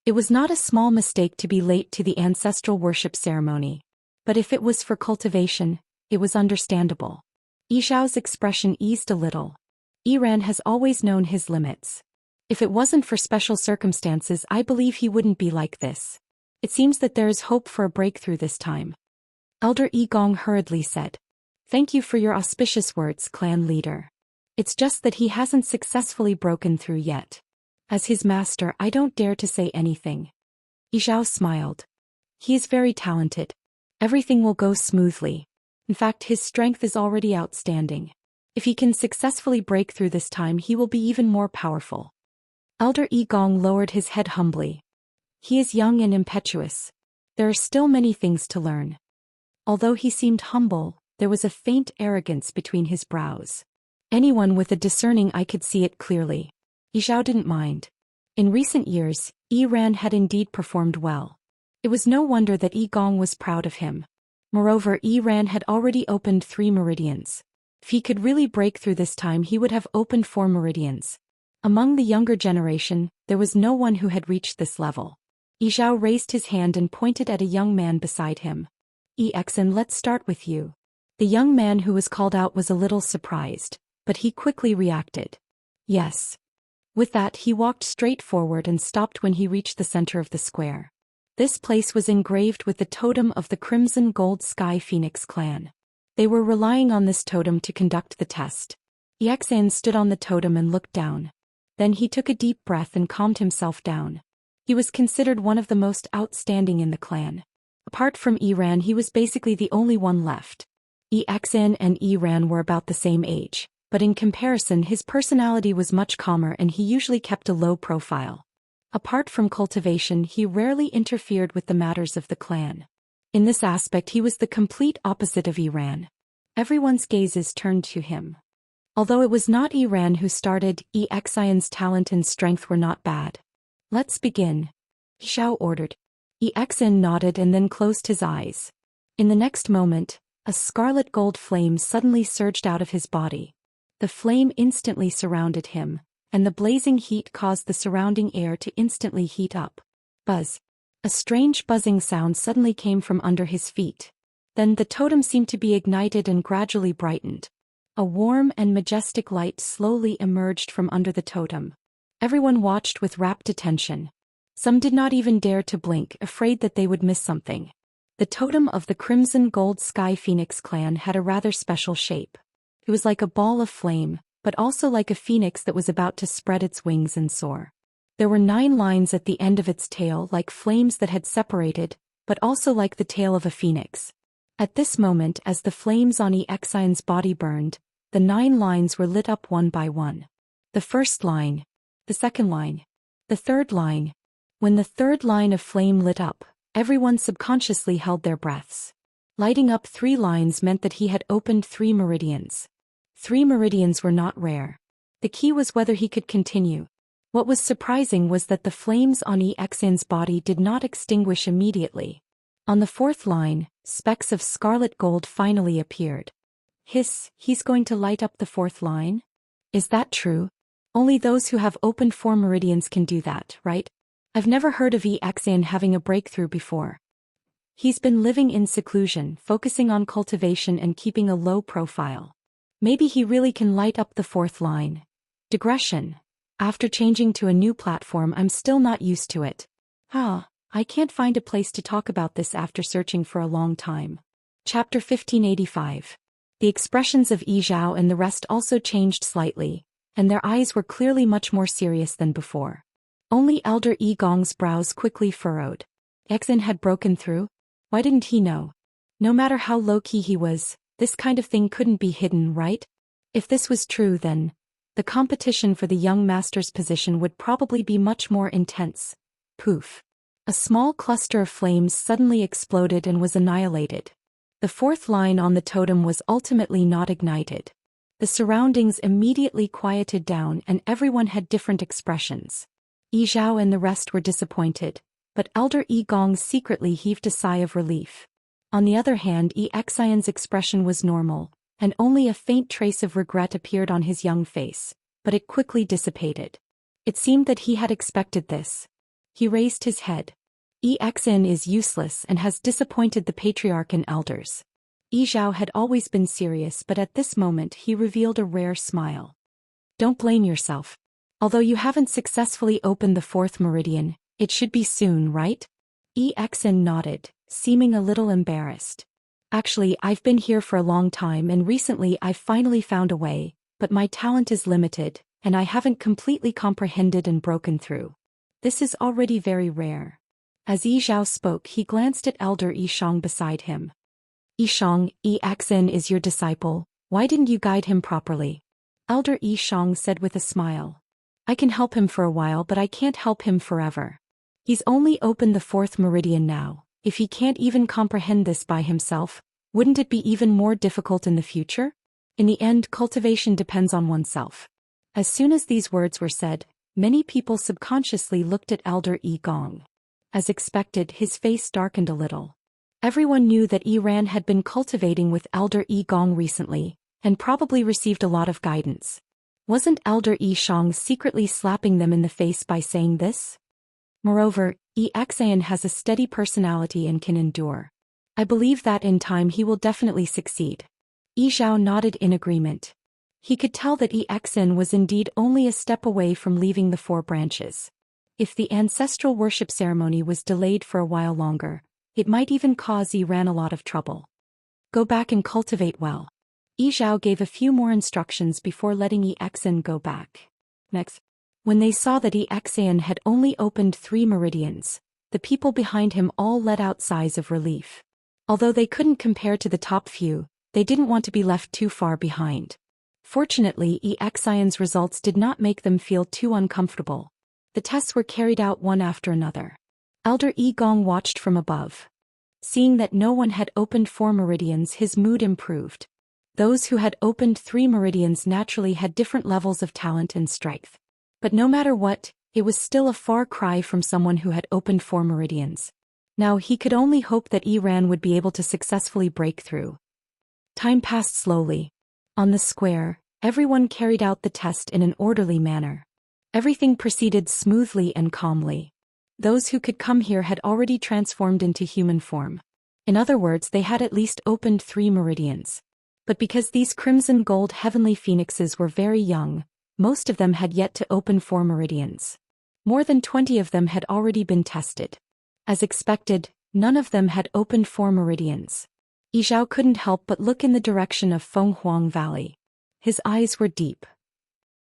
It was not a small mistake to be late to the ancestral worship ceremony. But if it was for cultivation, it was understandable. Yi Zhao's expression eased a little. Iran has always known his limits. If it wasn't for special circumstances, I believe he wouldn't be like this. It seems that there is hope for a breakthrough this time. Elder Yi Gong hurriedly said. Thank you for your auspicious words, clan leader. It's just that he hasn't successfully broken through yet. As his master, I don't dare to say anything. Yi Zhao smiled. He is very talented. Everything will go smoothly. In fact, his strength is already outstanding. If he can successfully break through this time, he will be even more powerful. Elder Yi Gong lowered his head humbly. He is young and impetuous. There are still many things to learn. Although he seemed humble, there was a faint arrogance between his brows. Anyone with a discerning eye could see it clearly. Yi Zhao didn't mind. In recent years, Iran had indeed performed well. It was no wonder that Yi Gong was proud of him. Moreover, Iran had already opened 3 meridians. If he could really break through this time, he would have opened 4 meridians. Among the younger generation, there was no one who had reached this level. Yi Zhao raised his hand and pointed at a young man beside him. Xian, let's start with you. The young man who was called out was a little surprised, but he quickly reacted. Yes. With that, he walked straight forward and stopped when he reached the center of the square. This place was engraved with the totem of the Crimson Gold Sky Phoenix clan. They were relying on this totem to conduct the test. Xian stood on the totem and looked down. Then he took a deep breath and calmed himself down. He was considered one of the most outstanding in the clan. Apart from Iran, he was basically the only one left. Xian and Iran were about the same age, but in comparison his personality was much calmer and he usually kept a low profile. Apart from cultivation, he rarely interfered with the matters of the clan. In this aspect he was the complete opposite of Iran. Everyone's gazes turned to him. Although it was not Iran who started, Xian's talent and strength were not bad. Let's begin. Xiao ordered. Xian nodded and then closed his eyes. In the next moment, a scarlet gold flame suddenly surged out of his body. The flame instantly surrounded him, and the blazing heat caused the surrounding air to instantly heat up. Buzz. A strange buzzing sound suddenly came from under his feet. Then the totem seemed to be ignited and gradually brightened. A warm and majestic light slowly emerged from under the totem. Everyone watched with rapt attention. Some did not even dare to blink, afraid that they would miss something. The totem of the Crimson Gold Sky Phoenix clan had a rather special shape. It was like a ball of flame, but also like a phoenix that was about to spread its wings and soar. There were 9 lines at the end of its tail like flames that had separated, but also like the tail of a phoenix. At this moment, as the flames on Xian's body burned, the 9 lines were lit up one by one. The first line. The second line. The third line. When the third line of flame lit up, everyone subconsciously held their breaths. Lighting up 3 lines meant that he had opened 3 meridians. 3 meridians were not rare. The key was whether he could continue. What was surprising was that the flames on Xian's body did not extinguish immediately. On the 4th line, specks of scarlet gold finally appeared. Hiss, he's going to light up the 4th line? Is that true? Only those who have opened 4 meridians can do that, right? I've never heard of Xian having a breakthrough before. He's been living in seclusion, focusing on cultivation and keeping a low profile. Maybe he really can light up the fourth line. Digression. After changing to a new platform, I'm still not used to it. I can't find a place to talk about this after searching for a long time. Chapter 1585. The expressions of Yi Zhao and the rest also changed slightly, and their eyes were clearly much more serious than before. Only Elder Yi Gong's brows quickly furrowed. Xian had broken through? Why didn't he know? No matter how low-key he was, this kind of thing couldn't be hidden, right? If this was true, then the competition for the young master's position would probably be much more intense. Poof. A small cluster of flames suddenly exploded and was annihilated. The fourth line on the totem was ultimately not ignited. The surroundings immediately quieted down and everyone had different expressions. Yi Zhao and the rest were disappointed, but Elder Yi Gong secretly heaved a sigh of relief. On the other hand, Xian's expression was normal, and only a faint trace of regret appeared on his young face, but it quickly dissipated. It seemed that he had expected this. He raised his head. Xian is useless and has disappointed the patriarch and elders. Yi Zhao had always been serious, but at this moment he revealed a rare smile. Don't blame yourself. Although you haven't successfully opened the fourth meridian, it should be soon, right? Xian nodded, seeming a little embarrassed. Actually, I've been here for a long time and recently I've finally found a way, but my talent is limited, and I haven't completely comprehended and broken through. This is already very rare. As Yi Zhao spoke, he glanced at Elder Yi Shang beside him. Yi Shang, Xian is your disciple, why didn't you guide him properly? Elder Yi Shang said with a smile. I can help him for a while, but I can't help him forever. He's only opened the fourth meridian now. If he can't even comprehend this by himself, wouldn't it be even more difficult in the future? In the end, cultivation depends on oneself. As soon as these words were said, many people subconsciously looked at Elder Yi Gong. As expected, his face darkened a little. Everyone knew that Iran had been cultivating with Elder Yi Gong recently, and probably received a lot of guidance. Wasn't Elder Yi Shang secretly slapping them in the face by saying this? Moreover, Xian has a steady personality and can endure. I believe that in time he will definitely succeed. Yi Zhao nodded in agreement. He could tell that Xian was indeed only a step away from leaving the four branches. If the ancestral worship ceremony was delayed for a while longer, it might even cause Iran a lot of trouble. Go back and cultivate well. Yi Zhao gave a few more instructions before letting Xian go back. Next, when they saw that Xian had only opened 3 meridians, the people behind him all let out sighs of relief. Although they couldn't compare to the top few, they didn't want to be left too far behind. Fortunately, Xian's results did not make them feel too uncomfortable. The tests were carried out one after another. Elder Yi Gong watched from above. Seeing that no one had opened 4 meridians, his mood improved. Those who had opened 3 meridians naturally had different levels of talent and strength. But no matter what, it was still a far cry from someone who had opened 4 meridians. Now he could only hope that Iran would be able to successfully break through. Time passed slowly. On the square, everyone carried out the test in an orderly manner. Everything proceeded smoothly and calmly. Those who could come here had already transformed into human form. In other words, they had at least opened 3 meridians. But because these crimson gold heavenly phoenixes were very young, most of them had yet to open 4 meridians. More than 20 of them had already been tested. As expected, none of them had opened 4 meridians. Yi Zhao couldn't help but look in the direction of Fenghuang Valley. His eyes were deep.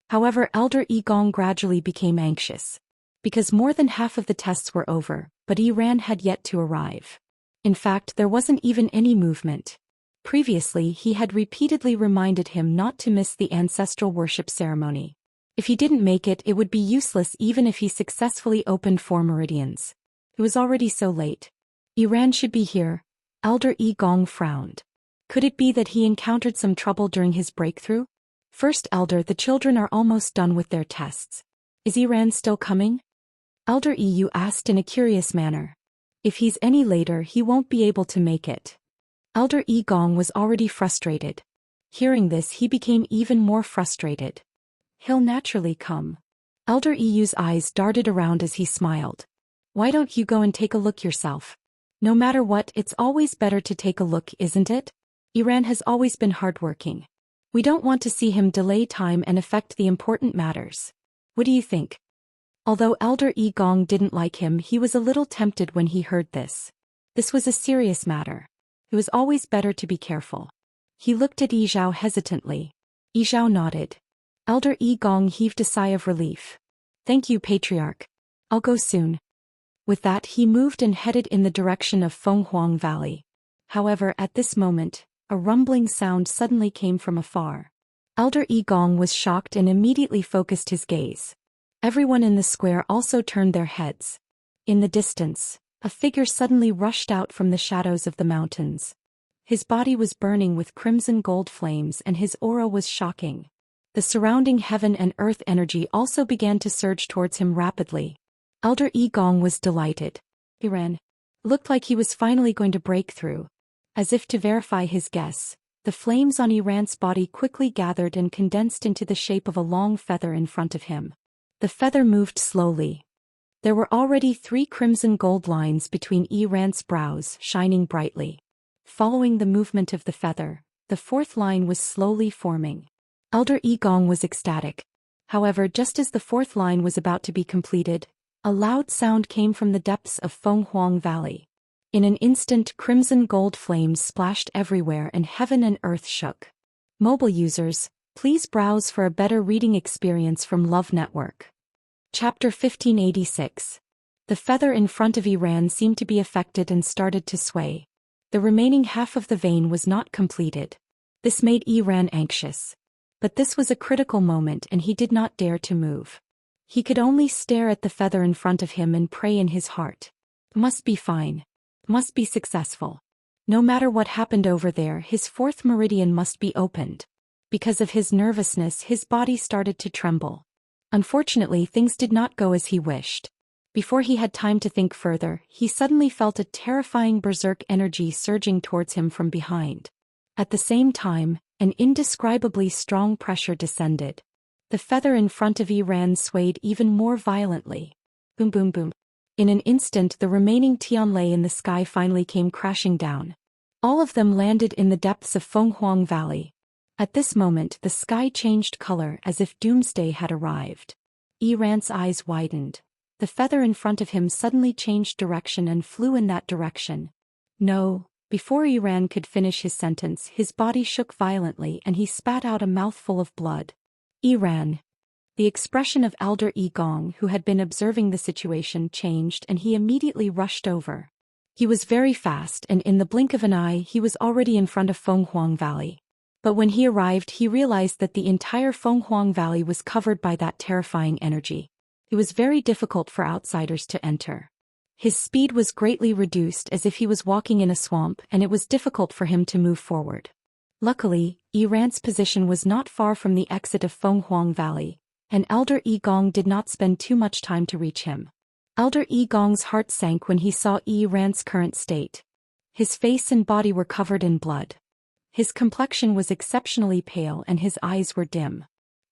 However, Elder Yi Gong gradually became anxious. Because more than half of the tests were over, but Iran had yet to arrive. In fact, there wasn't even any movement. Previously, he had repeatedly reminded him not to miss the ancestral worship ceremony. If he didn't make it, it would be useless even if he successfully opened 4 meridians. It was already so late. Iran should be here. Elder Yi Gong frowned. Could it be that he encountered some trouble during his breakthrough? First, Elder, the children are almost done with their tests. Is Iran still coming? Elder Yi asked in a curious manner. If he's any later, he won't be able to make it. Elder Yi Gong was already frustrated. Hearing this, he became even more frustrated. He'll naturally come. Elder Yu's eyes darted around as he smiled. Why don't you go and take a look yourself? No matter what, it's always better to take a look, isn't it? Iran has always been hardworking. We don't want to see him delay time and affect the important matters. What do you think? Although Elder Yi Gong didn't like him, he was a little tempted when he heard this. This was a serious matter. It was always better to be careful. He looked at Yi Zhao hesitantly. Yi Zhao nodded. Elder Yi Gong heaved a sigh of relief. Thank you, Patriarch. I'll go soon. With that, he moved and headed in the direction of Fenghuang Valley. However, at this moment, a rumbling sound suddenly came from afar. Elder Yi Gong was shocked and immediately focused his gaze. Everyone in the square also turned their heads. In the distance, a figure suddenly rushed out from the shadows of the mountains. His body was burning with crimson gold flames and his aura was shocking. The surrounding heaven and earth energy also began to surge towards him rapidly. Elder Yi Gong was delighted. Iran looked like he was finally going to break through. As if to verify his guess, the flames on Iran's body quickly gathered and condensed into the shape of a long feather in front of him. The feather moved slowly. There were already 3 crimson gold lines between Iran's brows, shining brightly. Following the movement of the feather, the 4th line was slowly forming. Elder Yi Gong was ecstatic. However, just as the 4th line was about to be completed, a loud sound came from the depths of Fenghuang Valley. In an instant, crimson gold flames splashed everywhere and heaven and earth shook. Mobile users, please browse for a better reading experience from Love Network. Chapter 1586. The feather in front of Iran seemed to be affected and started to sway. The remaining half of the vein was not completed. This made Iran anxious. But this was a critical moment and he did not dare to move. He could only stare at the feather in front of him and pray in his heart. Must be fine. Must be successful. No matter what happened over there, his 4th meridian must be opened. Because of his nervousness, his body started to tremble. Unfortunately, things did not go as he wished. Before he had time to think further, he suddenly felt a terrifying berserk energy surging towards him from behind. At the same time, an indescribably strong pressure descended. The feather in front of Iran swayed even more violently. Boom boom boom. In an instant, the remaining Tianlei in the sky finally came crashing down. All of them landed in the depths of Fenghuang Valley. At this moment, the sky changed color as if doomsday had arrived. Iran's eyes widened. The feather in front of him suddenly changed direction and flew in that direction. No. Before Iran could finish his sentence, his body shook violently and he spat out a mouthful of blood. Iran. The expression of Elder Yi Gong, who had been observing the situation, changed and he immediately rushed over. He was very fast and in the blink of an eye he was already in front of Fenghuang Valley. But when he arrived, he realized that the entire Fenghuang Valley was covered by that terrifying energy. It was very difficult for outsiders to enter. His speed was greatly reduced as if he was walking in a swamp and it was difficult for him to move forward. Luckily, Iran's position was not far from the exit of Fenghuang Valley, and Elder Yi Gong did not spend too much time to reach him. Elder Yi Gong's heart sank when he saw Iran's current state. His face and body were covered in blood. His complexion was exceptionally pale and his eyes were dim.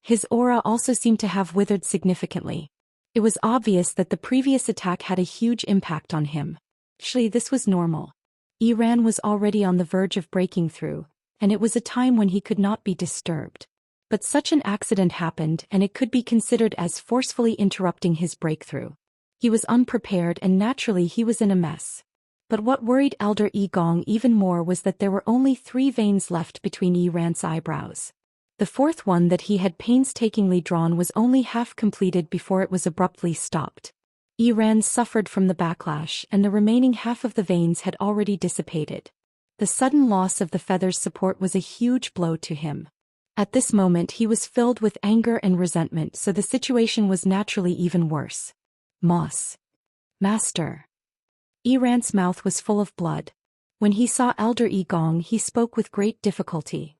His aura also seemed to have withered significantly. It was obvious that the previous attack had a huge impact on him. Actually, this was normal. Iran was already on the verge of breaking through, and it was a time when he could not be disturbed. But such an accident happened and it could be considered as forcefully interrupting his breakthrough. He was unprepared and naturally he was in a mess. But what worried Elder Yi Gong even more was that there were only 3 veins left between Iran's eyebrows. The 4th one that he had painstakingly drawn was only half completed before it was abruptly stopped. Iran suffered from the backlash and the remaining half of the veins had already dissipated. The sudden loss of the feather's support was a huge blow to him. At this moment he was filled with anger and resentment, so the situation was naturally even worse. Moss. Master. Iran's mouth was full of blood. When he saw Elder Yi Gong, he spoke with great difficulty.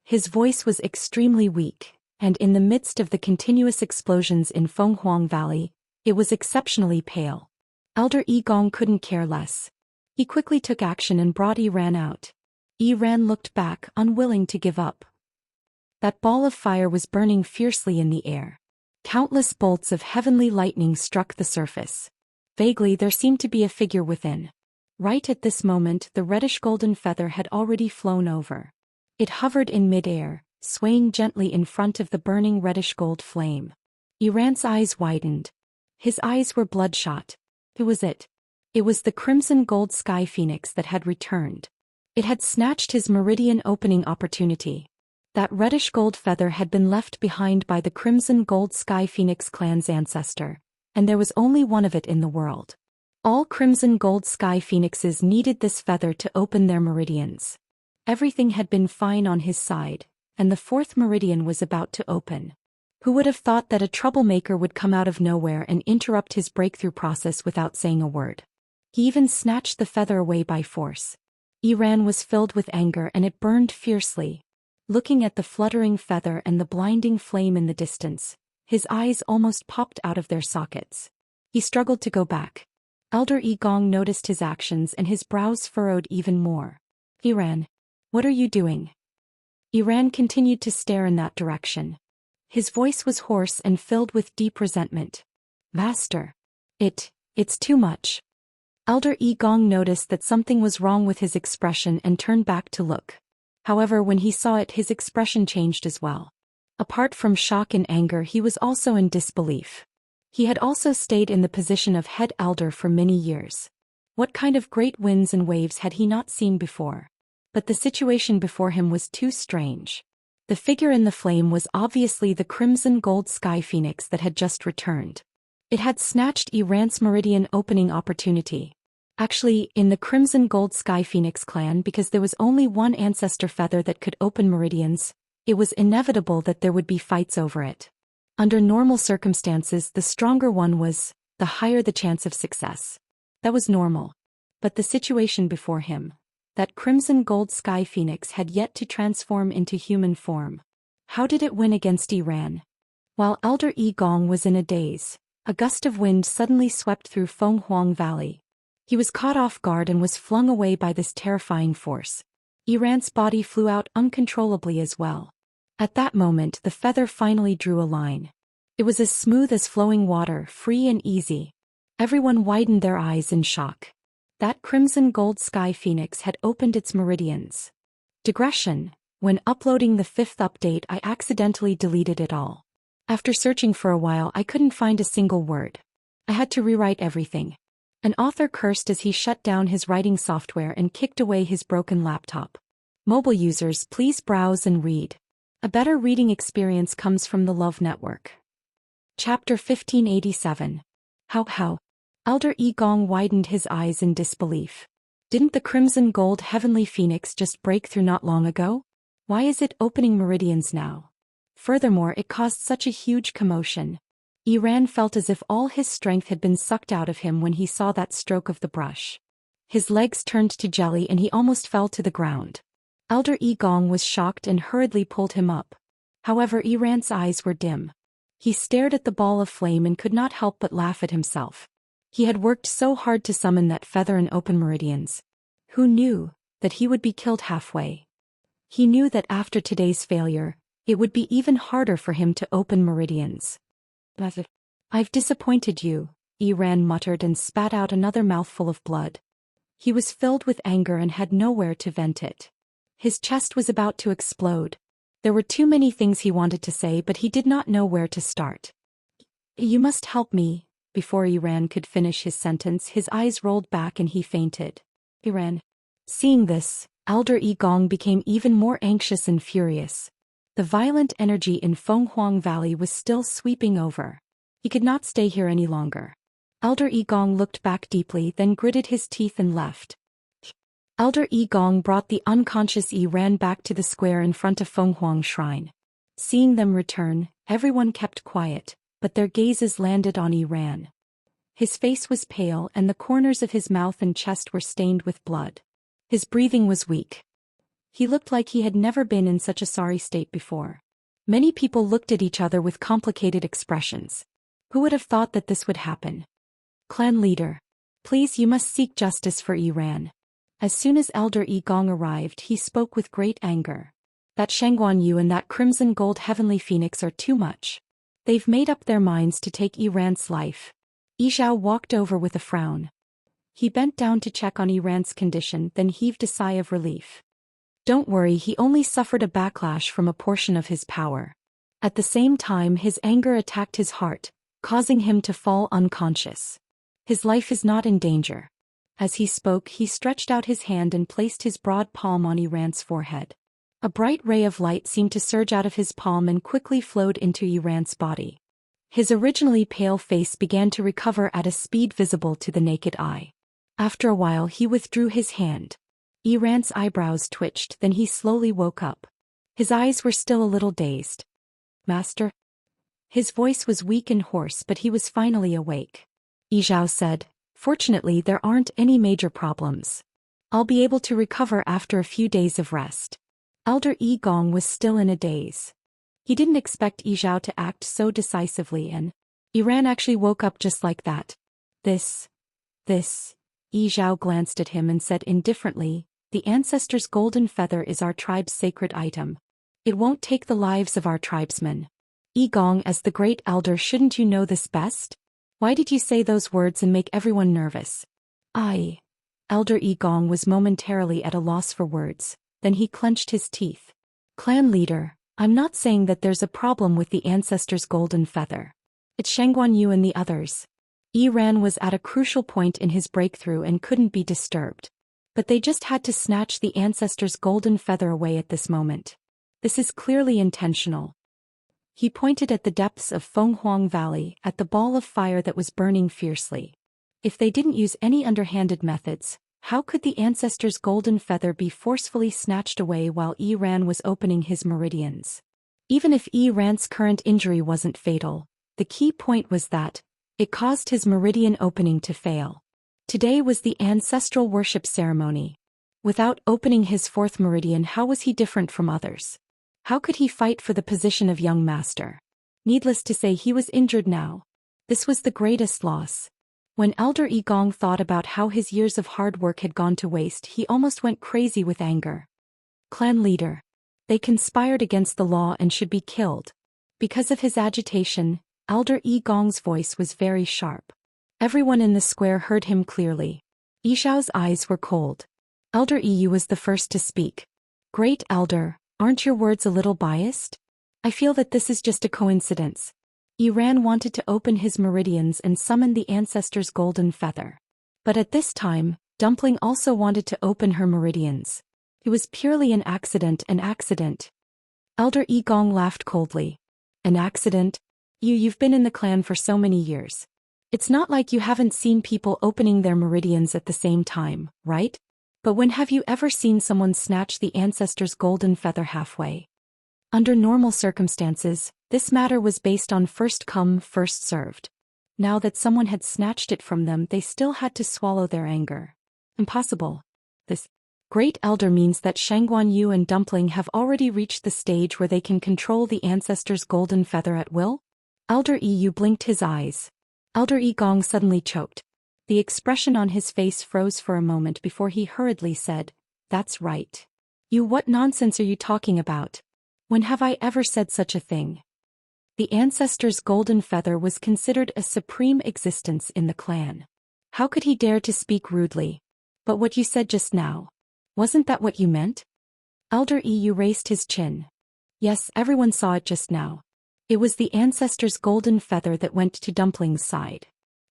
His voice was extremely weak, and in the midst of the continuous explosions in Fenghuang Valley, it was exceptionally pale. Elder Yi Gong couldn't care less. He quickly took action and brought Iran out. Iran looked back, unwilling to give up. That ball of fire was burning fiercely in the air. Countless bolts of heavenly lightning struck the surface. Vaguely there seemed to be a figure within. Right at this moment the reddish-golden feather had already flown over. It hovered in mid-air, swaying gently in front of the burning reddish-gold flame. Iran's eyes widened. His eyes were bloodshot. Who was it? It was the crimson gold sky phoenix that had returned. It had snatched his meridian opening opportunity. That reddish-gold feather had been left behind by the crimson gold sky phoenix clan's ancestor, and there was only one of it in the world. All crimson gold sky phoenixes needed this feather to open their meridians. Everything had been fine on his side, and the fourth meridian was about to open. Who would have thought that a troublemaker would come out of nowhere and interrupt his breakthrough process without saying a word? He even snatched the feather away by force. Iran was filled with anger and it burned fiercely. Looking at the fluttering feather and the blinding flame in the distance, his eyes almost popped out of their sockets. He struggled to go back. Elder Yigong noticed his actions and his brows furrowed even more. Iran, what are you doing? Iran continued to stare in that direction. His voice was hoarse and filled with deep resentment. Master. It's too much. Elder Yigong noticed that something was wrong with his expression and turned back to look. However, when he saw it, his expression changed as well. Apart from shock and anger, he was also in disbelief. He had also stayed in the position of head elder for many years. What kind of great winds and waves had he not seen before? But the situation before him was too strange. The figure in the flame was obviously the crimson gold sky phoenix that had just returned. It had snatched Iran's meridian opening opportunity. Actually, in the crimson gold sky phoenix clan, because there was only one ancestor feather that could open meridians, it was inevitable that there would be fights over it. Under normal circumstances, the stronger one was, the higher the chance of success. That was normal. But the situation before him, that crimson gold sky phoenix had yet to transform into human form. How did it win against Iran? While Elder Yigong was in a daze, a gust of wind suddenly swept through Fenghuang Valley. He was caught off guard and was flung away by this terrifying force. Iran's body flew out uncontrollably as well. At that moment the feather finally drew a line. It was as smooth as flowing water, free and easy. Everyone widened their eyes in shock. That crimson gold sky phoenix had opened its meridians. Digression: when uploading the 5th update I accidentally deleted it all. After searching for a while I couldn't find a single word. I had to rewrite everything. An author cursed as he shut down his writing software and kicked away his broken laptop. Mobile users, please browse and read. A better reading experience comes from the Love Network. Chapter 1587. How? Elder Yigong widened his eyes in disbelief. Didn't the crimson gold heavenly phoenix just break through not long ago? Why is it opening meridians now? Furthermore, it caused such a huge commotion. Iran felt as if all his strength had been sucked out of him when he saw that stroke of the brush. His legs turned to jelly and he almost fell to the ground. Elder Yigong was shocked and hurriedly pulled him up. However, Iran's eyes were dim. He stared at the ball of flame and could not help but laugh at himself. He had worked so hard to summon that feather and open meridians. Who knew that he would be killed halfway? He knew that after today's failure, it would be even harder for him to open meridians. I've disappointed you, Iran muttered and spat out another mouthful of blood. He was filled with anger and had nowhere to vent it. His chest was about to explode. There were too many things he wanted to say, but he did not know where to start. You must help me. Before Iran could finish his sentence, his eyes rolled back and he fainted. Iran. Seeing this, Elder Yigong became even more anxious and furious. The violent energy in Fenghuang Valley was still sweeping over. He could not stay here any longer. Elder Yigong looked back deeply, then gritted his teeth and left. Elder Yigong brought the unconscious Iran back to the square in front of Fenghuang Shrine. Seeing them return, everyone kept quiet, but their gazes landed on Iran. His face was pale and the corners of his mouth and chest were stained with blood. His breathing was weak. He looked like he had never been in such a sorry state before. Many people looked at each other with complicated expressions. Who would have thought that this would happen? Clan leader. Please, you must seek justice for Iran. As soon as Elder Yigong arrived, he spoke with great anger. That Shangguan Yu and that crimson gold heavenly phoenix are too much. They've made up their minds to take Iran's life. Zhou walked over with a frown. He bent down to check on Iran's condition, then heaved a sigh of relief. Don't worry, he only suffered a backlash from a portion of his power. At the same time, his anger attacked his heart, causing him to fall unconscious. His life is not in danger. As he spoke, he stretched out his hand and placed his broad palm on Iran's forehead. A bright ray of light seemed to surge out of his palm and quickly flowed into Iran's body. His originally pale face began to recover at a speed visible to the naked eye. After a while, he withdrew his hand. Iran's eyebrows twitched, then he slowly woke up. His eyes were still a little dazed. Master? His voice was weak and hoarse, but he was finally awake. Zhou said, Fortunately, there aren't any major problems. I'll be able to recover after a few days of rest. Elder Yi Gong was still in a daze. He didn't expect Zhou to act so decisively, and Iran actually woke up just like that. This. Zhou glanced at him and said indifferently, the ancestor's golden feather is our tribe's sacred item. It won't take the lives of our tribesmen. Yi Gong, as the great elder, shouldn't you know this best? Why did you say those words and make everyone nervous? Elder Yi Gong was momentarily at a loss for words, then he clenched his teeth. Clan leader, I'm not saying that there's a problem with the ancestor's golden feather. It's Shangguan Yu and the others. Iran was at a crucial point in his breakthrough and couldn't be disturbed. But they just had to snatch the ancestor's golden feather away at this moment. This is clearly intentional. He pointed at the depths of Fenghuang Valley, at the ball of fire that was burning fiercely. If they didn't use any underhanded methods, how could the ancestor's golden feather be forcefully snatched away while Iran was opening his meridians? Even if Iran's current injury wasn't fatal, the key point was that it caused his meridian opening to fail. Today was the ancestral worship ceremony. Without opening his fourth meridian, how was he different from others? How could he fight for the position of young master? Needless to say, he was injured now. This was the greatest loss. When Elder Yi Gong thought about how his years of hard work had gone to waste, he almost went crazy with anger. Clan leader. They conspired against the law and should be killed. Because of his agitation, Elder Yi Gong's voice was very sharp. Everyone in the square heard him clearly. Zhou's eyes were cold. Elder Yi was the first to speak. Great elder, aren't your words a little biased? I feel that this is just a coincidence. Iran wanted to open his meridians and summon the ancestor's golden feather. But at this time, Dumpling also wanted to open her meridians. It was purely an accident. Elder Yi Gong laughed coldly. An accident? You've been in the clan for so many years. It's not like you haven't seen people opening their meridians at the same time, right? But when have you ever seen someone snatch the ancestor's golden feather halfway? Under normal circumstances, this matter was based on first come, first served. Now that someone had snatched it from them, they still had to swallow their anger. Impossible. This great elder means that Shangguan Yu and Dumpling have already reached the stage where they can control the ancestor's golden feather at will? Elder Yu blinked his eyes. Elder Yi Gong suddenly choked. The expression on his face froze for a moment before he hurriedly said, That's right. What nonsense are you talking about? When have I ever said such a thing? The ancestor's golden feather was considered a supreme existence in the clan. How could he dare to speak rudely? But what you said just now, wasn't that what you meant? Elder Yu raised his chin. Yes, everyone saw it just now. It was the ancestor's golden feather that went to Dumpling's side.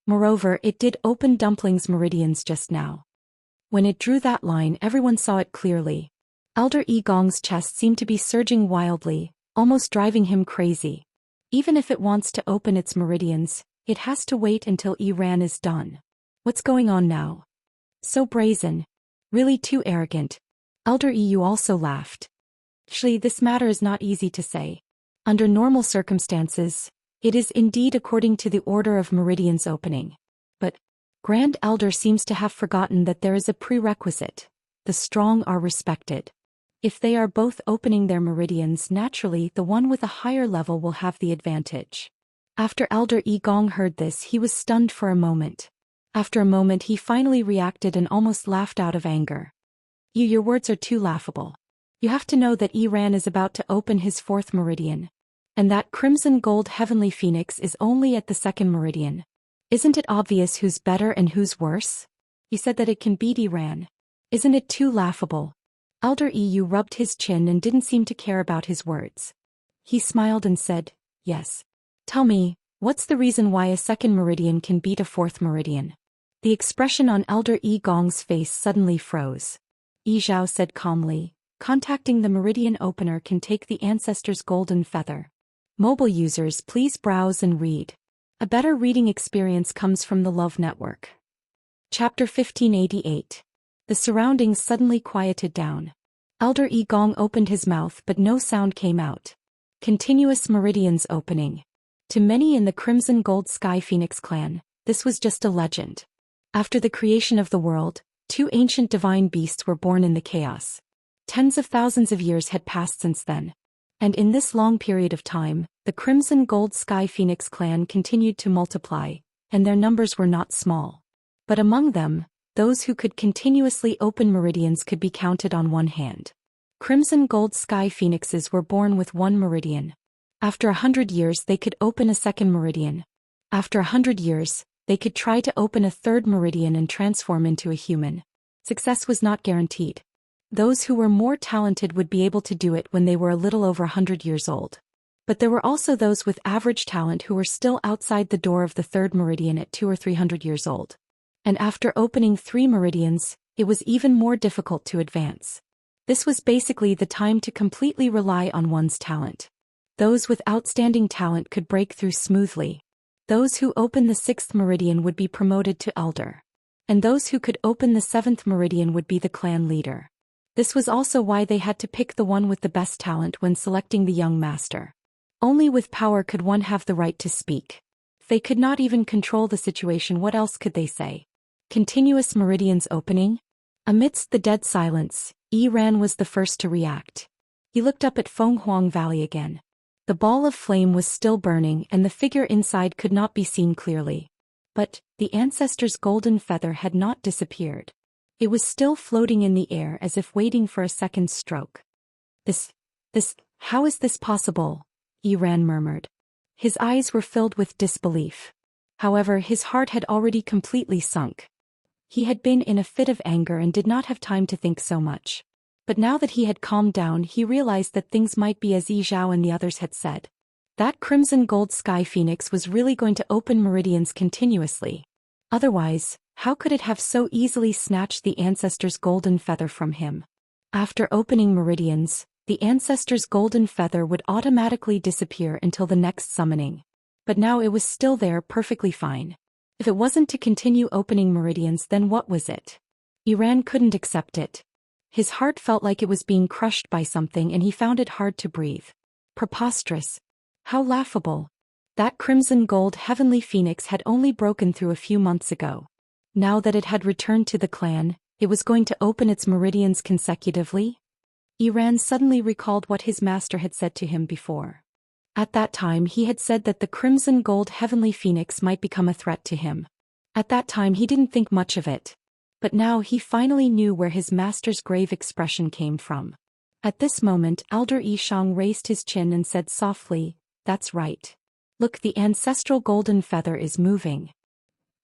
Moreover, it did open Dumpling's meridians just now. When it drew that line, everyone saw it clearly. Elder Yi Gong's chest seemed to be surging wildly, almost driving him crazy. Even if it wants to open its meridians, it has to wait until Iran is done. What's going on now? So brazen. Really too arrogant. Elder Yu also laughed. Actually, this matter is not easy to say. Under normal circumstances, it is indeed according to the order of meridians opening. But Grand Elder seems to have forgotten that there is a prerequisite. The strong are respected. If they are both opening their meridians, naturally the one with a higher level will have the advantage. After Elder Yi Gong heard this, he was stunned for a moment. After a moment he finally reacted and almost laughed out of anger. Your words are too laughable. You have to know that Iran is about to open his fourth meridian. And that crimson gold heavenly phoenix is only at the second meridian. Isn't it obvious who's better and who's worse? You said that it can beat Iran. Isn't it too laughable? Elder EU rubbed his chin and didn't seem to care about his words. He smiled and said, yes. Tell me, what's the reason why a second meridian can beat a fourth meridian? The expression on Elder Yi Gong's face suddenly froze. Yi Zhao said calmly, contacting the meridian opener can take the ancestor's golden feather. Mobile users, please browse and read. A better reading experience comes from the Love Network. Chapter 1588. The surroundings suddenly quieted down. Elder Yi Gong opened his mouth but no sound came out. Continuous meridians opening. To many in the Crimson Gold Sky Phoenix clan, this was just a legend. After the creation of the world, two ancient divine beasts were born in the chaos. Tens of thousands of years had passed since then. And in this long period of time, the Crimson Gold Sky Phoenix clan continued to multiply, and their numbers were not small. But among them, those who could continuously open meridians could be counted on one hand. Crimson Gold Sky Phoenixes were born with one meridian. After 100 years they could open a second meridian. After 100 years, they could try to open a third meridian and transform into a human. Success was not guaranteed. Those who were more talented would be able to do it when they were a little over 100 years old. But there were also those with average talent who were still outside the door of the third meridian at 200 or 300 years old. And after opening 3 meridians, it was even more difficult to advance. This was basically the time to completely rely on one's talent. Those with outstanding talent could break through smoothly. Those who opened the 6th meridian would be promoted to elder. And those who could open the 7th meridian would be the clan leader. This was also why they had to pick the one with the best talent when selecting the young master. Only with power could one have the right to speak. If they could not even control the situation, what else could they say? Continuous meridians opening? Amidst the dead silence, Ran was the first to react. He looked up at Fenghuang Valley again. The ball of flame was still burning and the figure inside could not be seen clearly. But the ancestor's golden feather had not disappeared. It was still floating in the air as if waiting for a second stroke. How is this possible? Ran murmured. His eyes were filled with disbelief. However, his heart had already completely sunk. He had been in a fit of anger and did not have time to think so much. But now that he had calmed down, he realized that things might be as Yi Zhao and the others had said. That Crimson Gold Sky Phoenix was really going to open meridians continuously. Otherwise, how could it have so easily snatched the ancestor's golden feather from him? After opening meridians, the ancestor's golden feather would automatically disappear until the next summoning. But now it was still there perfectly fine. If it wasn't to continue opening meridians, then what was it? Ran couldn't accept it. His heart felt like it was being crushed by something and he found it hard to breathe. Preposterous. How laughable. That crimson gold heavenly phoenix had only broken through a few months ago. Now that it had returned to the clan, it was going to open its meridians consecutively? Ran suddenly recalled what his master had said to him before. At that time he had said that the crimson gold heavenly phoenix might become a threat to him. At that time he didn't think much of it. But now he finally knew where his master's grave expression came from. At this moment Elder Yishang raised his chin and said softly, "That's right. Look, the ancestral golden feather is moving."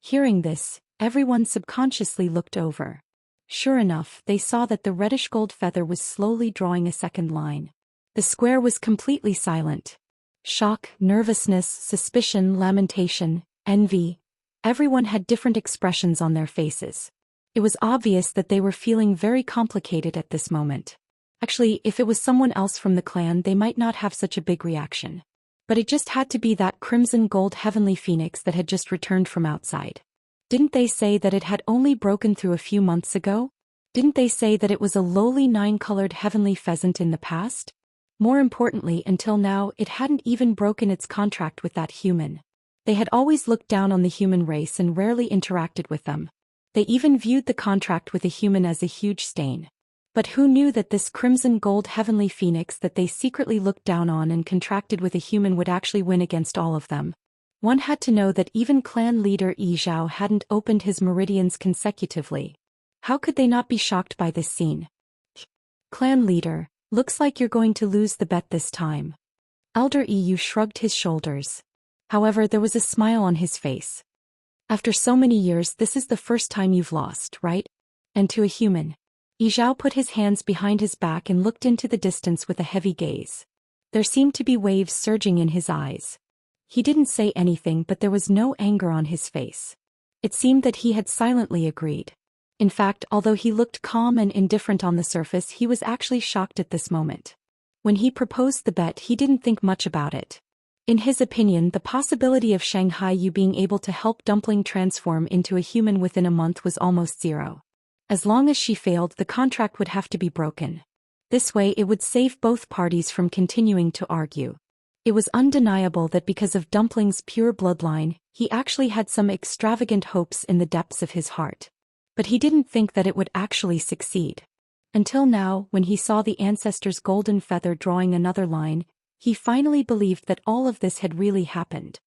Hearing this, everyone subconsciously looked over. Sure enough, they saw that the reddish gold feather was slowly drawing a second line. The square was completely silent. Shock, nervousness, suspicion, lamentation, envy. Everyone had different expressions on their faces. It was obvious that they were feeling very complicated at this moment. Actually, if it was someone else from the clan, they might not have such a big reaction. But it just had to be that crimson gold heavenly phoenix that had just returned from outside. Didn't they say that it had only broken through a few months ago? Didn't they say that it was a lowly 9-colored heavenly pheasant in the past? More importantly, until now, it hadn't even broken its contract with that human. They had always looked down on the human race and rarely interacted with them. They even viewed the contract with a human as a huge stain. But who knew that this crimson gold heavenly phoenix that they secretly looked down on and contracted with a human would actually win against all of them? One had to know that even clan leader Yi Zhao hadn't opened his meridians consecutively. How could they not be shocked by this scene? Clan leader, looks like you're going to lose the bet this time. Elder EU shrugged his shoulders. However, there was a smile on his face. After so many years, this is the first time you've lost, right? And to a human. Yi Zhao put his hands behind his back and looked into the distance with a heavy gaze. There seemed to be waves surging in his eyes. He didn't say anything, but there was no anger on his face. It seemed that he had silently agreed. In fact, although he looked calm and indifferent on the surface, he was actually shocked at this moment. When he proposed the bet, he didn't think much about it. In his opinion, the possibility of Xianxia being able to help Dumpling transform into a human within a month was almost zero. As long as she failed, the contract would have to be broken. This way it would save both parties from continuing to argue. It was undeniable that because of Dumpling's pure bloodline, he actually had some extravagant hopes in the depths of his heart. But he didn't think that it would actually succeed. Until now, when he saw the ancestor's golden feather drawing another line, he finally believed that all of this had really happened.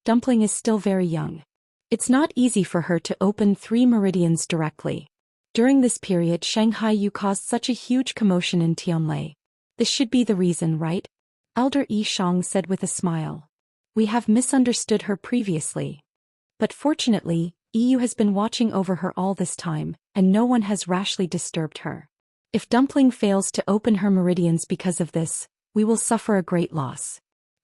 Dumpling is still very young. It's not easy for her to open 3 meridians directly. During this period, Xianxia caused such a huge commotion in Tianlei. This should be the reason, right? Elder Yi Shang said with a smile. We have misunderstood her previously. But fortunately, Yu has been watching over her all this time, and no one has rashly disturbed her. If Dumpling fails to open her meridians because of this, we will suffer a great loss.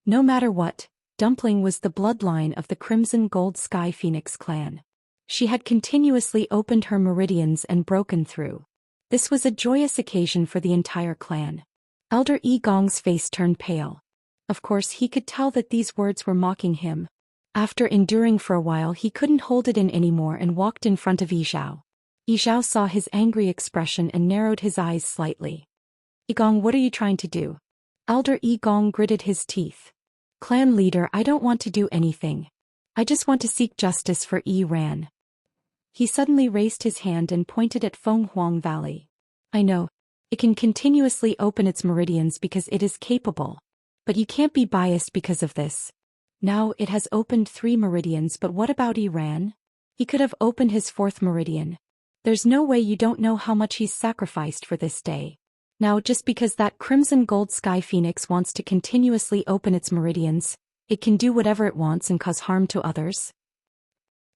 No matter what, Dumpling was the bloodline of the Crimson Gold Sky Phoenix clan. She had continuously opened her meridians and broken through. This was a joyous occasion for the entire clan. Elder Yi Gong's face turned pale. Of course, he could tell that these words were mocking him. After enduring for a while, he couldn't hold it in anymore and walked in front of Yi Zhao. Yi Zhao saw his angry expression and narrowed his eyes slightly. Yi Gong, what are you trying to do? Elder Yi Gong gritted his teeth. Clan leader, I don't want to do anything. I just want to seek justice for Yi Ran. He suddenly raised his hand and pointed at Fenghuang Valley. I know. It can continuously open its meridians because it is capable. But you can't be biased because of this. Now it has opened 3 meridians, but what about Yi Ran? He could have opened his 4th meridian. There's no way you don't know how much he's sacrificed for this day. Now just because that Crimson Gold Sky Phoenix wants to continuously open its meridians, it can do whatever it wants and cause harm to others.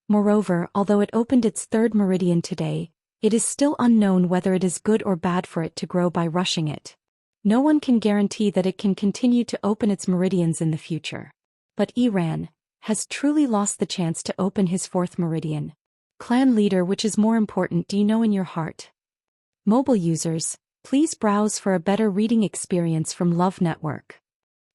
Moreover, although it opened its 3rd meridian today, it is still unknown whether it is good or bad for it to grow by rushing it. No one can guarantee that it can continue to open its meridians in the future. But Yi Ran has truly lost the chance to open his 4th meridian. Clan leader, which is more important, do you know in your heart? Mobile users, please browse for a better reading experience from Love Network.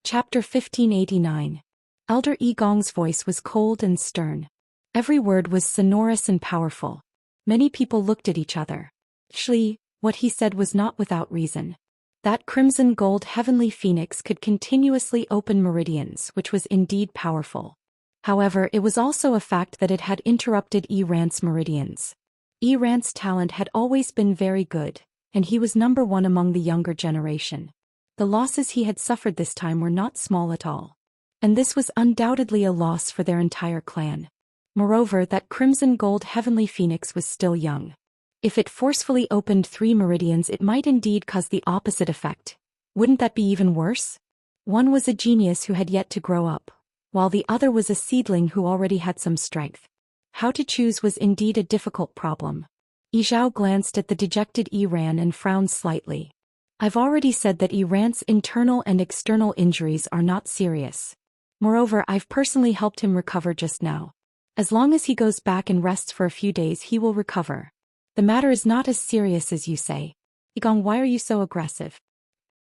Chapter 1589. Elder Yi Gong's voice was cold and stern. Every word was sonorous and powerful. Many people looked at each other. Actually, what he said was not without reason. That Crimson Gold Heavenly Phoenix could continuously open meridians, which was indeed powerful. However, it was also a fact that it had interrupted Yi Ran's meridians. Yi Ran's talent had always been very good, and he was number 1 among the younger generation. The losses he had suffered this time were not small at all. And this was undoubtedly a loss for their entire clan. Moreover, that Crimson Gold Heavenly Phoenix was still young. If it forcefully opened 3 meridians, it might indeed cause the opposite effect. Wouldn't that be even worse? One was a genius who had yet to grow up, while the other was a seedling who already had some strength. How to choose was indeed a difficult problem. Yi Zhao glanced at the dejected Yi Ran and frowned slightly. I've already said that Yi Ran's internal and external injuries are not serious. Moreover, I've personally helped him recover just now. As long as he goes back and rests for a few days, he will recover. The matter is not as serious as you say. Yi Gong, why are you so aggressive?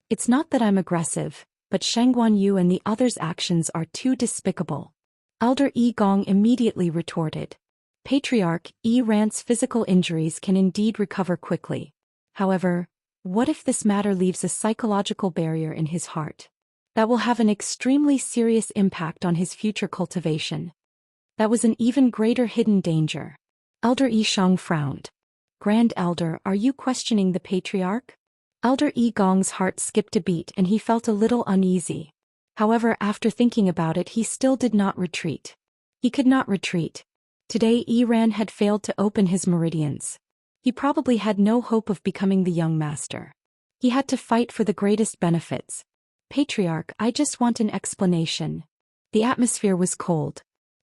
It's not that I'm aggressive, but Shangguan Yu and the others' actions are too despicable. Elder Yi Gong immediately retorted. Patriarch, Yi Ran's physical injuries can indeed recover quickly. However, what if this matter leaves a psychological barrier in his heart? That will have an extremely serious impact on his future cultivation. That was an even greater hidden danger. Elder Yi Shang frowned. Grand Elder, are you questioning the Patriarch? Elder Yi Gong's heart skipped a beat and he felt a little uneasy. However, after thinking about it, he still did not retreat. He could not retreat. Today Yi Ran had failed to open his meridians. He probably had no hope of becoming the young master. He had to fight for the greatest benefits. Patriarch, I just want an explanation. The atmosphere was cold.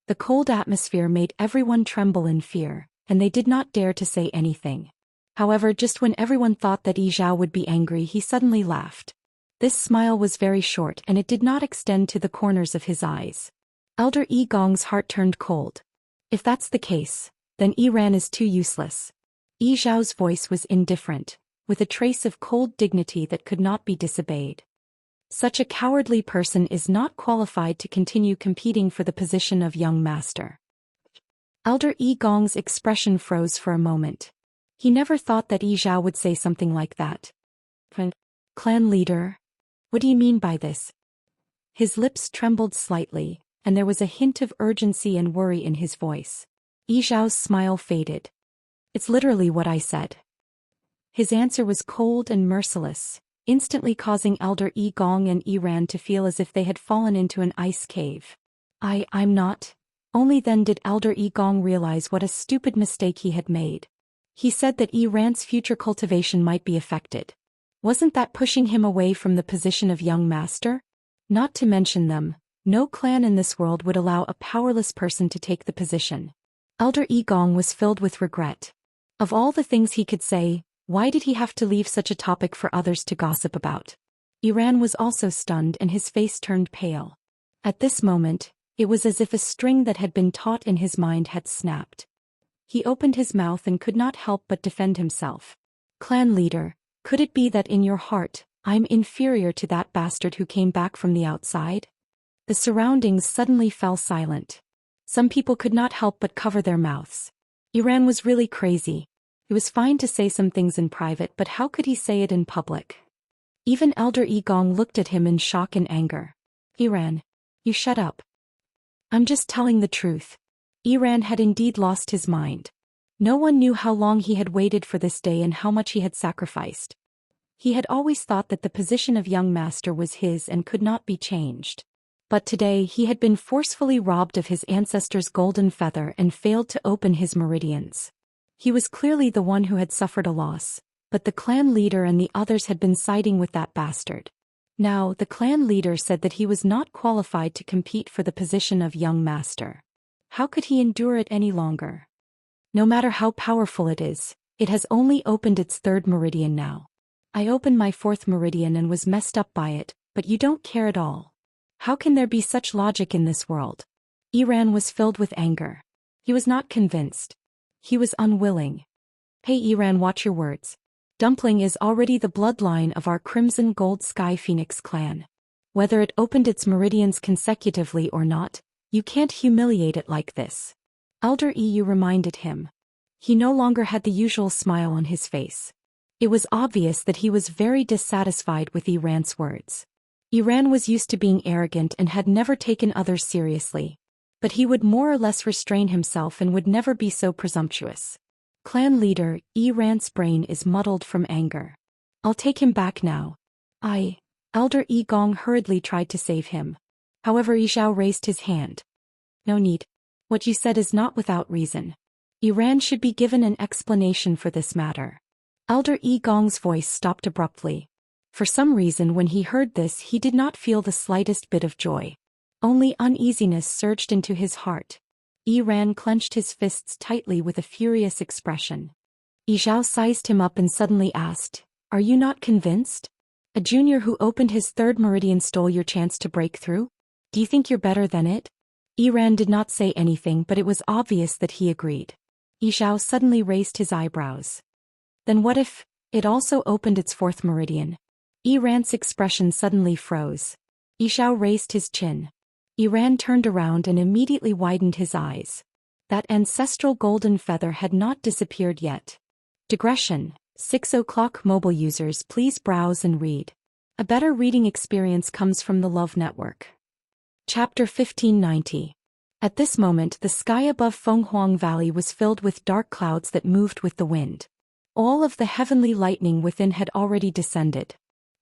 The cold atmosphere made everyone tremble in fear, and they did not dare to say anything. However, just when everyone thought that Yi Zhao would be angry, he suddenly laughed. This smile was very short and it did not extend to the corners of his eyes. Elder Yi Gong's heart turned cold. If that's the case, then Yi Ran is too useless. Yi Zhao's voice was indifferent, with a trace of cold dignity that could not be disobeyed. Such a cowardly person is not qualified to continue competing for the position of young master. Elder Yi Gong's expression froze for a moment. He never thought that Yi Zhao would say something like that. Clan leader? What do you mean by this? His lips trembled slightly, and there was a hint of urgency and worry in his voice. Yi Zhao's smile faded. It's literally what I said. His answer was cold and merciless, instantly causing Elder Yi Gong and Yi Ran to feel as if they had fallen into an ice cave. I'm not. Only then did Elder Yi Gong realize what a stupid mistake he had made. He said that Yi Ran's future cultivation might be affected. Wasn't that pushing him away from the position of young master? Not to mention them, no clan in this world would allow a powerless person to take the position. Elder Yi Gong was filled with regret. Of all the things he could say, why did he have to leave such a topic for others to gossip about? Yi Ran was also stunned and his face turned pale. At this moment, it was as if a string that had been taut in his mind had snapped. He opened his mouth and could not help but defend himself. Clan leader, could it be that in your heart, I'm inferior to that bastard who came back from the outside? The surroundings suddenly fell silent. Some people could not help but cover their mouths. Yi Ran was really crazy. It was fine to say some things in private, but how could he say it in public? Even Elder Yi Gong looked at him in shock and anger. Yi Ran, you shut up. I'm just telling the truth. Yi Ran had indeed lost his mind. No one knew how long he had waited for this day and how much he had sacrificed. He had always thought that the position of young master was his and could not be changed. But today he had been forcefully robbed of his ancestor's golden feather and failed to open his meridians. He was clearly the one who had suffered a loss, but the clan leader and the others had been siding with that bastard. Now, the clan leader said that he was not qualified to compete for the position of young master. How could he endure it any longer? No matter how powerful it is, it has only opened its third meridian now. I opened my fourth meridian and was messed up by it, but you don't care at all. How can there be such logic in this world? Yi Ran was filled with anger. He was not convinced. He was unwilling. Hey Yi Ran, watch your words. Dumpling is already the bloodline of our Crimson Gold Sky Phoenix clan. Whether it opened its meridians consecutively or not, you can't humiliate it like this. Elder Yi reminded him. He no longer had the usual smile on his face. It was obvious that he was very dissatisfied with Yi Ran's words. Yi Ran was used to being arrogant and had never taken others seriously. But he would more or less restrain himself and would never be so presumptuous. Clan leader, Yi Ran's brain is muddled from anger. I'll take him back now. Elder Yi Gong hurriedly tried to save him. However, Yi Zhao raised his hand. No need. What you said is not without reason. Yi Ran should be given an explanation for this matter. Elder Yi Gong's voice stopped abruptly. For some reason when he heard this he did not feel the slightest bit of joy. Only uneasiness surged into his heart. Yi Ran clenched his fists tightly with a furious expression. Yi Zhao sized him up and suddenly asked, "Are you not convinced? A junior who opened his third meridian stole your chance to break through? Do you think you're better than it?" Yi Ran did not say anything, but it was obvious that he agreed. Yi Zhao suddenly raised his eyebrows. Then what if it also opened its fourth meridian? Yi Ran's expression suddenly froze. Yi Zhao raised his chin. Yi Ran turned around and immediately widened his eyes. That ancestral golden feather had not disappeared yet. Digression. 6 o'clock mobile users, please browse and read. A better reading experience comes from the Love Network. Chapter 1590. At this moment the sky above Fenghuang Valley was filled with dark clouds that moved with the wind. All of the heavenly lightning within had already descended.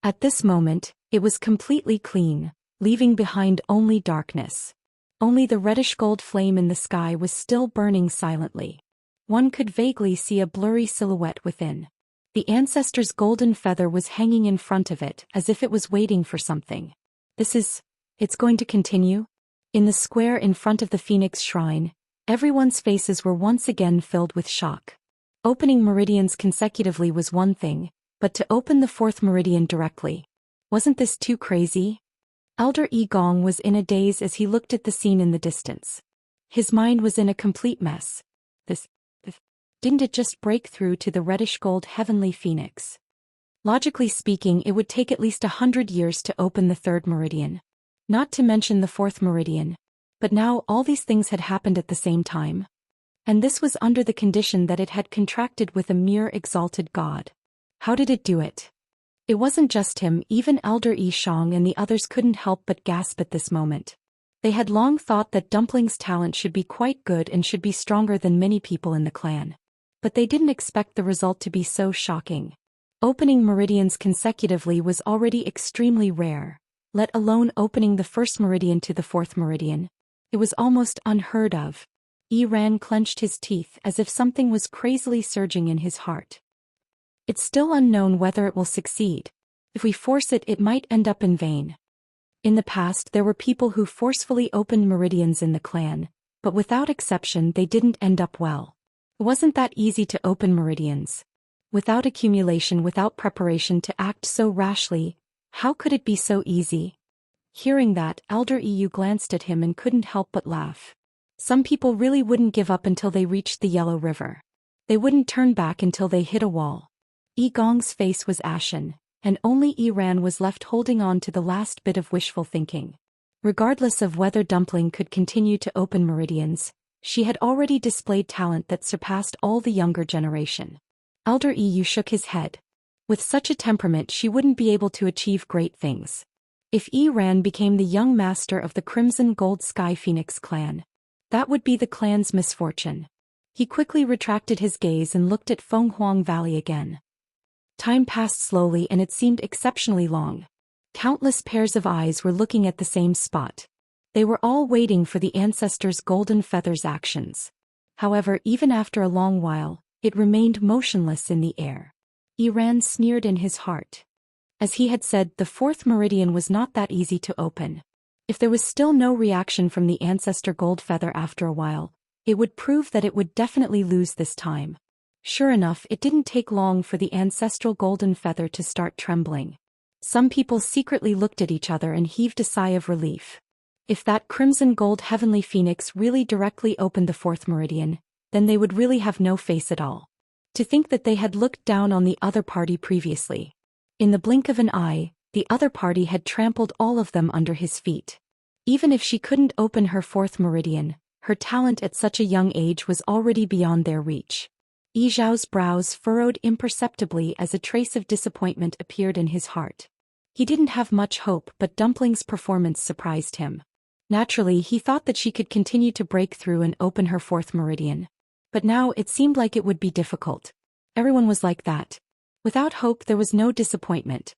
At this moment, it was completely clean, leaving behind only darkness. Only the reddish-gold flame in the sky was still burning silently. One could vaguely see a blurry silhouette within. The ancestor's golden feather was hanging in front of it, as if it was waiting for something. It's going to continue? In the square in front of the Phoenix Shrine, everyone's faces were once again filled with shock. Opening meridians consecutively was one thing, but to open the fourth meridian directly. Wasn't this too crazy? Elder Yi Gong was in a daze as he looked at the scene in the distance. His mind was in a complete mess. This didn't it just break through to the reddish-gold heavenly phoenix? Logically speaking, it would take at least 100 years to open the third meridian. Not to mention the fourth meridian. But now all these things had happened at the same time. And this was under the condition that it had contracted with a mere exalted god. How did it do it? It wasn't just him, even Elder Yi Shang and the others couldn't help but gasp at this moment. They had long thought that Dumpling's talent should be quite good and should be stronger than many people in the clan. But they didn't expect the result to be so shocking. Opening meridians consecutively was already extremely rare, let alone opening the first meridian to the fourth meridian. It was almost unheard of. Yi Ran clenched his teeth as if something was crazily surging in his heart. It's still unknown whether it will succeed. If we force it, it might end up in vain. In the past there were people who forcefully opened meridians in the clan, but without exception they didn't end up well. It wasn't that easy to open meridians. Without accumulation, without preparation to act so rashly, how could it be so easy? Hearing that, Elder Yu glanced at him and couldn't help but laugh. Some people really wouldn't give up until they reached the Yellow River. They wouldn't turn back until they hit a wall. Yi Gong's face was ashen, and only Yi Ran was left holding on to the last bit of wishful thinking. Regardless of whether Dumpling could continue to open meridians, she had already displayed talent that surpassed all the younger generation. Elder Yu shook his head. With such a temperament she wouldn't be able to achieve great things. If Yi Ran became the young master of the Crimson Gold Sky Phoenix clan, that would be the clan's misfortune. He quickly retracted his gaze and looked at Fenghuang Valley again. Time passed slowly and it seemed exceptionally long. Countless pairs of eyes were looking at the same spot. They were all waiting for the ancestors' golden feathers' actions. However, even after a long while, it remained motionless in the air. Yi Ran sneered in his heart. As he had said, the fourth meridian was not that easy to open. If there was still no reaction from the ancestor gold feather after a while, it would prove that it would definitely lose this time. Sure enough, it didn't take long for the ancestral golden feather to start trembling. Some people secretly looked at each other and heaved a sigh of relief. If that crimson gold heavenly phoenix really directly opened the fourth meridian, then they would really have no face at all. To think that they had looked down on the other party previously. In the blink of an eye, the other party had trampled all of them under his feet. Even if she couldn't open her fourth meridian, her talent at such a young age was already beyond their reach. Yi Zhao's brows furrowed imperceptibly as a trace of disappointment appeared in his heart. He didn't have much hope, but Dumpling's performance surprised him. Naturally, he thought that she could continue to break through and open her fourth meridian. But now it seemed like it would be difficult. Everyone was like that. Without hope there was no disappointment.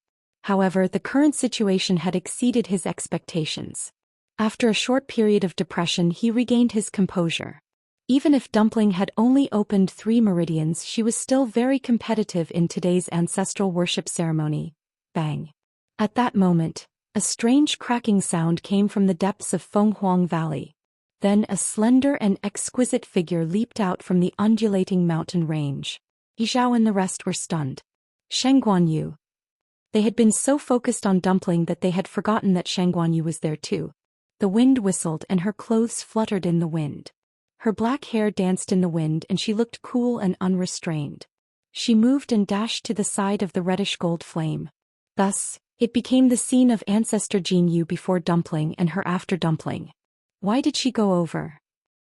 However, the current situation had exceeded his expectations. After a short period of depression, he regained his composure. Even if Dumpling had only opened 3 meridians, she was still very competitive in today's ancestral worship ceremony. Bang. At that moment, a strange cracking sound came from the depths of Fenghuang Valley. Then a slender and exquisite figure leaped out from the undulating mountain range. Yi Zhao and the rest were stunned. Sheng Guanyu. They had been so focused on Dumpling that they had forgotten that Sheng Guanyu was there too. The wind whistled and her clothes fluttered in the wind. Her black hair danced in the wind and she looked cool and unrestrained. She moved and dashed to the side of the reddish-gold flame. Thus, it became the scene of Ancestor Jin Yu before Dumpling and her after Dumpling. Why did she go over?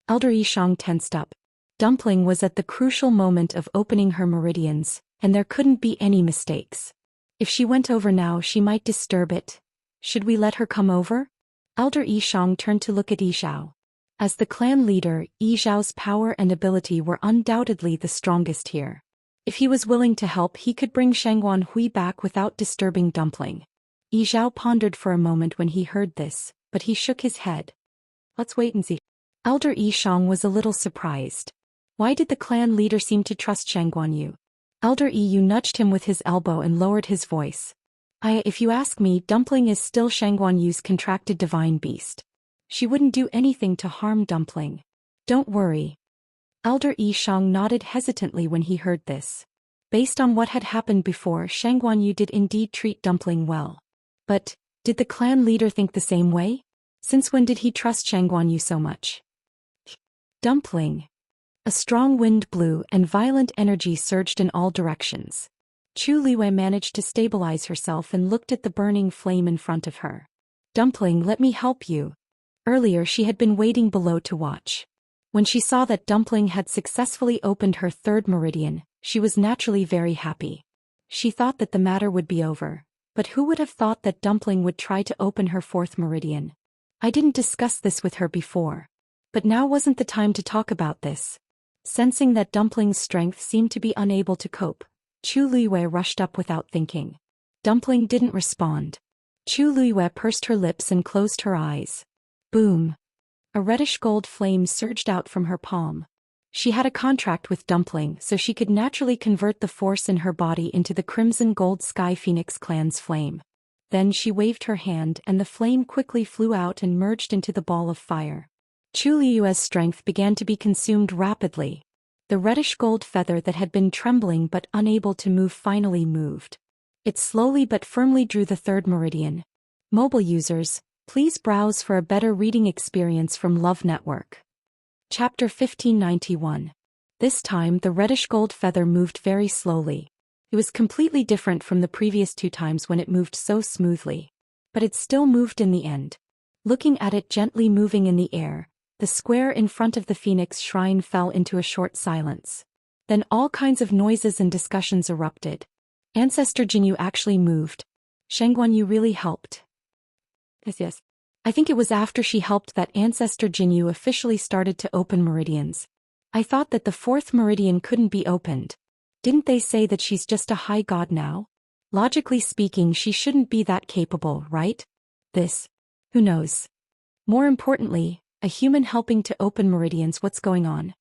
Elder Yi Shang tensed up. Dumpling was at the crucial moment of opening her meridians, and there couldn't be any mistakes. If she went over now, she might disturb it. Should we let her come over? Elder Yi Shang turned to look at Yi Zhao. As the clan leader, Yi Zhao's power and ability were undoubtedly the strongest here. If he was willing to help, he could bring Shangguan Hui back without disturbing Dumpling. Yi Zhao pondered for a moment when he heard this, but he shook his head. Let's wait and see. Elder Yi Shang was a little surprised. Why did the clan leader seem to trust Shangguan Yu? Elder Yu nudged him with his elbow and lowered his voice. If you ask me, Dumpling is still Shangguan Yu's contracted divine beast. She wouldn't do anything to harm Dumpling. Don't worry. Elder Yi Shang nodded hesitantly when he heard this. Based on what had happened before, Shang Guanyu did indeed treat Dumpling well. But, did the clan leader think the same way? Since when did he trust Shang Guanyu so much? Dumpling. A strong wind blew and violent energy surged in all directions. Chu Liwei managed to stabilize herself and looked at the burning flame in front of her. Dumpling, let me help you. Earlier she had been waiting below to watch. When she saw that Dumpling had successfully opened her third meridian, she was naturally very happy. She thought that the matter would be over, but who would have thought that Dumpling would try to open her fourth meridian? I didn't discuss this with her before. But now wasn't the time to talk about this. Sensing that Dumpling's strength seemed to be unable to cope, Chu Liwei rushed up without thinking. Dumpling didn't respond. Chu Liwei pursed her lips and closed her eyes. Boom! A reddish-gold flame surged out from her palm. She had a contract with Dumpling, so she could naturally convert the force in her body into the crimson-gold Sky Phoenix clan's flame. Then she waved her hand and the flame quickly flew out and merged into the ball of fire. Chu Liue's strength began to be consumed rapidly. The reddish-gold feather that had been trembling but unable to move finally moved. It slowly but firmly drew the third meridian. Mobile users, please browse for a better reading experience from Love Network. Chapter 1591. This time the reddish-gold feather moved very slowly. It was completely different from the previous two times when it moved so smoothly. But it still moved in the end. Looking at it gently moving in the air, the square in front of the Phoenix Shrine fell into a short silence. Then all kinds of noises and discussions erupted. Ancestor Jinyu actually moved. Shang Guanyu really helped. Yes. I think it was after she helped that Ancestor Jinyu officially started to open meridians. I thought that the fourth meridian couldn't be opened. Didn't they say that she's just a high god now? Logically speaking, she shouldn't be that capable, right? Who knows? More importantly, a human helping to open meridians, what's going on?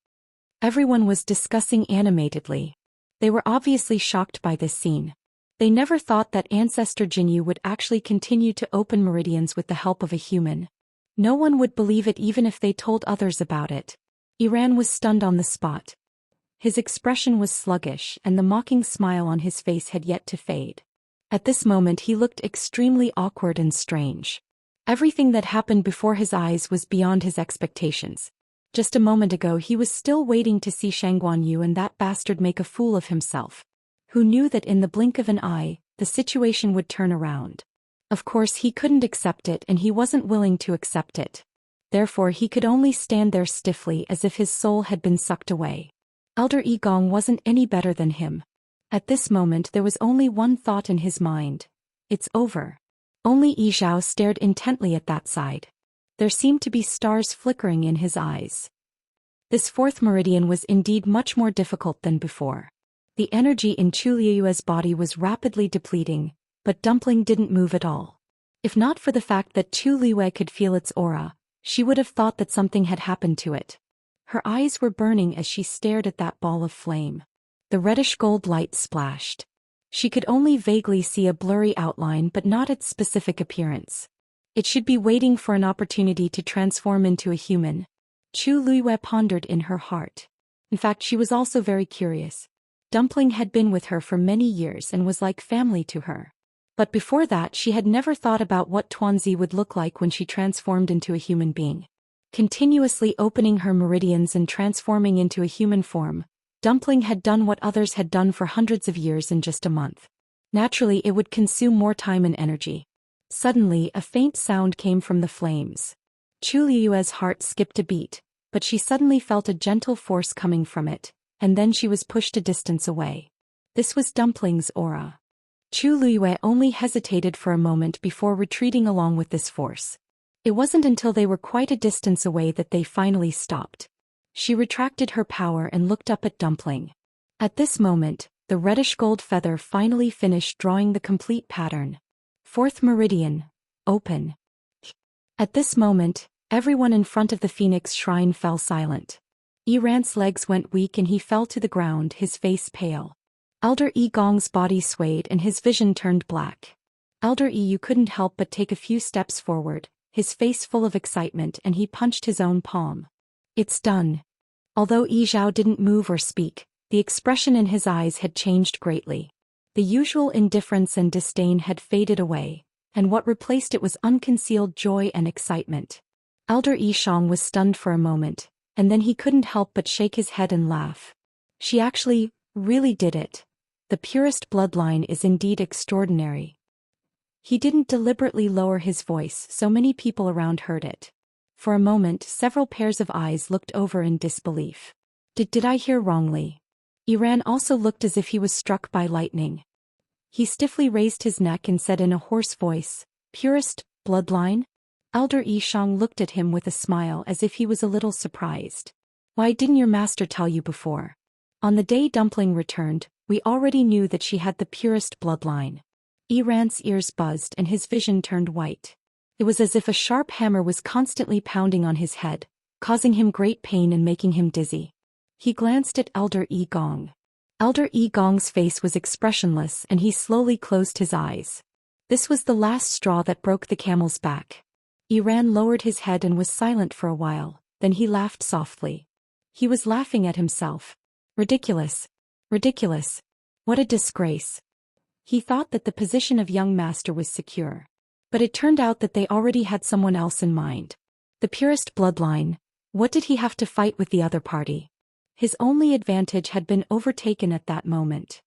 Everyone was discussing animatedly. They were obviously shocked by this scene. They never thought that Ancestor Jinyu would actually continue to open meridians with the help of a human. No one would believe it even if they told others about it. Iran was stunned on the spot. His expression was sluggish and the mocking smile on his face had yet to fade. At this moment he looked extremely awkward and strange. Everything that happened before his eyes was beyond his expectations. Just a moment ago he was still waiting to see Shang Guanyu and that bastard make a fool of himself. Who knew that in the blink of an eye, the situation would turn around? Of course he couldn't accept it and he wasn't willing to accept it. Therefore he could only stand there stiffly as if his soul had been sucked away. Elder Yi Gong wasn't any better than him. At this moment there was only one thought in his mind. It's over. Only Yi Zhao stared intently at that side. There seemed to be stars flickering in his eyes. This fourth meridian was indeed much more difficult than before. The energy in Chu Liue's body was rapidly depleting, but Dumpling didn't move at all. If not for the fact that Chu Liue could feel its aura, she would have thought that something had happened to it. Her eyes were burning as she stared at that ball of flame. The reddish-gold light splashed. She could only vaguely see a blurry outline but not its specific appearance. It should be waiting for an opportunity to transform into a human. Chu Liue pondered in her heart. In fact, she was also very curious. Dumpling had been with her for many years and was like family to her. But before that she had never thought about what Tuanzi would look like when she transformed into a human being. Continuously opening her meridians and transforming into a human form, Dumpling had done what others had done for hundreds of years in just a month. Naturally it would consume more time and energy. Suddenly a faint sound came from the flames. Chu Liue's heart skipped a beat, but she suddenly felt a gentle force coming from it, and then she was pushed a distance away. This was Dumpling's aura. Chu Liue only hesitated for a moment before retreating along with this force. It wasn't until they were quite a distance away that they finally stopped. She retracted her power and looked up at Dumpling. At this moment, the reddish-gold feather finally finished drawing the complete pattern. Fourth meridian, open. At this moment, everyone in front of the Phoenix Shrine fell silent. Iran's legs went weak and he fell to the ground, his face pale. Elder Yi Gong's body swayed and his vision turned black. Elder Yi Yu couldn't help but take a few steps forward, his face full of excitement, and he punched his own palm. It's done. Although Yi Zhao didn't move or speak, the expression in his eyes had changed greatly. The usual indifference and disdain had faded away, and what replaced it was unconcealed joy and excitement. Elder Yi Shang was stunned for a moment, and then he couldn't help but shake his head and laugh. She actually, really did it. The purest bloodline is indeed extraordinary. He didn't deliberately lower his voice so many people around heard it. For a moment several pairs of eyes looked over in disbelief. Did I hear wrongly? Iran also looked as if he was struck by lightning. He stiffly raised his neck and said in a hoarse voice, "Purest bloodline?" Elder Yi Shang looked at him with a smile as if he was a little surprised. "Why didn't your master tell you before?" On the day Dumpling returned, we already knew that she had the purest bloodline. Iran's ears buzzed and his vision turned white. It was as if a sharp hammer was constantly pounding on his head, causing him great pain and making him dizzy. He glanced at Elder Yi Gong. Elder Yi Gong's face was expressionless and he slowly closed his eyes. This was the last straw that broke the camel's back. Iran lowered his head and was silent for a while, then he laughed softly. He was laughing at himself. Ridiculous. Ridiculous. What a disgrace. He thought that the position of young master was secure. But it turned out that they already had someone else in mind. The purest bloodline. What did he have to fight with the other party? His only advantage had been overtaken at that moment.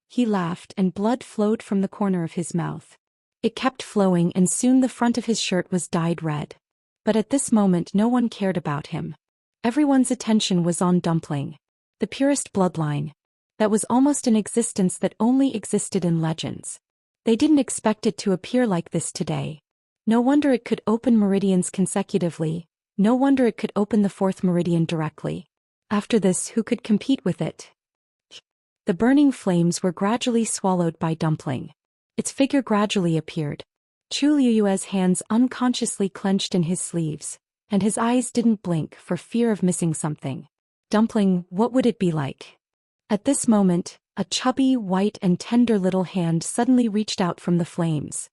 He laughed and blood flowed from the corner of his mouth. It kept flowing and soon the front of his shirt was dyed red. But at this moment no one cared about him. Everyone's attention was on Dumpling. The purest bloodline. That was almost an existence that only existed in legends. They didn't expect it to appear like this today. No wonder it could open meridians consecutively. No wonder it could open the fourth meridian directly. After this, who could compete with it? The burning flames were gradually swallowed by Dumpling. Its figure gradually appeared. Chu Liuyue's hands unconsciously clenched in his sleeves, and his eyes didn't blink for fear of missing something. Dumpling, what would it be like? At this moment, a chubby, white and tender little hand suddenly reached out from the flames.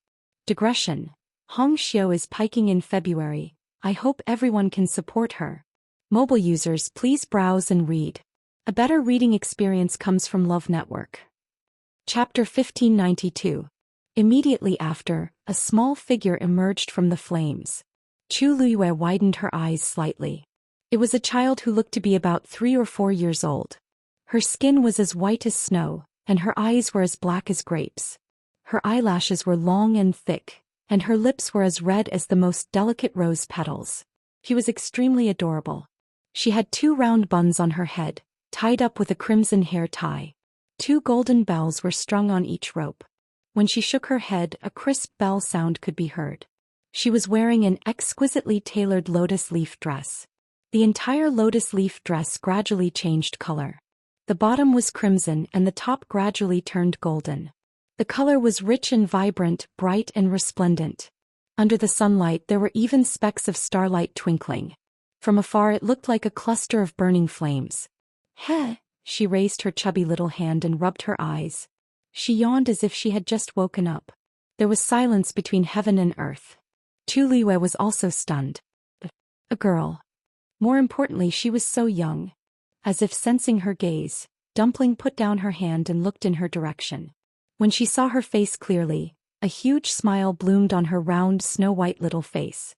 Digression. Hong Xiao is piking in February. I hope everyone can support her. Mobile users, please browse and read. A better reading experience comes from Love Network. Chapter 1592. Immediately after, a small figure emerged from the flames. Chu Liyue widened her eyes slightly. It was a child who looked to be about 3 or 4 years old. Her skin was as white as snow, and her eyes were as black as grapes. Her eyelashes were long and thick, and her lips were as red as the most delicate rose petals. She was extremely adorable. She had 2 round buns on her head, tied up with a crimson hair tie. 2 golden bells were strung on each rope. When she shook her head, a crisp bell sound could be heard. She was wearing an exquisitely tailored lotus leaf dress. The entire lotus leaf dress gradually changed color. The bottom was crimson and the top gradually turned golden. The color was rich and vibrant, bright and resplendent. Under the sunlight there were even specks of starlight twinkling. From afar it looked like a cluster of burning flames. Heh! She raised her chubby little hand and rubbed her eyes. She yawned as if she had just woken up. There was silence between heaven and earth. Chu Liyue was also stunned. A girl. More importantly, she was so young. As if sensing her gaze, Dumpling put down her hand and looked in her direction. When she saw her face clearly, a huge smile bloomed on her round snow-white little face.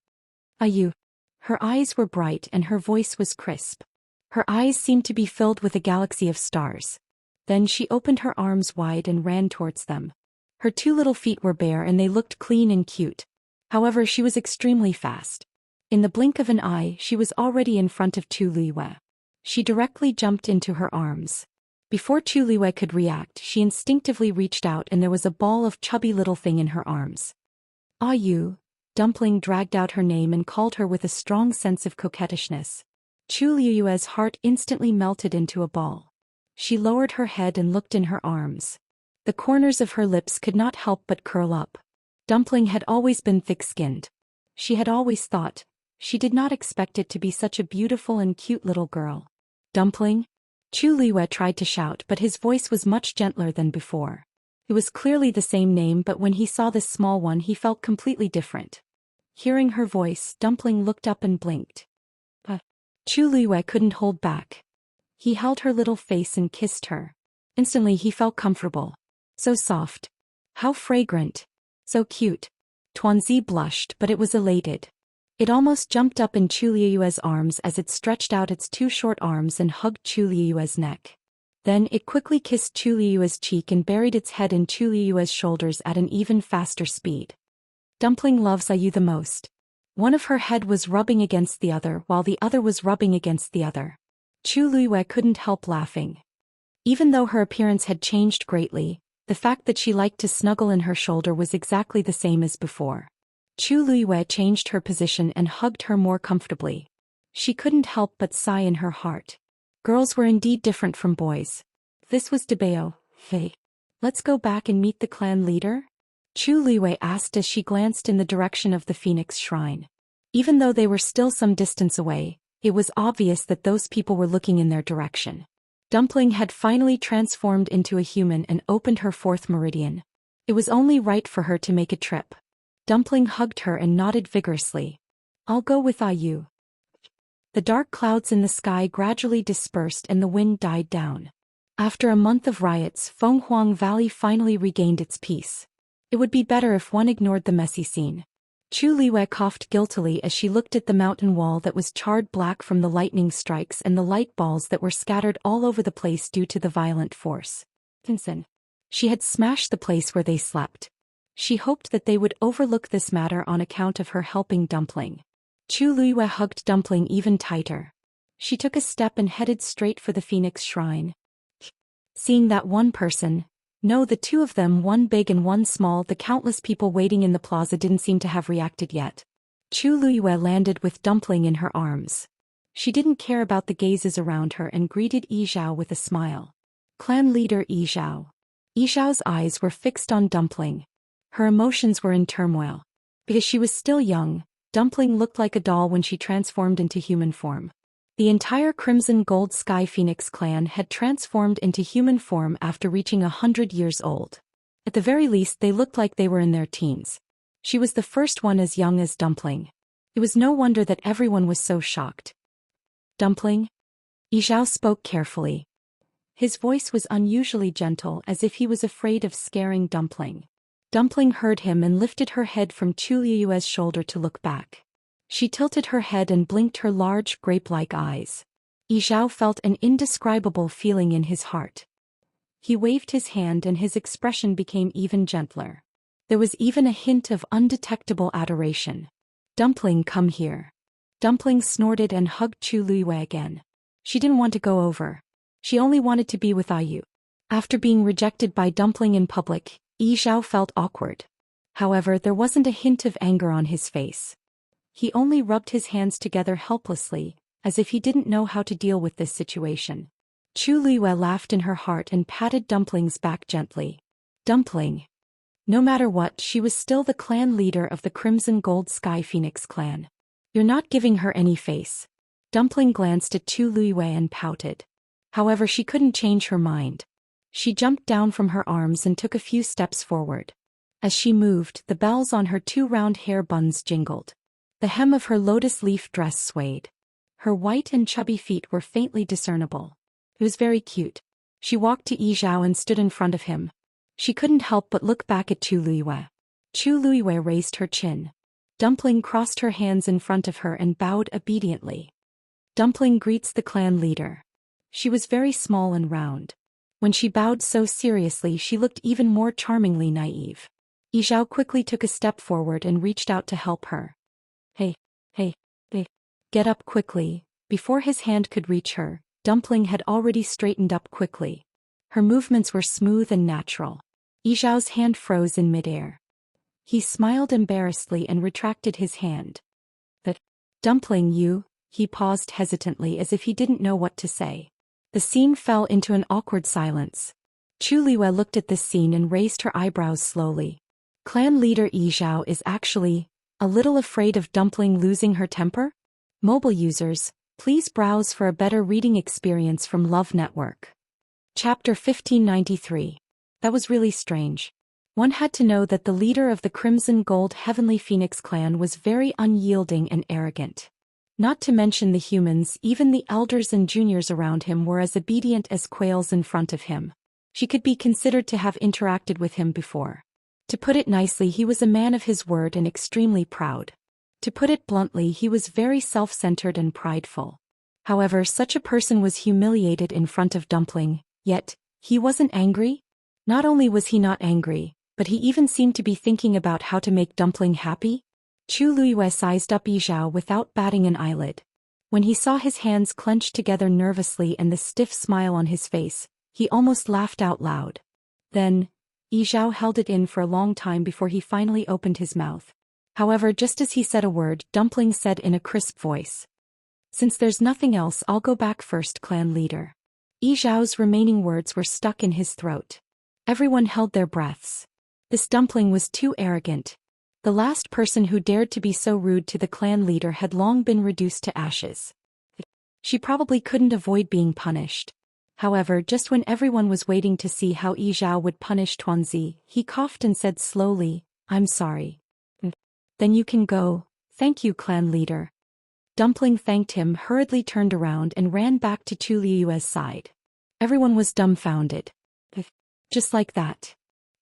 "Are you?" Her eyes were bright and her voice was crisp. Her eyes seemed to be filled with a galaxy of stars. Then she opened her arms wide and ran towards them. Her 2 little feet were bare and they looked clean and cute. However, she was extremely fast. In the blink of an eye, she was already in front of Chu Liyue. She directly jumped into her arms. Before Chu Liyue could react, she instinctively reached out and there was a ball of chubby little thing in her arms. "Ah you." Dumpling dragged out her name and called her with a strong sense of coquettishness. Chu Liyue's heart instantly melted into a ball. She lowered her head and looked in her arms. The corners of her lips could not help but curl up. Dumpling had always been thick-skinned. She had always thought. She did not expect it to be such a beautiful and cute little girl. "Dumpling?" Chu Liyue tried to shout, but his voice was much gentler than before. It was clearly the same name, but when he saw this small one he felt completely different. Hearing her voice, Dumpling looked up and blinked. Chu Luiyue couldn't hold back. He held her little face and kissed her. Instantly he felt comfortable. So soft. How fragrant. So cute. Tuanzi blushed, but it was elated. It almost jumped up in Chu Luiyue's arms as it stretched out its two short arms and hugged Chu Luiyue's neck. Then it quickly kissed Chu Luiyue's cheek and buried its head in Chu Luiyue's shoulders at an even faster speed. Dumpling loves Ayu the most. One of her head was rubbing against the other while the other was rubbing against the other. Chu Luiyue couldn't help laughing. Even though her appearance had changed greatly, the fact that she liked to snuggle in her shoulder was exactly the same as before. Chu Luiyue changed her position and hugged her more comfortably. She couldn't help but sigh in her heart. Girls were indeed different from boys. This was Dabeo. Hey. Let's go back and meet the clan leader? Chu Luiyue asked as she glanced in the direction of the Phoenix Shrine. Even though they were still some distance away, it was obvious that those people were looking in their direction. Dumpling had finally transformed into a human and opened her fourth meridian. It was only right for her to make a trip. Dumpling hugged her and nodded vigorously. I'll go with Ayu. The dark clouds in the sky gradually dispersed and the wind died down. After a month of riots, Fenghuang Valley finally regained its peace. It would be better if one ignored the messy scene. Chu Luiyue coughed guiltily as she looked at the mountain wall that was charred black from the lightning strikes and the light balls that were scattered all over the place due to the violent force. She had smashed the place where they slept. She hoped that they would overlook this matter on account of her helping Dumpling. Chu Luiyue hugged Dumpling even tighter. She took a step and headed straight for the Phoenix Shrine. Seeing that one person, no, the two of them, one big and one small, the countless people waiting in the plaza didn't seem to have reacted yet. Chu Luiyue landed with Dumpling in her arms. She didn't care about the gazes around her and greeted Yi Zhao with a smile. Clan leader Yi Zhao. Yi Zhao's eyes were fixed on Dumpling. Her emotions were in turmoil. Because she was still young, Dumpling looked like a doll when she transformed into human form. The entire Crimson Gold Sky Phoenix clan had transformed into human form after reaching 100 years old. At the very least they looked like they were in their teens. She was the first one as young as Dumpling. It was no wonder that everyone was so shocked. Dumpling? Yi Zhao spoke carefully. His voice was unusually gentle as if he was afraid of scaring Dumpling. Dumpling heard him and lifted her head from Chu Luiyue's shoulder to look back. She tilted her head and blinked her large, grape-like eyes. Yi Zhao felt an indescribable feeling in his heart. He waved his hand and his expression became even gentler. There was even a hint of undetectable adoration. Dumpling, come here. Dumpling snorted and hugged Chu Luiyue again. She didn't want to go over. She only wanted to be with Ayu. After being rejected by Dumpling in public, Yi Zhao felt awkward. However, there wasn't a hint of anger on his face. He only rubbed his hands together helplessly, as if he didn't know how to deal with this situation. Chu Luiyue laughed in her heart and patted Dumpling's back gently. Dumpling. No matter what, she was still the clan leader of the Crimson Gold Sky Phoenix clan. You're not giving her any face. Dumpling glanced at Chu Luiyue and pouted. However, she couldn't change her mind. She jumped down from her arms and took a few steps forward. As she moved, the bells on her two round hair buns jingled. The hem of her lotus leaf dress swayed. Her white and chubby feet were faintly discernible. It was very cute. She walked to Yi Zhao and stood in front of him. She couldn't help but look back at Chu Luiyue. Chu Luiyue raised her chin. Dumpling crossed her hands in front of her and bowed obediently. Dumpling greets the clan leader. She was very small and round. When she bowed so seriously, she looked even more charmingly naive. Yi Zhao quickly took a step forward and reached out to help her. Hey. Get up quickly. Before his hand could reach her, Dumpling had already straightened up quickly. Her movements were smooth and natural. Yi Zhao's hand froze in midair. He smiled embarrassedly and retracted his hand. But, Dumpling, you, he paused hesitantly as if he didn't know what to say. The scene fell into an awkward silence. Chu Luiyue looked at this scene and raised her eyebrows slowly. Clan leader Yi Zhao is actually a little afraid of Dumpling losing her temper? Mobile users, please browse for a better reading experience from Love Network. Chapter 1593. That was really strange. One had to know that the leader of the Crimson Gold Heavenly Phoenix clan was very unyielding and arrogant. Not to mention the humans, even the elders and juniors around him were as obedient as quails in front of him. She could be considered to have interacted with him before. To put it nicely, he was a man of his word and extremely proud. To put it bluntly, he was very self-centered and prideful. However, such a person was humiliated in front of Dumpling, yet, he wasn't angry? Not only was he not angry, but he even seemed to be thinking about how to make Dumpling happy. Chu Luiyue sized up Yi Zhao without batting an eyelid. When he saw his hands clenched together nervously and the stiff smile on his face, he almost laughed out loud. Then, Yi Zhao held it in for a long time before he finally opened his mouth. However, just as he said a word, Dumpling said in a crisp voice, "Since there's nothing else, I'll go back first, clan leader." Yi Zhao's remaining words were stuck in his throat. Everyone held their breaths. This Dumpling was too arrogant. The last person who dared to be so rude to the clan leader had long been reduced to ashes. She probably couldn't avoid being punished. However, just when everyone was waiting to see how Yi Zhao would punish Tuanzi, he coughed and said slowly, "I'm sorry." "Then you can go. Thank you, clan leader." Dumpling thanked him, hurriedly turned around and ran back to Chu Liyue's side. Everyone was dumbfounded. Just like that.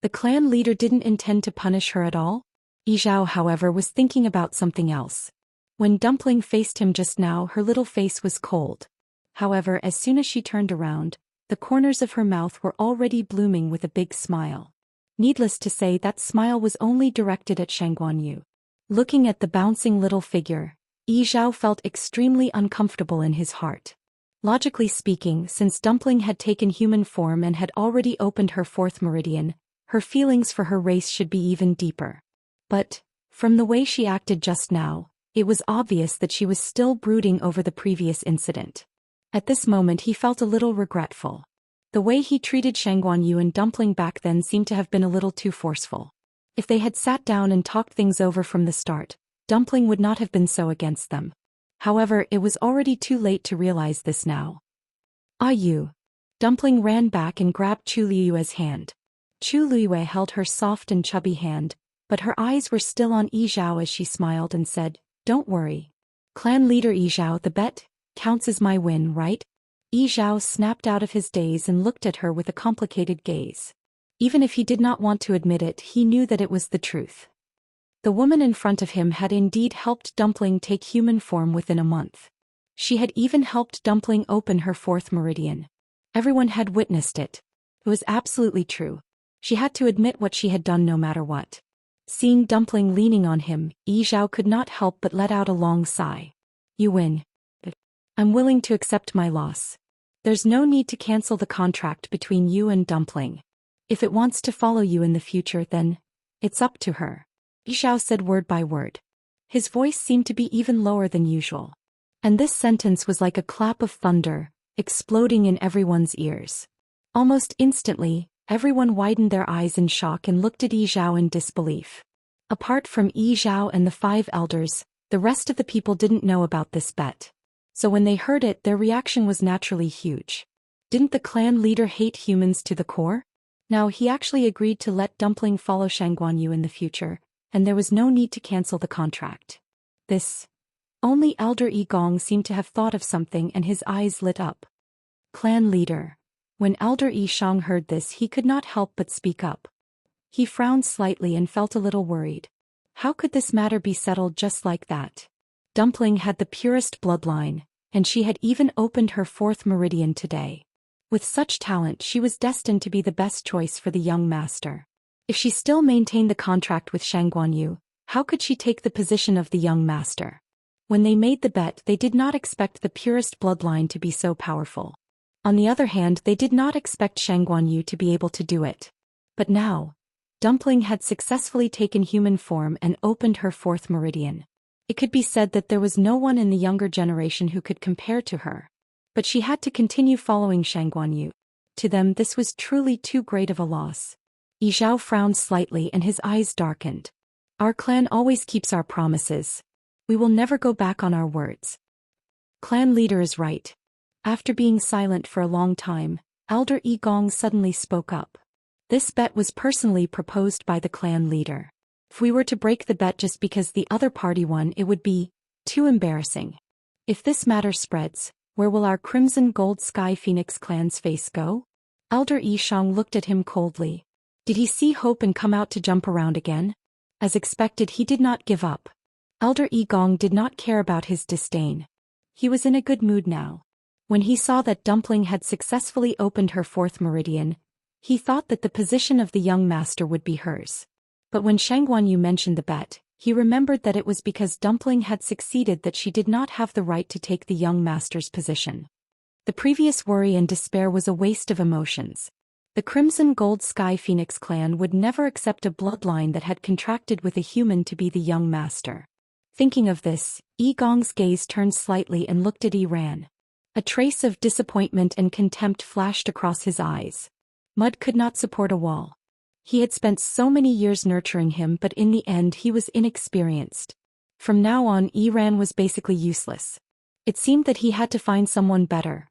The clan leader didn't intend to punish her at all? Yi Zhao, however, was thinking about something else. When Dumpling faced him just now, her little face was cold. However, as soon as she turned around, the corners of her mouth were already blooming with a big smile. Needless to say, that smile was only directed at Shangguanyu. Looking at the bouncing little figure, Yi Zhao felt extremely uncomfortable in his heart. Logically speaking, since Dumpling had taken human form and had already opened her fourth meridian, her feelings for her race should be even deeper. But, from the way she acted just now, it was obvious that she was still brooding over the previous incident. At this moment he felt a little regretful. The way he treated Shangguanyu and Dumpling back then seemed to have been a little too forceful. If they had sat down and talked things over from the start, Dumpling would not have been so against them. However, it was already too late to realize this now. "Ah, you." Dumpling ran back and grabbed Chu Liyue's hand. Chu Liyue held her soft and chubby hand, but her eyes were still on Yi Zhao as she smiled and said, "Don't worry. Clan leader Yi Zhao, the bet counts as my win, right?" Yi Zhao snapped out of his daze and looked at her with a complicated gaze. Even if he did not want to admit it, he knew that it was the truth. The woman in front of him had indeed helped Dumpling take human form within a month. She had even helped Dumpling open her fourth meridian. Everyone had witnessed it. It was absolutely true. She had to admit what she had done no matter what. Seeing Dumpling leaning on him, Yi Zhao could not help but let out a long sigh. "You win. I'm willing to accept my loss. There's no need to cancel the contract between you and Dumpling. If it wants to follow you in the future, then it's up to her." Yi Zhao said word by word. His voice seemed to be even lower than usual. And this sentence was like a clap of thunder, exploding in everyone's ears. Almost instantly, everyone widened their eyes in shock and looked at Yi Zhao in disbelief. Apart from Yi Zhao and the 5 elders, the rest of the people didn't know about this bet. So when they heard it, their reaction was naturally huge. Didn't the clan leader hate humans to the core? Now he actually agreed to let Dumpling follow Shangguanyu in the future, and there was no need to cancel the contract. Only Elder Yi Gong seemed to have thought of something and his eyes lit up. "Clan leader." When Elder Yi Shang heard this, he could not help but speak up. He frowned slightly and felt a little worried. How could this matter be settled just like that? Dumpling had the purest bloodline, and she had even opened her fourth meridian today. With such talent, she was destined to be the best choice for the young master. If she still maintained the contract with Shangguanyu, how could she take the position of the young master? When they made the bet, they did not expect the purest bloodline to be so powerful. On the other hand, they did not expect Shangguanyu to be able to do it. But now, Dumpling had successfully taken human form and opened her fourth meridian. It could be said that there was no one in the younger generation who could compare to her. But she had to continue following Shangguanyu. To them, this was truly too great of a loss. Yi Zhao frowned slightly and his eyes darkened. "Our clan always keeps our promises. We will never go back on our words." Clan leader is right. After being silent for a long time, Elder Yi Gong suddenly spoke up. This bet was personally proposed by the clan leader. If we were to break the bet just because the other party won, it would be too embarrassing. If this matter spreads, where will our Crimson Gold Sky Phoenix clan's face go? Elder Yishang looked at him coldly. Did he see hope and come out to jump around again? As expected, he did not give up. Elder Yigong did not care about his disdain. He was in a good mood now. When he saw that Dumpling had successfully opened her fourth meridian, he thought that the position of the young master would be hers. But when Shangguan Yu mentioned the bet, he remembered that it was because Dumpling had succeeded that she did not have the right to take the young master's position. The previous worry and despair was a waste of emotions. The Crimson Gold Sky Phoenix clan would never accept a bloodline that had contracted with a human to be the young master. Thinking of this, Yi Gong's gaze turned slightly and looked at Yi Ran. A trace of disappointment and contempt flashed across his eyes. Mud could not support a wall. He had spent so many years nurturing him, but in the end he was inexperienced. From now on, Yi Ran was basically useless. It seemed that he had to find someone better.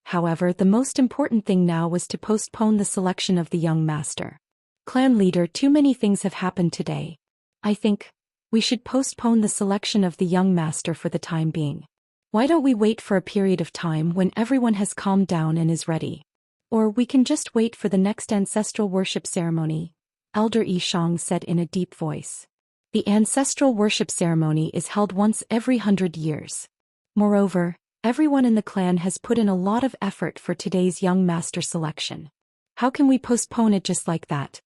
However, the most important thing now was to postpone the selection of the young master. Clan leader, too many things have happened today. I think we should postpone the selection of the young master for the time being. Why don't we wait for a period of time when everyone has calmed down and is ready? Or we can just wait for the next ancestral worship ceremony, Elder Yishang said in a deep voice. The ancestral worship ceremony is held once every 100 years. Moreover, everyone in the clan has put in a lot of effort for today's young master selection. How can we postpone it just like that?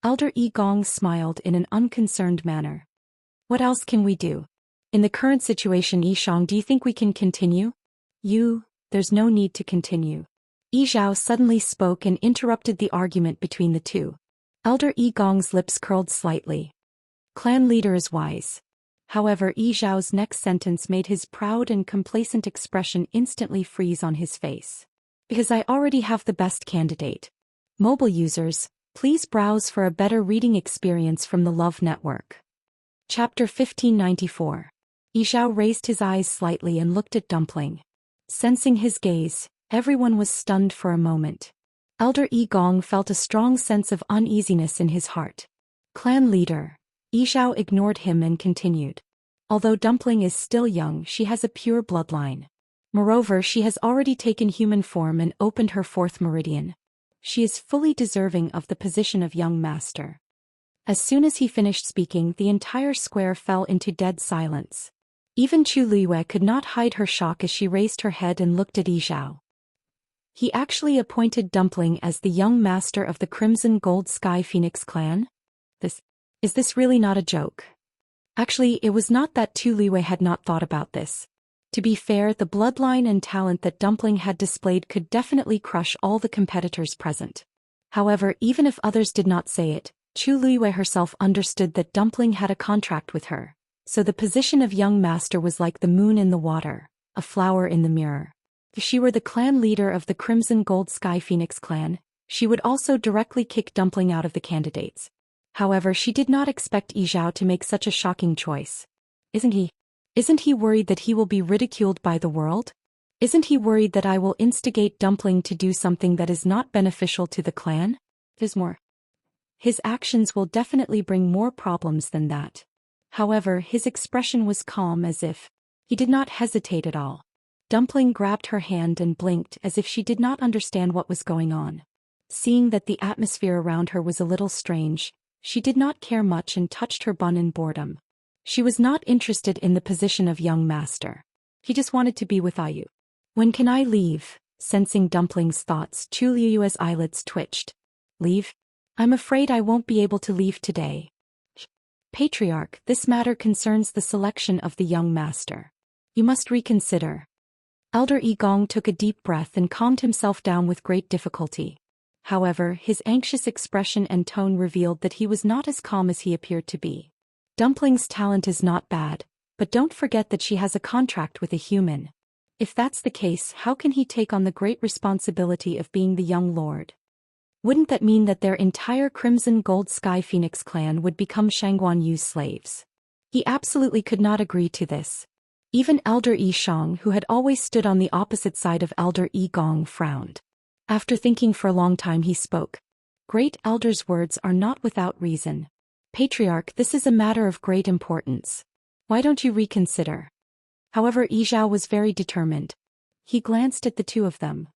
Elder Yi Gong smiled in an unconcerned manner. What else can we do? In the current situation, Yishang, do you think we can continue? There's no need to continue. Yi Zhao suddenly spoke and interrupted the argument between the two. Elder Yi Gong's lips curled slightly. Clan leader is wise. However, Yi Zhao's next sentence made his proud and complacent expression instantly freeze on his face. Because I already have the best candidate. Mobile users, please browse for a better reading experience from the Love Network. Chapter 1594. Yi Zhao raised his eyes slightly and looked at Dumpling. Sensing his gaze, everyone was stunned for a moment. Elder Yi Gong felt a strong sense of uneasiness in his heart. Clan leader. Yi Zhao ignored him and continued. Although Dumpling is still young, she has a pure bloodline. Moreover, she has already taken human form and opened her fourth meridian. She is fully deserving of the position of young master. As soon as he finished speaking, the entire square fell into dead silence. Even Chu Liyue could not hide her shock as she raised her head and looked at Yi Zhao. He actually appointed Dumpling as the young master of the Crimson Gold Sky Phoenix clan? Is this really not a joke? Actually, it was not that Tu Liyue had not thought about this. To be fair, the bloodline and talent that Dumpling had displayed could definitely crush all the competitors present. However, even if others did not say it, Chu Liyue herself understood that Dumpling had a contract with her. So the position of young master was like the moon in the water, a flower in the mirror. If she were the clan leader of the Crimson Gold Sky Phoenix clan, she would also directly kick Dumpling out of the candidates. However, she did not expect Yi Zhao to make such a shocking choice. Isn't he worried that he will be ridiculed by the world? Isn't he worried that I will instigate Dumpling to do something that is not beneficial to the clan? There's more. His actions will definitely bring more problems than that. However, his expression was calm, as if he did not hesitate at all. Dumpling grabbed her hand and blinked as if she did not understand what was going on. Seeing that the atmosphere around her was a little strange, she did not care much and touched her bun in boredom. She was not interested in the position of young master. He just wanted to be with Ayu. When can I leave? Sensing Dumpling's thoughts, Chu Liyue's eyelids twitched. Leave? I'm afraid I won't be able to leave today. Patriarch, this matter concerns the selection of the young master. You must reconsider. Elder Yi Gong took a deep breath and calmed himself down with great difficulty. However, his anxious expression and tone revealed that he was not as calm as he appeared to be. Dumpling's talent is not bad, but don't forget that she has a contract with a human. If that's the case, how can he take on the great responsibility of being the young lord? Wouldn't that mean that their entire Crimson Gold Sky Phoenix clan would become Shangguan Yu's slaves? He absolutely could not agree to this. Even Elder Yi Shang, who had always stood on the opposite side of Elder Yi Gong, frowned. After thinking for a long time, he spoke. Great elders' words are not without reason. Patriarch, this is a matter of great importance. Why don't you reconsider? However, Yizhao was very determined. He glanced at the two of them.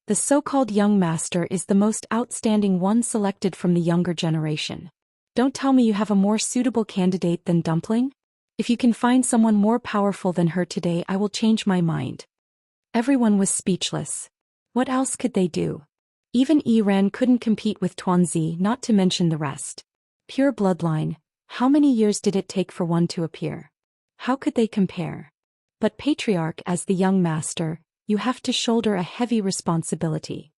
The so-called young master is the most outstanding one selected from the younger generation. Don't tell me you have a more suitable candidate than Dumpling? If you can find someone more powerful than her today, I will change my mind. Everyone was speechless. What else could they do? Even Yiran couldn't compete with Tuanzi, not to mention the rest. Pure bloodline, how many years did it take for one to appear? How could they compare? But Patriarch, as the young master, you have to shoulder a heavy responsibility.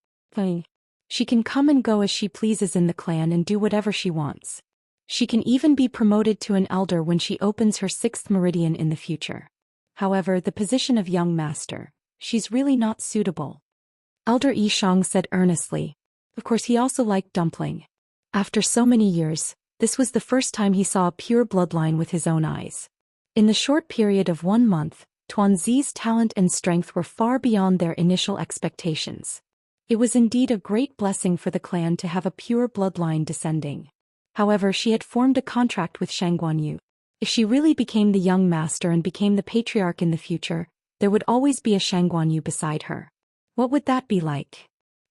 She can come and go as she pleases in the clan and do whatever she wants. She can even be promoted to an elder when she opens her 6th meridian in the future. However, the position of young master, she's really not suitable. Elder Yishang said earnestly. Of course, he also liked Dumpling. After so many years, this was the first time he saw a pure bloodline with his own eyes. In the short period of 1 month, Tuanzi's talent and strength were far beyond their initial expectations. It was indeed a great blessing for the clan to have a pure bloodline descending. However, she had formed a contract with Shangguanyu. If she really became the young master and became the patriarch in the future, there would always be a Shangguanyu beside her. What would that be like?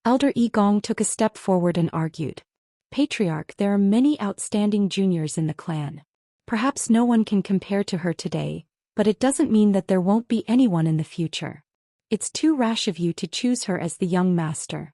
Elder Yi Gong took a step forward and argued. Patriarch, there are many outstanding juniors in the clan. Perhaps no one can compare to her today, but it doesn't mean that there won't be anyone in the future. It's too rash of you to choose her as the young master.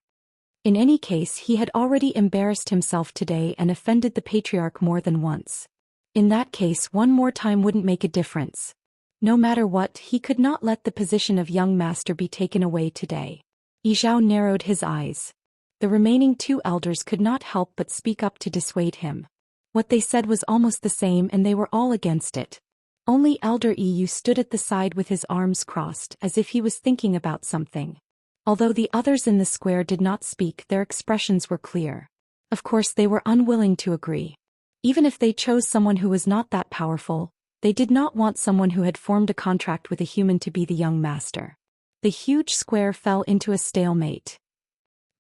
In any case, he had already embarrassed himself today and offended the patriarch more than once. In that case, one more time wouldn't make a difference. No matter what, he could not let the position of young master be taken away today. Yizhao narrowed his eyes. The remaining 2 elders could not help but speak up to dissuade him. What they said was almost the same and they were all against it. Only Elder Yu stood at the side with his arms crossed as if he was thinking about something. Although the others in the square did not speak, their expressions were clear. Of course, they were unwilling to agree. Even if they chose someone who was not that powerful, they did not want someone who had formed a contract with a human to be the young master. The huge square fell into a stalemate.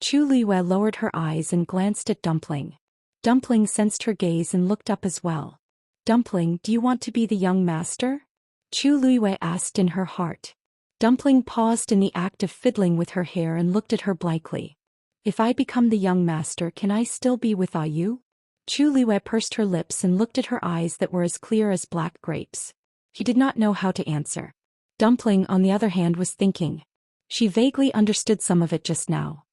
Chu Liwei lowered her eyes and glanced at Dumpling. Dumpling sensed her gaze and looked up as well. Dumpling, do you want to be the young master? Chu Liwei asked in her heart. Dumpling paused in the act of fiddling with her hair and looked at her blankly. If I become the young master, can I still be with Ayu? Chu Liwei pursed her lips and looked at her eyes that were as clear as black grapes. She did not know how to answer. Dumpling, on the other hand, was thinking. She vaguely understood some of it just now.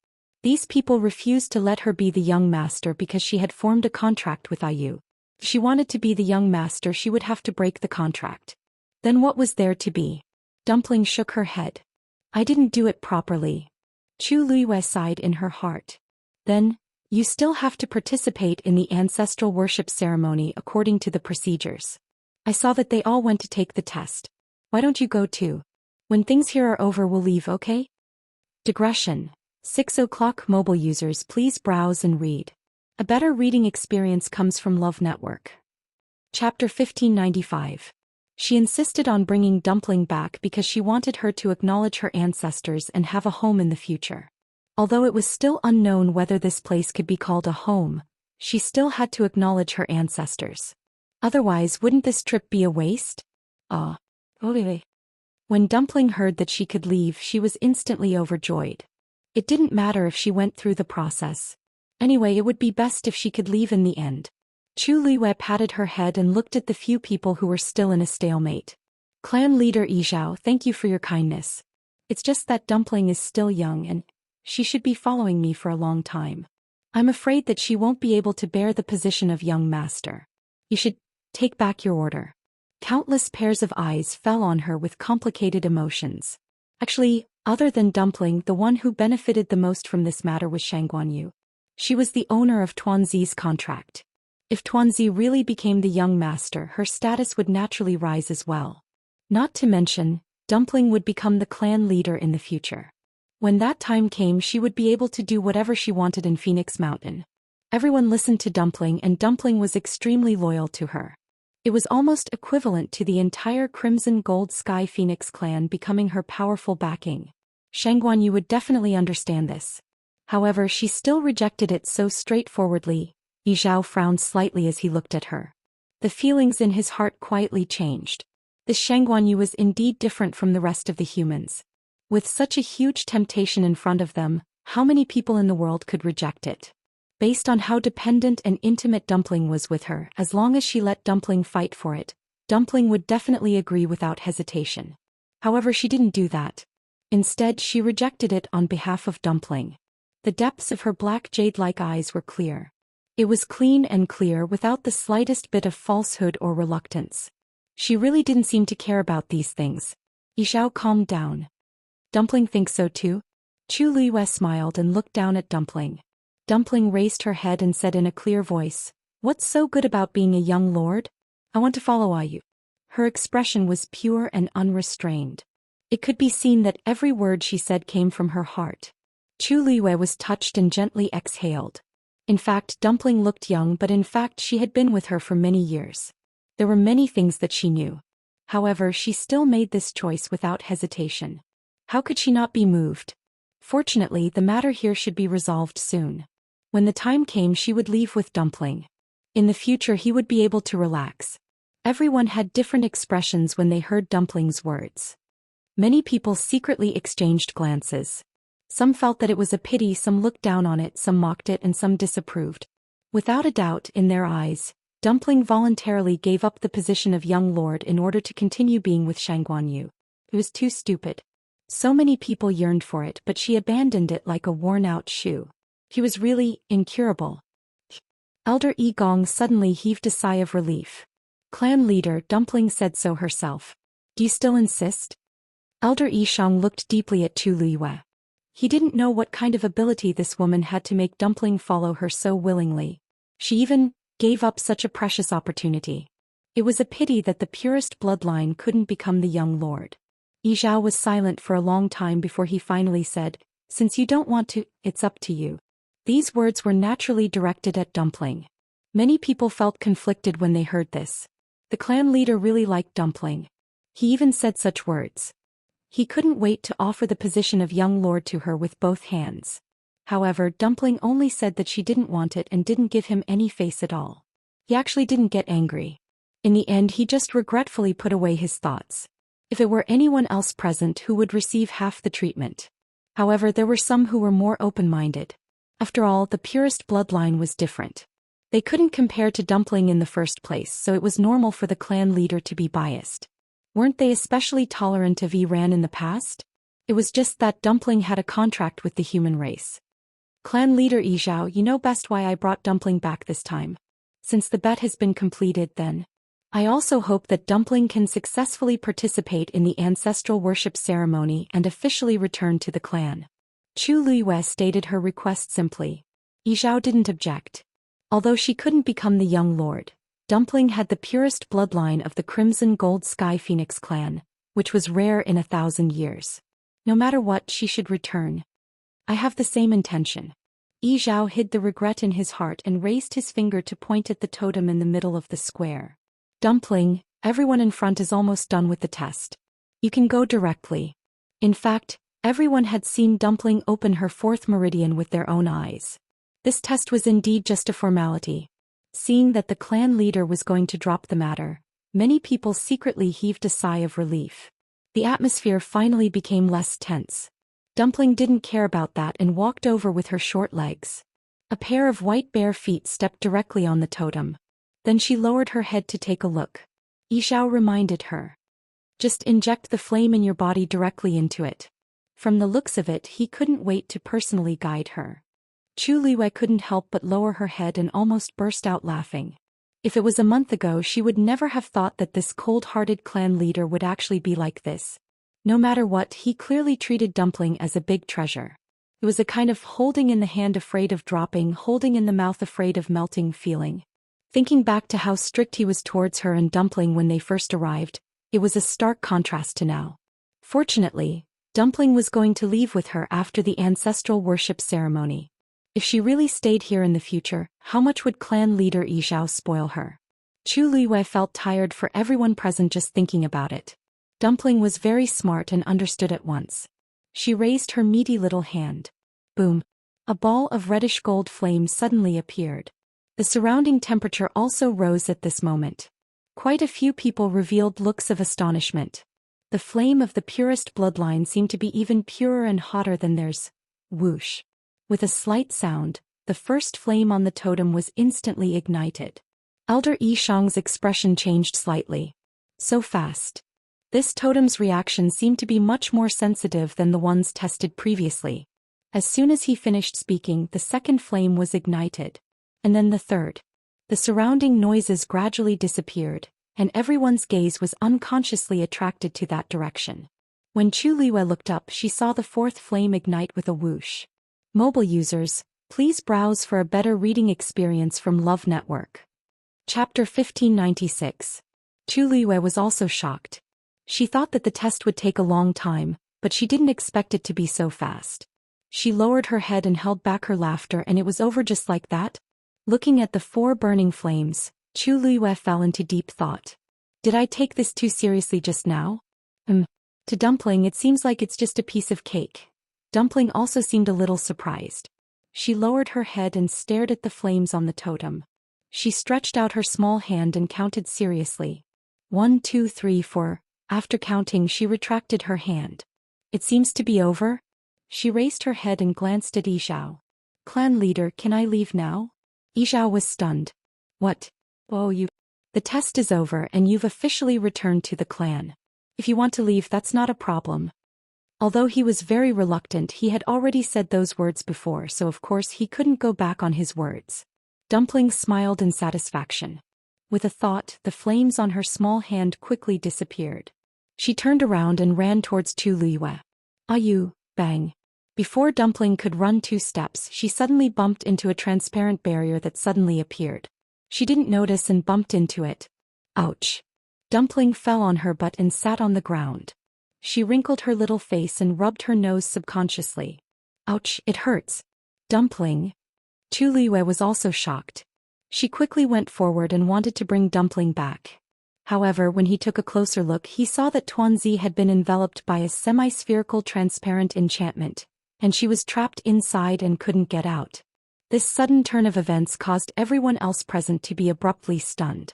These people refused to let her be the young master because she had formed a contract with Ayu. If she wanted to be the young master, she would have to break the contract. Then what was there to be? Dumpling shook her head. I didn't do it properly. Chu Liwei sighed in her heart. Then, you still have to participate in the ancestral worship ceremony according to the procedures. I saw that they all went to take the test. Why don't you go too? When things here are over, we'll leave, okay? Digression. 6 o'clock mobile users, please browse and read. A better reading experience comes from Love Network. Chapter 1595. She insisted on bringing Dumpling back because she wanted her to acknowledge her ancestors and have a home in the future. Although it was still unknown whether this place could be called a home, she still had to acknowledge her ancestors. Otherwise, wouldn't this trip be a waste? When Dumpling heard that she could leave, she was instantly overjoyed. It didn't matter if she went through the process. Anyway, it would be best if she could leave in the end. Chu Liwei patted her head and looked at the few people who were still in a stalemate. Clan leader Yizhao, thank you for your kindness. It's just that Dumpling is still young and she should be following me for a long time. I'm afraid that she won't be able to bear the position of young master. You should take back your order. Countless pairs of eyes fell on her with complicated emotions. Actually, other than Dumpling, the one who benefited the most from this matter was Shangguanyu. She was the owner of Tuanzi's contract. If Tuanzi really became the young master, her status would naturally rise as well. Not to mention, Dumpling would become the clan leader in the future. When that time came, she would be able to do whatever she wanted in Phoenix Mountain. Everyone listened to Dumpling and Dumpling was extremely loyal to her. It was almost equivalent to the entire Crimson Gold Sky Phoenix clan becoming her powerful backing. Shangguanyu would definitely understand this. However, she still rejected it so straightforwardly. Yi Zhao frowned slightly as he looked at her. The feelings in his heart quietly changed. The Shangguanyu was indeed different from the rest of the humans. With such a huge temptation in front of them, how many people in the world could reject it? Based on how dependent and intimate Dumpling was with her, as long as she let Dumpling fight for it, Dumpling would definitely agree without hesitation. However, she didn't do that. Instead, she rejected it on behalf of Dumpling. The depths of her black jade-like eyes were clear. It was clean and clear without the slightest bit of falsehood or reluctance. She really didn't seem to care about these things. Yi Zhao calmed down. Dumpling thinks so too? Chu Luiyue smiled and looked down at Dumpling. Dumpling raised her head and said in a clear voice, "What's so good about being a young lord? I want to follow you." Her expression was pure and unrestrained. It could be seen that every word she said came from her heart. Chu Luiyue was touched and gently exhaled. In fact, Dumpling looked young, but in fact she had been with her for many years. There were many things that she knew. However, she still made this choice without hesitation. How could she not be moved? Fortunately, the matter here should be resolved soon. When the time came, she would leave with Dumpling. In the future, he would be able to relax. Everyone had different expressions when they heard Dumpling's words. Many people secretly exchanged glances. Some felt that it was a pity, some looked down on it, some mocked it, and some disapproved. Without a doubt, in their eyes, Dumpling voluntarily gave up the position of young lord in order to continue being with Shangguanyu. It was too stupid. So many people yearned for it, but she abandoned it like a worn-out shoe. He was really incurable. Elder Yi Gong suddenly heaved a sigh of relief. Clan leader, Dumpling said so herself. Do you still insist? Elder Yi Shang looked deeply at Chu Luiyue. He didn't know what kind of ability this woman had to make Dumpling follow her so willingly. She even gave up such a precious opportunity. It was a pity that the purest bloodline couldn't become the young lord. Yi Zhao was silent for a long time before he finally said, "Since you don't want to, it's up to you." These words were naturally directed at Dumpling. Many people felt conflicted when they heard this. The clan leader really liked Dumpling. He even said such words. He couldn't wait to offer the position of young lord to her with both hands. However, Dumpling only said that she didn't want it and didn't give him any face at all. He actually didn't get angry. In the end, he just regretfully put away his thoughts. If it were anyone else present who would receive half the treatment. However, there were some who were more open-minded. After all, the purest bloodline was different. They couldn't compare to Dumpling in the first place, so it was normal for the clan leader to be biased. Weren't they especially tolerant of Iran in the past? It was just that Dumpling had a contract with the human race. Clan leader Yi Zhao, you know best why I brought Dumpling back this time. Since the bet has been completed, then I also hope that Dumpling can successfully participate in the ancestral worship ceremony and officially return to the clan. Chu Luiyue stated her request simply. Yi Zhao didn't object. Although she couldn't become the young lord, Dumpling had the purest bloodline of the Crimson Gold Sky Phoenix clan, which was rare in 1,000 years. No matter what, she should return. I have the same intention. Yi Zhao hid the regret in his heart and raised his finger to point at the totem in the middle of the square. Dumpling, everyone in front is almost done with the test. You can go directly. In fact, everyone had seen Dumpling open her fourth meridian with their own eyes. This test was indeed just a formality. Seeing that the clan leader was going to drop the matter, many people secretly heaved a sigh of relief. The atmosphere finally became less tense. Dumpling didn't care about that and walked over with her short legs. A pair of white bare feet stepped directly on the totem. Then she lowered her head to take a look. Yi Zhao reminded her. Just inject the flame in your body directly into it. From the looks of it, he couldn't wait to personally guide her. Chu Luiyue couldn't help but lower her head and almost burst out laughing. If it was a month ago, she would never have thought that this cold-hearted clan leader would actually be like this. No matter what, he clearly treated Dumpling as a big treasure. It was a kind of holding in the hand afraid of dropping, holding in the mouth afraid of melting feeling. Thinking back to how strict he was towards her and Dumpling when they first arrived, it was a stark contrast to now. Fortunately, Dumpling was going to leave with her after the ancestral worship ceremony. If she really stayed here in the future, how much would clan leader Yi Zhao spoil her? Chu Luiyue felt tired for everyone present just thinking about it. Dumpling was very smart and understood at once. She raised her meaty little hand. Boom. A ball of reddish-gold flame suddenly appeared. The surrounding temperature also rose at this moment. Quite a few people revealed looks of astonishment. The flame of the purest bloodline seemed to be even purer and hotter than theirs. Whoosh. With a slight sound, the first flame on the totem was instantly ignited. Elder Yishang's expression changed slightly. So fast. This totem's reaction seemed to be much more sensitive than the ones tested previously. As soon as he finished speaking, the second flame was ignited. And then the third. The surrounding noises gradually disappeared, and everyone's gaze was unconsciously attracted to that direction. When Chu Liwei looked up, she saw the fourth flame ignite with a whoosh. Mobile users, please browse for a better reading experience from Love Network. Chapter 1596. Chu Liwei was also shocked. She thought that the test would take a long time, but she didn't expect it to be so fast. She lowered her head and held back her laughter, and it was over just like that. Looking at the 4 burning flames, Chu Liwei fell into deep thought. Did I take this too seriously just now? To Dumpling it seems like it's just a piece of cake. Dumpling also seemed a little surprised. She lowered her head and stared at the flames on the totem. She stretched out her small hand and counted seriously. 1, 2, 3, 4. After counting, she retracted her hand. It seems to be over? She raised her head and glanced at Yizhao. Clan leader, can I leave now? Yizhao was stunned. What? Oh, the test is over and you've officially returned to the clan. If you want to leave, that's not a problem. Although he was very reluctant, he had already said those words before, so of course he couldn't go back on his words. Dumpling smiled in satisfaction. With a thought, the flames on her small hand quickly disappeared. She turned around and ran towards Chu Liwei. Bang. Before Dumpling could run 2 steps, she suddenly bumped into a transparent barrier that suddenly appeared. She didn't notice and bumped into it. Ouch. Dumpling fell on her butt and sat on the ground. She wrinkled her little face and rubbed her nose subconsciously. Ouch, it hurts. Dumpling. Chu Liwei was also shocked. She quickly went forward and wanted to bring Dumpling back. However, when he took a closer look, he saw that Tuanzi had been enveloped by a semi-spherical transparent enchantment, and she was trapped inside and couldn't get out. This sudden turn of events caused everyone else present to be abruptly stunned.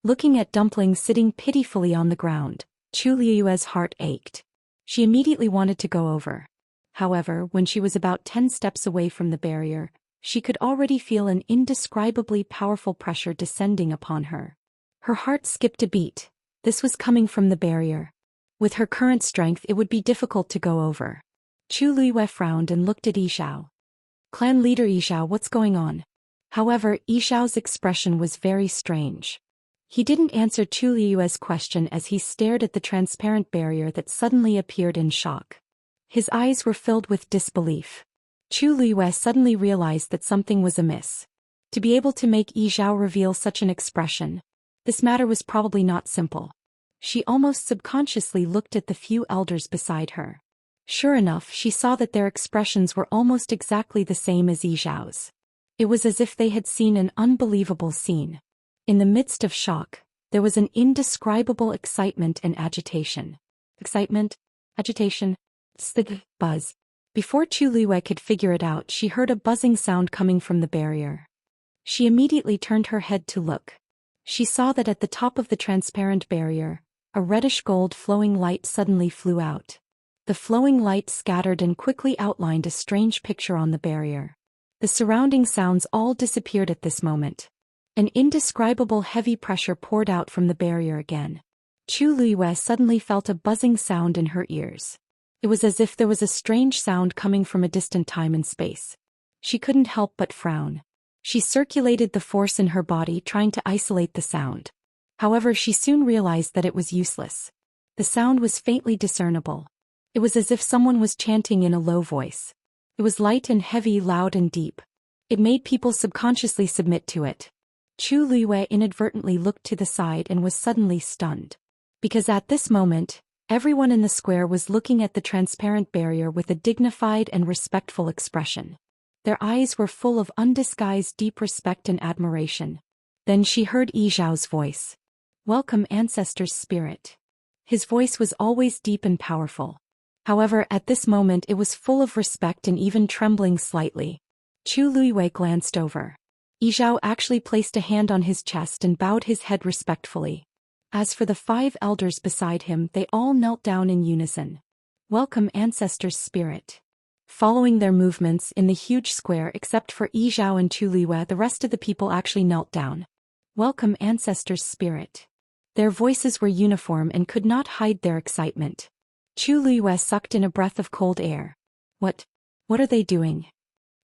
Looking at Dumpling sitting pitifully on the ground, Chu Liue's heart ached. She immediately wanted to go over. However, when she was about 10 steps away from the barrier, she could already feel an indescribably powerful pressure descending upon her. Her heart skipped a beat. This was coming from the barrier. With her current strength, it would be difficult to go over. Chu Liwei frowned and looked at Yizhao. Clan leader Yizhao, what's going on? However, Yizhao's expression was very strange. He didn't answer Chu Liue's question as he stared at the transparent barrier that suddenly appeared in shock. His eyes were filled with disbelief. Chu Liwei suddenly realized that something was amiss. To be able to make Yizhao reveal such an expression, this matter was probably not simple. She almost subconsciously looked at the few elders beside her. Sure enough, she saw that their expressions were almost exactly the same as Yizhao's. It was as if they had seen an unbelievable scene. In the midst of shock, there was an indescribable excitement and agitation. Excitement? Agitation? Buzz. Before Chu Liwei could figure it out, she heard a buzzing sound coming from the barrier. She immediately turned her head to look. She saw that at the top of the transparent barrier, a reddish-gold flowing light suddenly flew out. The flowing light scattered and quickly outlined a strange picture on the barrier. The surrounding sounds all disappeared at this moment. An indescribable heavy pressure poured out from the barrier again. Chu Liwei suddenly felt a buzzing sound in her ears. It was as if there was a strange sound coming from a distant time and space. She couldn't help but frown. She circulated the force in her body trying to isolate the sound. However, she soon realized that it was useless. The sound was faintly discernible. It was as if someone was chanting in a low voice. It was light and heavy, loud and deep. It made people subconsciously submit to it. Chu Liwei inadvertently looked to the side and was suddenly stunned. Because at this moment, everyone in the square was looking at the transparent barrier with a dignified and respectful expression. Their eyes were full of undisguised deep respect and admiration. Then she heard Yizhao's voice. Welcome, Ancestor's Spirit. His voice was always deep and powerful. However, at this moment it was full of respect and even trembling slightly. Chu Luiwei glanced over. Yi Zhao actually placed a hand on his chest and bowed his head respectfully. As for the 5 elders beside him, they all knelt down in unison. Welcome, ancestors' spirit. Following their movements in the huge square, except for Yi Zhao and Chu Luiwei, the rest of the people actually knelt down. Welcome, ancestors' spirit. Their voices were uniform and could not hide their excitement. Chu Luiwei sucked in a breath of cold air. What are they doing?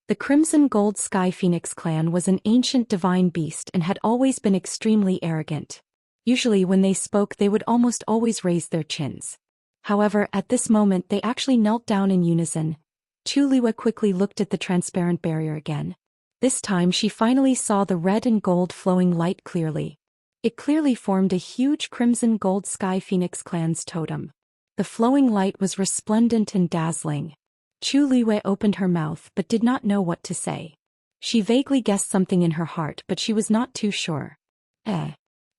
The Crimson Gold Sky Phoenix clan was an ancient divine beast and had always been extremely arrogant. Usually when they spoke they would almost always raise their chins. However, at this moment they actually knelt down in unison. Chu Luiwei quickly looked at the transparent barrier again. This time she finally saw the red and gold flowing light clearly. It clearly formed a huge Crimson Gold Sky Phoenix clan's totem. The flowing light was resplendent and dazzling. Chu Luiwei opened her mouth but did not know what to say. She vaguely guessed something in her heart, but she was not too sure.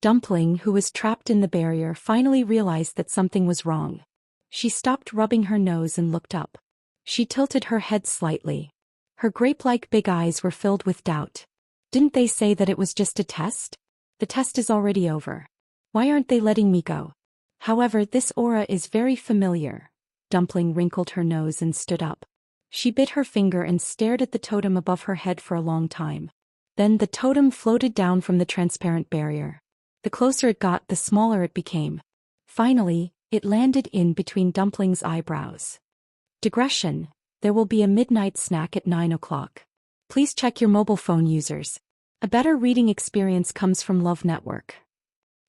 Dumpling, who was trapped in the barrier, finally realized that something was wrong. She stopped rubbing her nose and looked up. She tilted her head slightly. Her grape-like big eyes were filled with doubt. Didn't they say that it was just a test? The test is already over. Why aren't they letting me go? However, this aura is very familiar. Dumpling wrinkled her nose and stood up. She bit her finger and stared at the totem above her head for a long time. Then the totem floated down from the transparent barrier. The closer it got, the smaller it became. Finally, it landed in between Dumpling's eyebrows. Digression: there will be a midnight snack at 9 o'clock. Please check your mobile phone, users. A better reading experience comes from Love Network.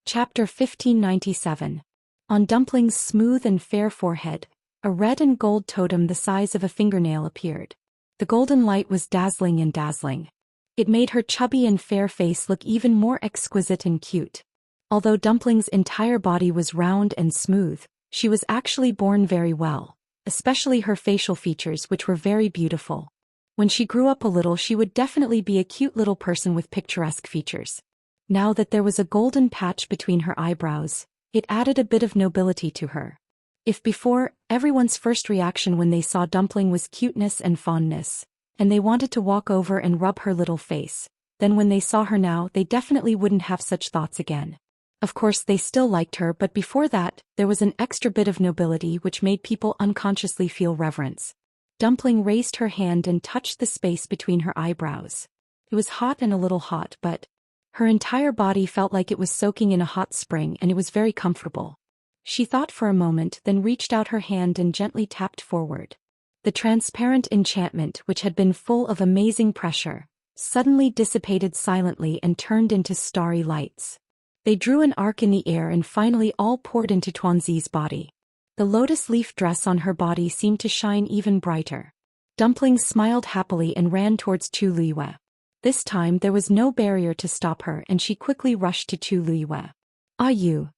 Chapter 1597. On Dumpling's smooth and fair forehead, a red and gold totem the size of a fingernail appeared. The golden light was dazzling and dazzling. It made her chubby and fair face look even more exquisite and cute. Although Dumpling's entire body was round and smooth, she was actually born very well, especially her facial features, which were very beautiful. When she grew up a little, she would definitely be a cute little person with picturesque features. Now that there was a golden patch between her eyebrows, it added a bit of nobility to her. If before, everyone's first reaction when they saw Dumpling was cuteness and fondness, and they wanted to walk over and rub her little face, then when they saw her now, they definitely wouldn't have such thoughts again. Of course, they still liked her, but before that, there was an extra bit of nobility which made people unconsciously feel reverence. Dumpling raised her hand and touched the space between her eyebrows. It was hot and a little hot, but her entire body felt like it was soaking in a hot spring, and it was very comfortable. She thought for a moment, then reached out her hand and gently tapped forward. The transparent enchantment, which had been full of amazing pressure, suddenly dissipated silently and turned into starry lights. They drew an arc in the air and finally all poured into Tuanzi's body. The lotus leaf dress on her body seemed to shine even brighter. Dumpling smiled happily and ran towards Chu Luiwei. This time there was no barrier to stop her, and she quickly rushed to Chu Luiwei. "Ah, you."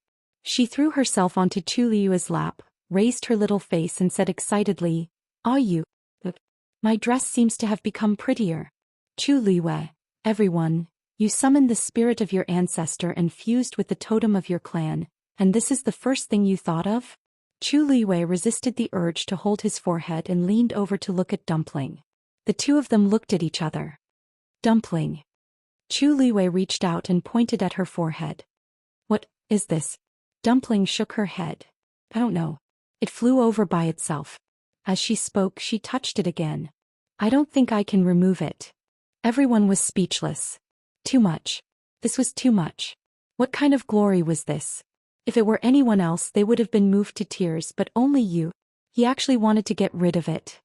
She threw herself onto Chu Luiwei's lap, raised her little face and said excitedly, "Ah, you. My dress seems to have become prettier." Chu Luiwei, everyone, you summoned the spirit of your ancestor and fused with the totem of your clan, and this is the first thing you thought of? Chu Luiwei resisted the urge to hold his forehead and leaned over to look at Dumpling. The two of them looked at each other. "Dumpling." Chu Luiwei reached out and pointed at her forehead. "What is this?" Dumpling shook her head. "I don't know. It flew over by itself." As she spoke, she touched it again. "I don't think I can remove it." Everyone was speechless. Too much. This was too much. What kind of glory was this? If it were anyone else, they would have been moved to tears, but only you. He actually wanted to get rid of it.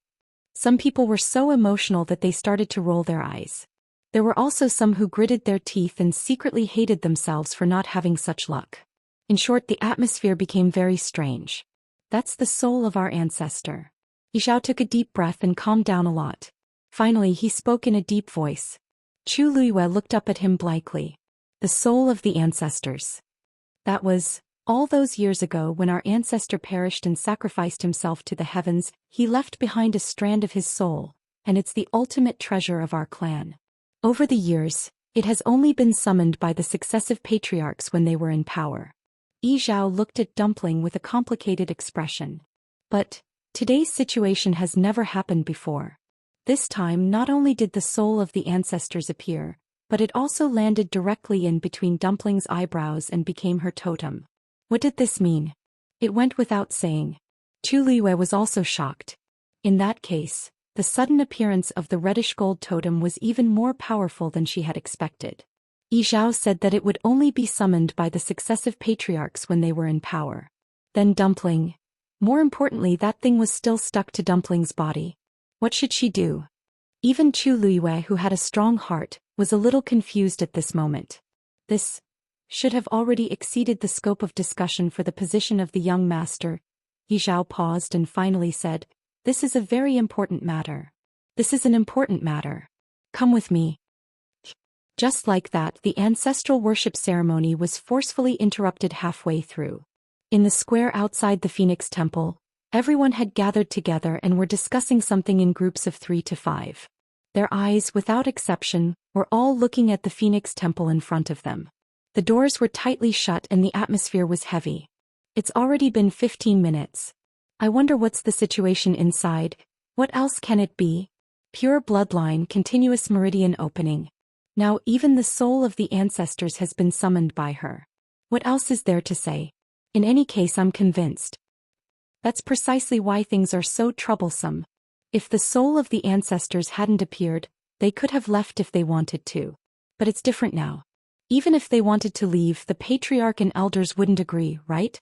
Some people were so emotional that they started to roll their eyes. There were also some who gritted their teeth and secretly hated themselves for not having such luck. In short, the atmosphere became very strange. "That's the soul of our ancestor." Yi Zhao took a deep breath and calmed down a lot. Finally, he spoke in a deep voice. Chu Luiwei looked up at him blankly. "The soul of the ancestors. That was, all those years ago when our ancestor perished and sacrificed himself to the heavens, he left behind a strand of his soul, and it's the ultimate treasure of our clan. Over the years, it has only been summoned by the successive patriarchs when they were in power." Yi Zhao looked at Dumpling with a complicated expression. "But today's situation has never happened before." This time not only did the soul of the ancestors appear, but it also landed directly in between Dumpling's eyebrows and became her totem. What did this mean? It went without saying. Chu Liyue was also shocked. In that case, the sudden appearance of the reddish-gold totem was even more powerful than she had expected. Yi Zhao said that it would only be summoned by the successive patriarchs when they were in power. Then Dumpling. More importantly, that thing was still stuck to Dumpling's body. What should she do? Even Chu Liyue, who had a strong heart, was a little confused at this moment. This should have already exceeded the scope of discussion for the position of the young master. Yi Zhao paused and finally said, "This is a very important matter. This is an important matter. Come with me." Just like that, the ancestral worship ceremony was forcefully interrupted halfway through. In the square outside the Phoenix Temple, everyone had gathered together and were discussing something in groups of 3 to 5. Their eyes, without exception, were all looking at the Phoenix Temple in front of them. The doors were tightly shut and the atmosphere was heavy. It's already been 15 minutes. I wonder what's the situation inside. What else can it be? Pure bloodline, continuous meridian opening. Now even the soul of the ancestors has been summoned by her. What else is there to say? In any case, I'm convinced. That's precisely why things are so troublesome. If the soul of the ancestors hadn't appeared, they could have left if they wanted to. But it's different now. Even if they wanted to leave, the patriarch and elders wouldn't agree, right?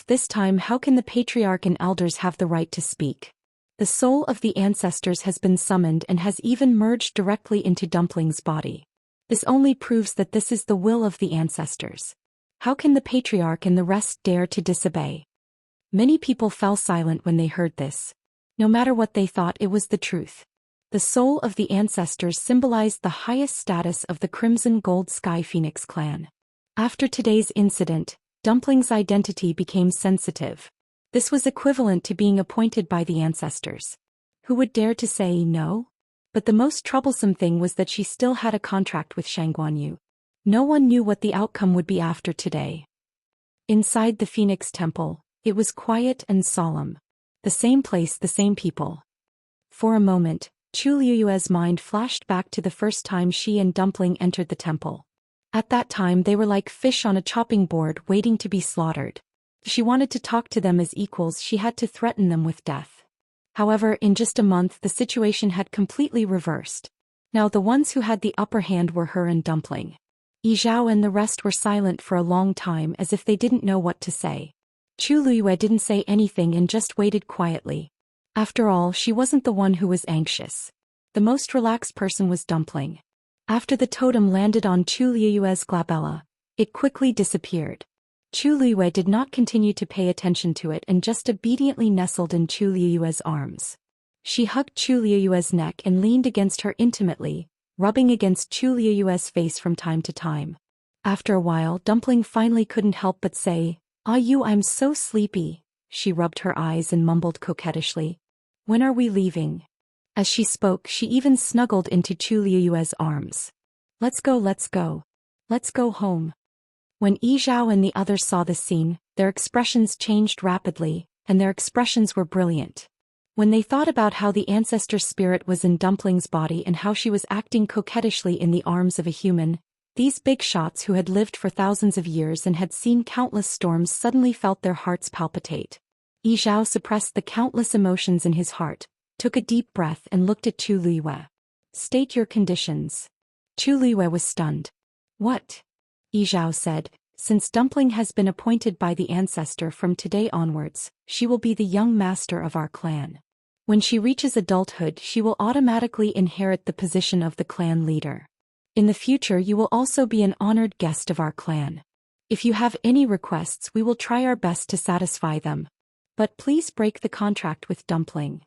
This time, how can the patriarch and elders have the right to speak? The soul of the ancestors has been summoned and has even merged directly into Dumpling's body. This only proves that this is the will of the ancestors. How can the patriarch and the rest dare to disobey? Many people fell silent when they heard this. No matter what they thought, it was the truth. The soul of the ancestors symbolized the highest status of the Crimson Gold Sky Phoenix clan. After today's incident, Dumpling's identity became sensitive. This was equivalent to being appointed by the ancestors. Who would dare to say no? But the most troublesome thing was that she still had a contract with Shangguanyu. No one knew what the outcome would be after today. Inside the Phoenix Temple, it was quiet and solemn. The same place, the same people. For a moment, Chu Liyue's mind flashed back to the first time she and Dumpling entered the temple. At that time they were like fish on a chopping board waiting to be slaughtered. If she wanted to talk to them as equals, she had to threaten them with death. However, in just a month the situation had completely reversed. Now the ones who had the upper hand were her and Dumpling. Yi Zhao and the rest were silent for a long time, as if they didn't know what to say. Chu Liyue didn't say anything and just waited quietly. After all, she wasn't the one who was anxious. The most relaxed person was Dumpling. After the totem landed on Chu Liyue's glabella, it quickly disappeared. Chu Liyue did not continue to pay attention to it and just obediently nestled in Chu Liyue's arms. She hugged Chu Liyue's neck and leaned against her intimately, rubbing against Chu Liyue's face from time to time. After a while, Dumpling finally couldn't help but say, I'm so sleepy." She rubbed her eyes and mumbled coquettishly, "When are we leaving?" As she spoke, she even snuggled into Chu Liyue's arms. Let's go. Let's go home." When Yi Zhao and the others saw this scene, their expressions changed rapidly, and their expressions were brilliant. When they thought about how the ancestor spirit was in Dumpling's body and how she was acting coquettishly in the arms of a human, these big shots who had lived for thousands of years and had seen countless storms suddenly felt their hearts palpitate. Yi Zhao suppressed the countless emotions in his heart, took a deep breath and looked at Chu Liyue. "State your conditions." Chu Liyue was stunned. "What?" Yi Zhao said, "Since Dumpling has been appointed by the ancestor, from today onwards, she will be the young master of our clan. When she reaches adulthood, she will automatically inherit the position of the clan leader. In the future, you will also be an honored guest of our clan. If you have any requests, we will try our best to satisfy them. But please break the contract with Dumpling."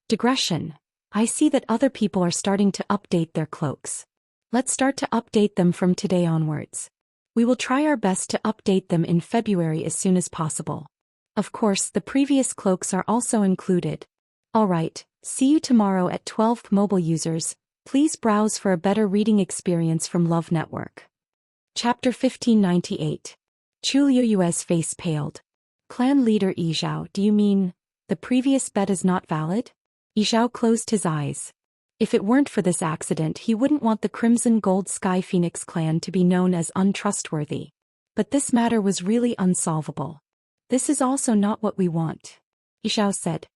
Digression. I see that other people are starting to update their cloaks. Let's start to update them from today onwards. We will try our best to update them in February as soon as possible. Of course, the previous cloaks are also included. Alright, see you tomorrow at 12. Mobile users, please browse for a better reading experience from Love Network. Chapter 1598. Chu Liyue's face paled. Clan leader Yi Zhao, do you mean the previous bet is not valid? Yi Zhao closed his eyes. If it weren't for this accident, he wouldn't want the Crimson Gold Sky Phoenix clan to be known as untrustworthy. But this matter was really unsolvable. This is also not what we want, Xiao said.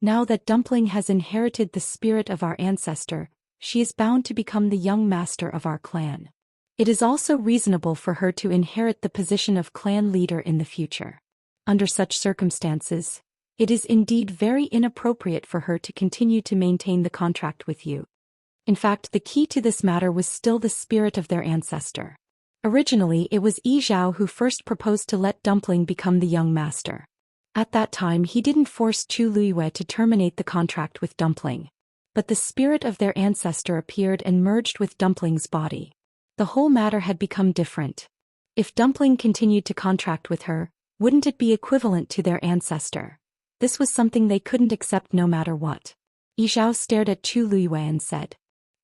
Now that Dumpling has inherited the spirit of our ancestor, she is bound to become the young master of our clan. It is also reasonable for her to inherit the position of clan leader in the future. Under such circumstances, it is indeed very inappropriate for her to continue to maintain the contract with you. In fact, the key to this matter was still the spirit of their ancestor. Originally, it was Yi Zhao who first proposed to let Dumpling become the young master. At that time, he didn't force Chu Luiyue to terminate the contract with Dumpling. But the spirit of their ancestor appeared and merged with Dumpling's body. The whole matter had become different. If Dumpling continued to contract with her, wouldn't it be equivalent to their ancestor? This was something they couldn't accept no matter what. Yi Zhao stared at Chu Luiyue and said,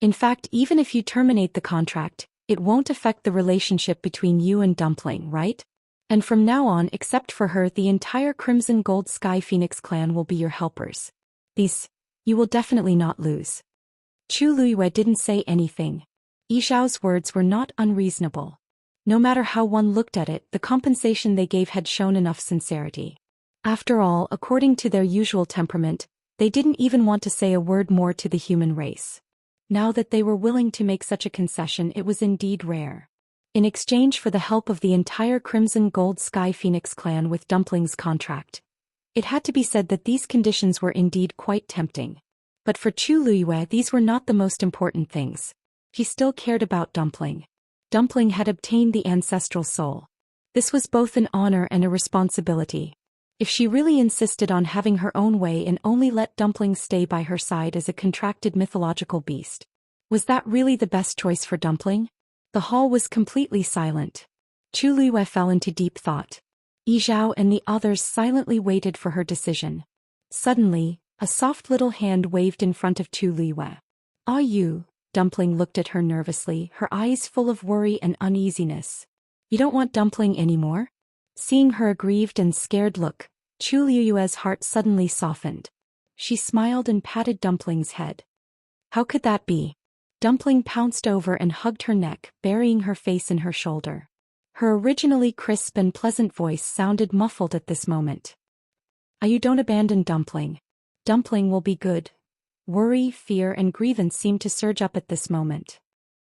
"In fact, even if you terminate the contract, it won't affect the relationship between you and Dumpling, right? And from now on, except for her, the entire Crimson Gold Sky Phoenix clan will be your helpers. These, you will definitely not lose." Chu Luiyue didn't say anything. Yi Zhao's words were not unreasonable. No matter how one looked at it, the compensation they gave had shown enough sincerity. After all, according to their usual temperament, they didn't even want to say a word more to the human race. Now that they were willing to make such a concession, it was indeed rare. In exchange for the help of the entire Crimson Gold Sky Phoenix clan with Dumpling's contract, it had to be said that these conditions were indeed quite tempting. But for Chu Luiyue, these were not the most important things. He still cared about Dumpling. Dumpling had obtained the ancestral soul. This was both an honor and a responsibility. If she really insisted on having her own way and only let Dumpling stay by her side as a contracted mythological beast, was that really the best choice for Dumpling? The hall was completely silent. Chu Luiyue fell into deep thought. Yi Zhao and the others silently waited for her decision. Suddenly, a soft little hand waved in front of Chu Luiyue. "Ah, you?" Dumpling looked at her nervously, her eyes full of worry and uneasiness. "You don't want Dumpling anymore?" Seeing her aggrieved and scared look, Chu Luiyue's heart suddenly softened. She smiled and patted Dumpling's head. "How could that be?" Dumpling pounced over and hugged her neck, burying her face in her shoulder. Her originally crisp and pleasant voice sounded muffled at this moment. "You don't abandon Dumpling. Dumpling will be good." Worry, fear, and grievance seemed to surge up at this moment.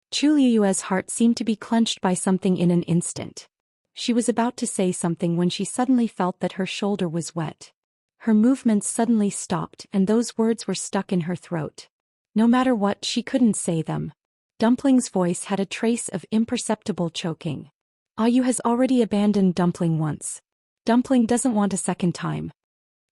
Chu Luiyue's heart seemed to be clenched by something in an instant. She was about to say something when she suddenly felt that her shoulder was wet. Her movements suddenly stopped and those words were stuck in her throat. No matter what, she couldn't say them. Dumpling's voice had a trace of imperceptible choking. "You has already abandoned Dumpling once. Dumpling doesn't want a second time."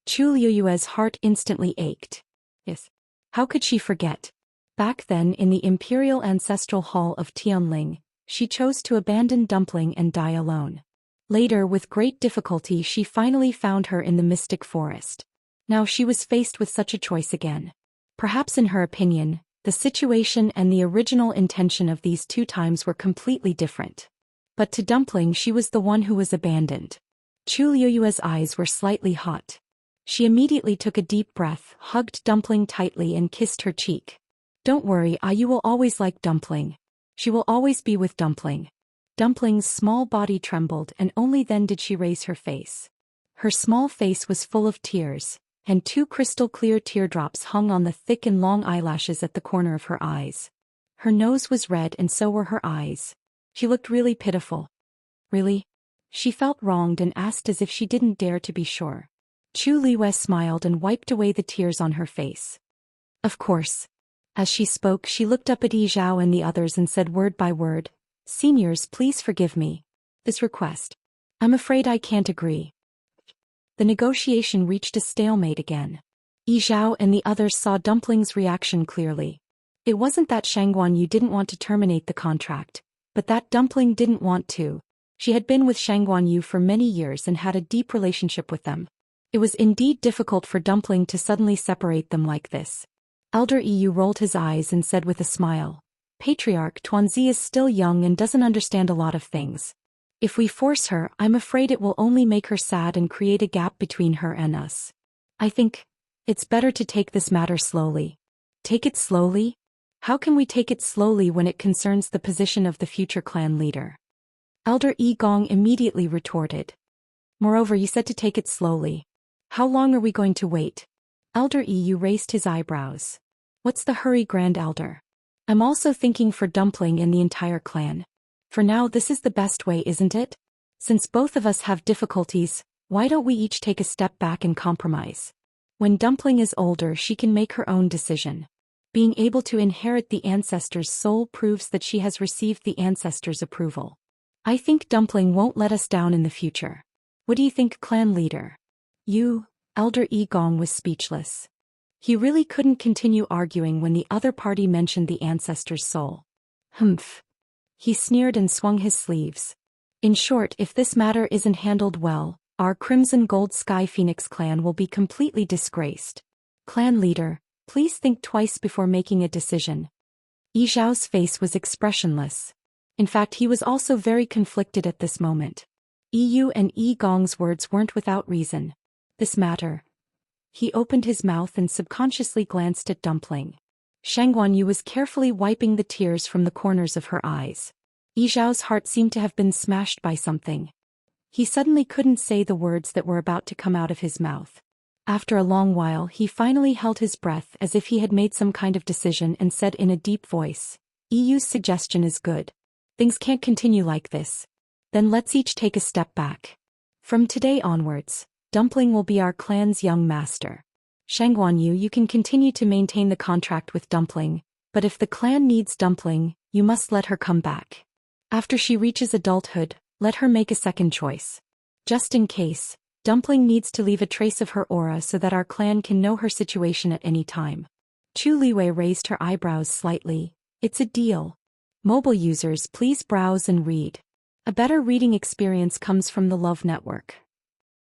Chu Luiyue's heart instantly ached. Yes. How could she forget? Back then in the Imperial Ancestral Hall of Tianling, she chose to abandon Dumpling and die alone. Later, with great difficulty, she finally found her in the Mystic Forest. Now she was faced with such a choice again. Perhaps in her opinion, the situation and the original intention of these two times were completely different. But to Dumpling, she was the one who was abandoned. Chu Luiyue's eyes were slightly hot. She immediately took a deep breath, hugged Dumpling tightly and kissed her cheek. "Don't worry, you will always like Dumpling. She will always be with Dumpling." Dumpling's small body trembled and only then did she raise her face. Her small face was full of tears, and two crystal-clear teardrops hung on the thick and long eyelashes at the corner of her eyes. Her nose was red and so were her eyes. She looked really pitiful. "Really?" She felt wronged and asked as if she didn't dare to be sure. Chu Luiyue smiled and wiped away the tears on her face. "Of course." As she spoke, she looked up at Yi Zhao and the others and said word by word, "Seniors, please forgive me. This request. I'm afraid I can't agree." The negotiation reached a stalemate again. Yi Zhao and the others saw Dumpling's reaction clearly. It wasn't that Shangguan Yu didn't want to terminate the contract, but that Dumpling didn't want to. She had been with Shangguan Yu for many years and had a deep relationship with them. It was indeed difficult for Dumpling to suddenly separate them like this. Elder Yu rolled his eyes and said with a smile, "Patriarch Tuanzi is still young and doesn't understand a lot of things. If we force her, I'm afraid it will only make her sad and create a gap between her and us. I think it's better to take this matter slowly." "Take it slowly?" How can we take it slowly when it concerns the position of the future clan leader? Elder Yi Gong immediately retorted. Moreover, you said to take it slowly. How long are we going to wait? Elder Yi raised his eyebrows. What's the hurry, Grand Elder? I'm also thinking for Dumpling and the entire clan. For now, this is the best way, isn't it? Since both of us have difficulties, why don't we each take a step back and compromise? When Dumpling is older, she can make her own decision. Being able to inherit the ancestors' soul proves that she has received the ancestors' approval. I think Dumpling won't let us down in the future. What do you think, clan leader? Elder Yi Gong was speechless. He really couldn't continue arguing when the other party mentioned the ancestors' soul. Humph. He sneered and swung his sleeves. In short, if this matter isn't handled well, our Crimson Gold Sky Phoenix clan will be completely disgraced. Clan leader, please think twice before making a decision. Yi Zhao's face was expressionless. In fact, he was also very conflicted at this moment. Yi and Yi Gong's words weren't without reason. This matter. He opened his mouth and subconsciously glanced at Dumpling. Shangguan Yu was carefully wiping the tears from the corners of her eyes. Yi Zhao's heart seemed to have been smashed by something. He suddenly couldn't say the words that were about to come out of his mouth. After a long while, he finally held his breath as if he had made some kind of decision and said in a deep voice, "EU's suggestion is good. Things can't continue like this. Then let's each take a step back. From today onwards, Dumpling will be our clan's young master. Shangguan Yu, you can continue to maintain the contract with Dumpling, but if the clan needs Dumpling, you must let her come back. After she reaches adulthood, let her make a second choice. Just in case, Dumpling needs to leave a trace of her aura so that our clan can know her situation at any time." Chu Liwei raised her eyebrows slightly. It's a deal. Mobile users, please browse and read. A better reading experience comes from the Love Network.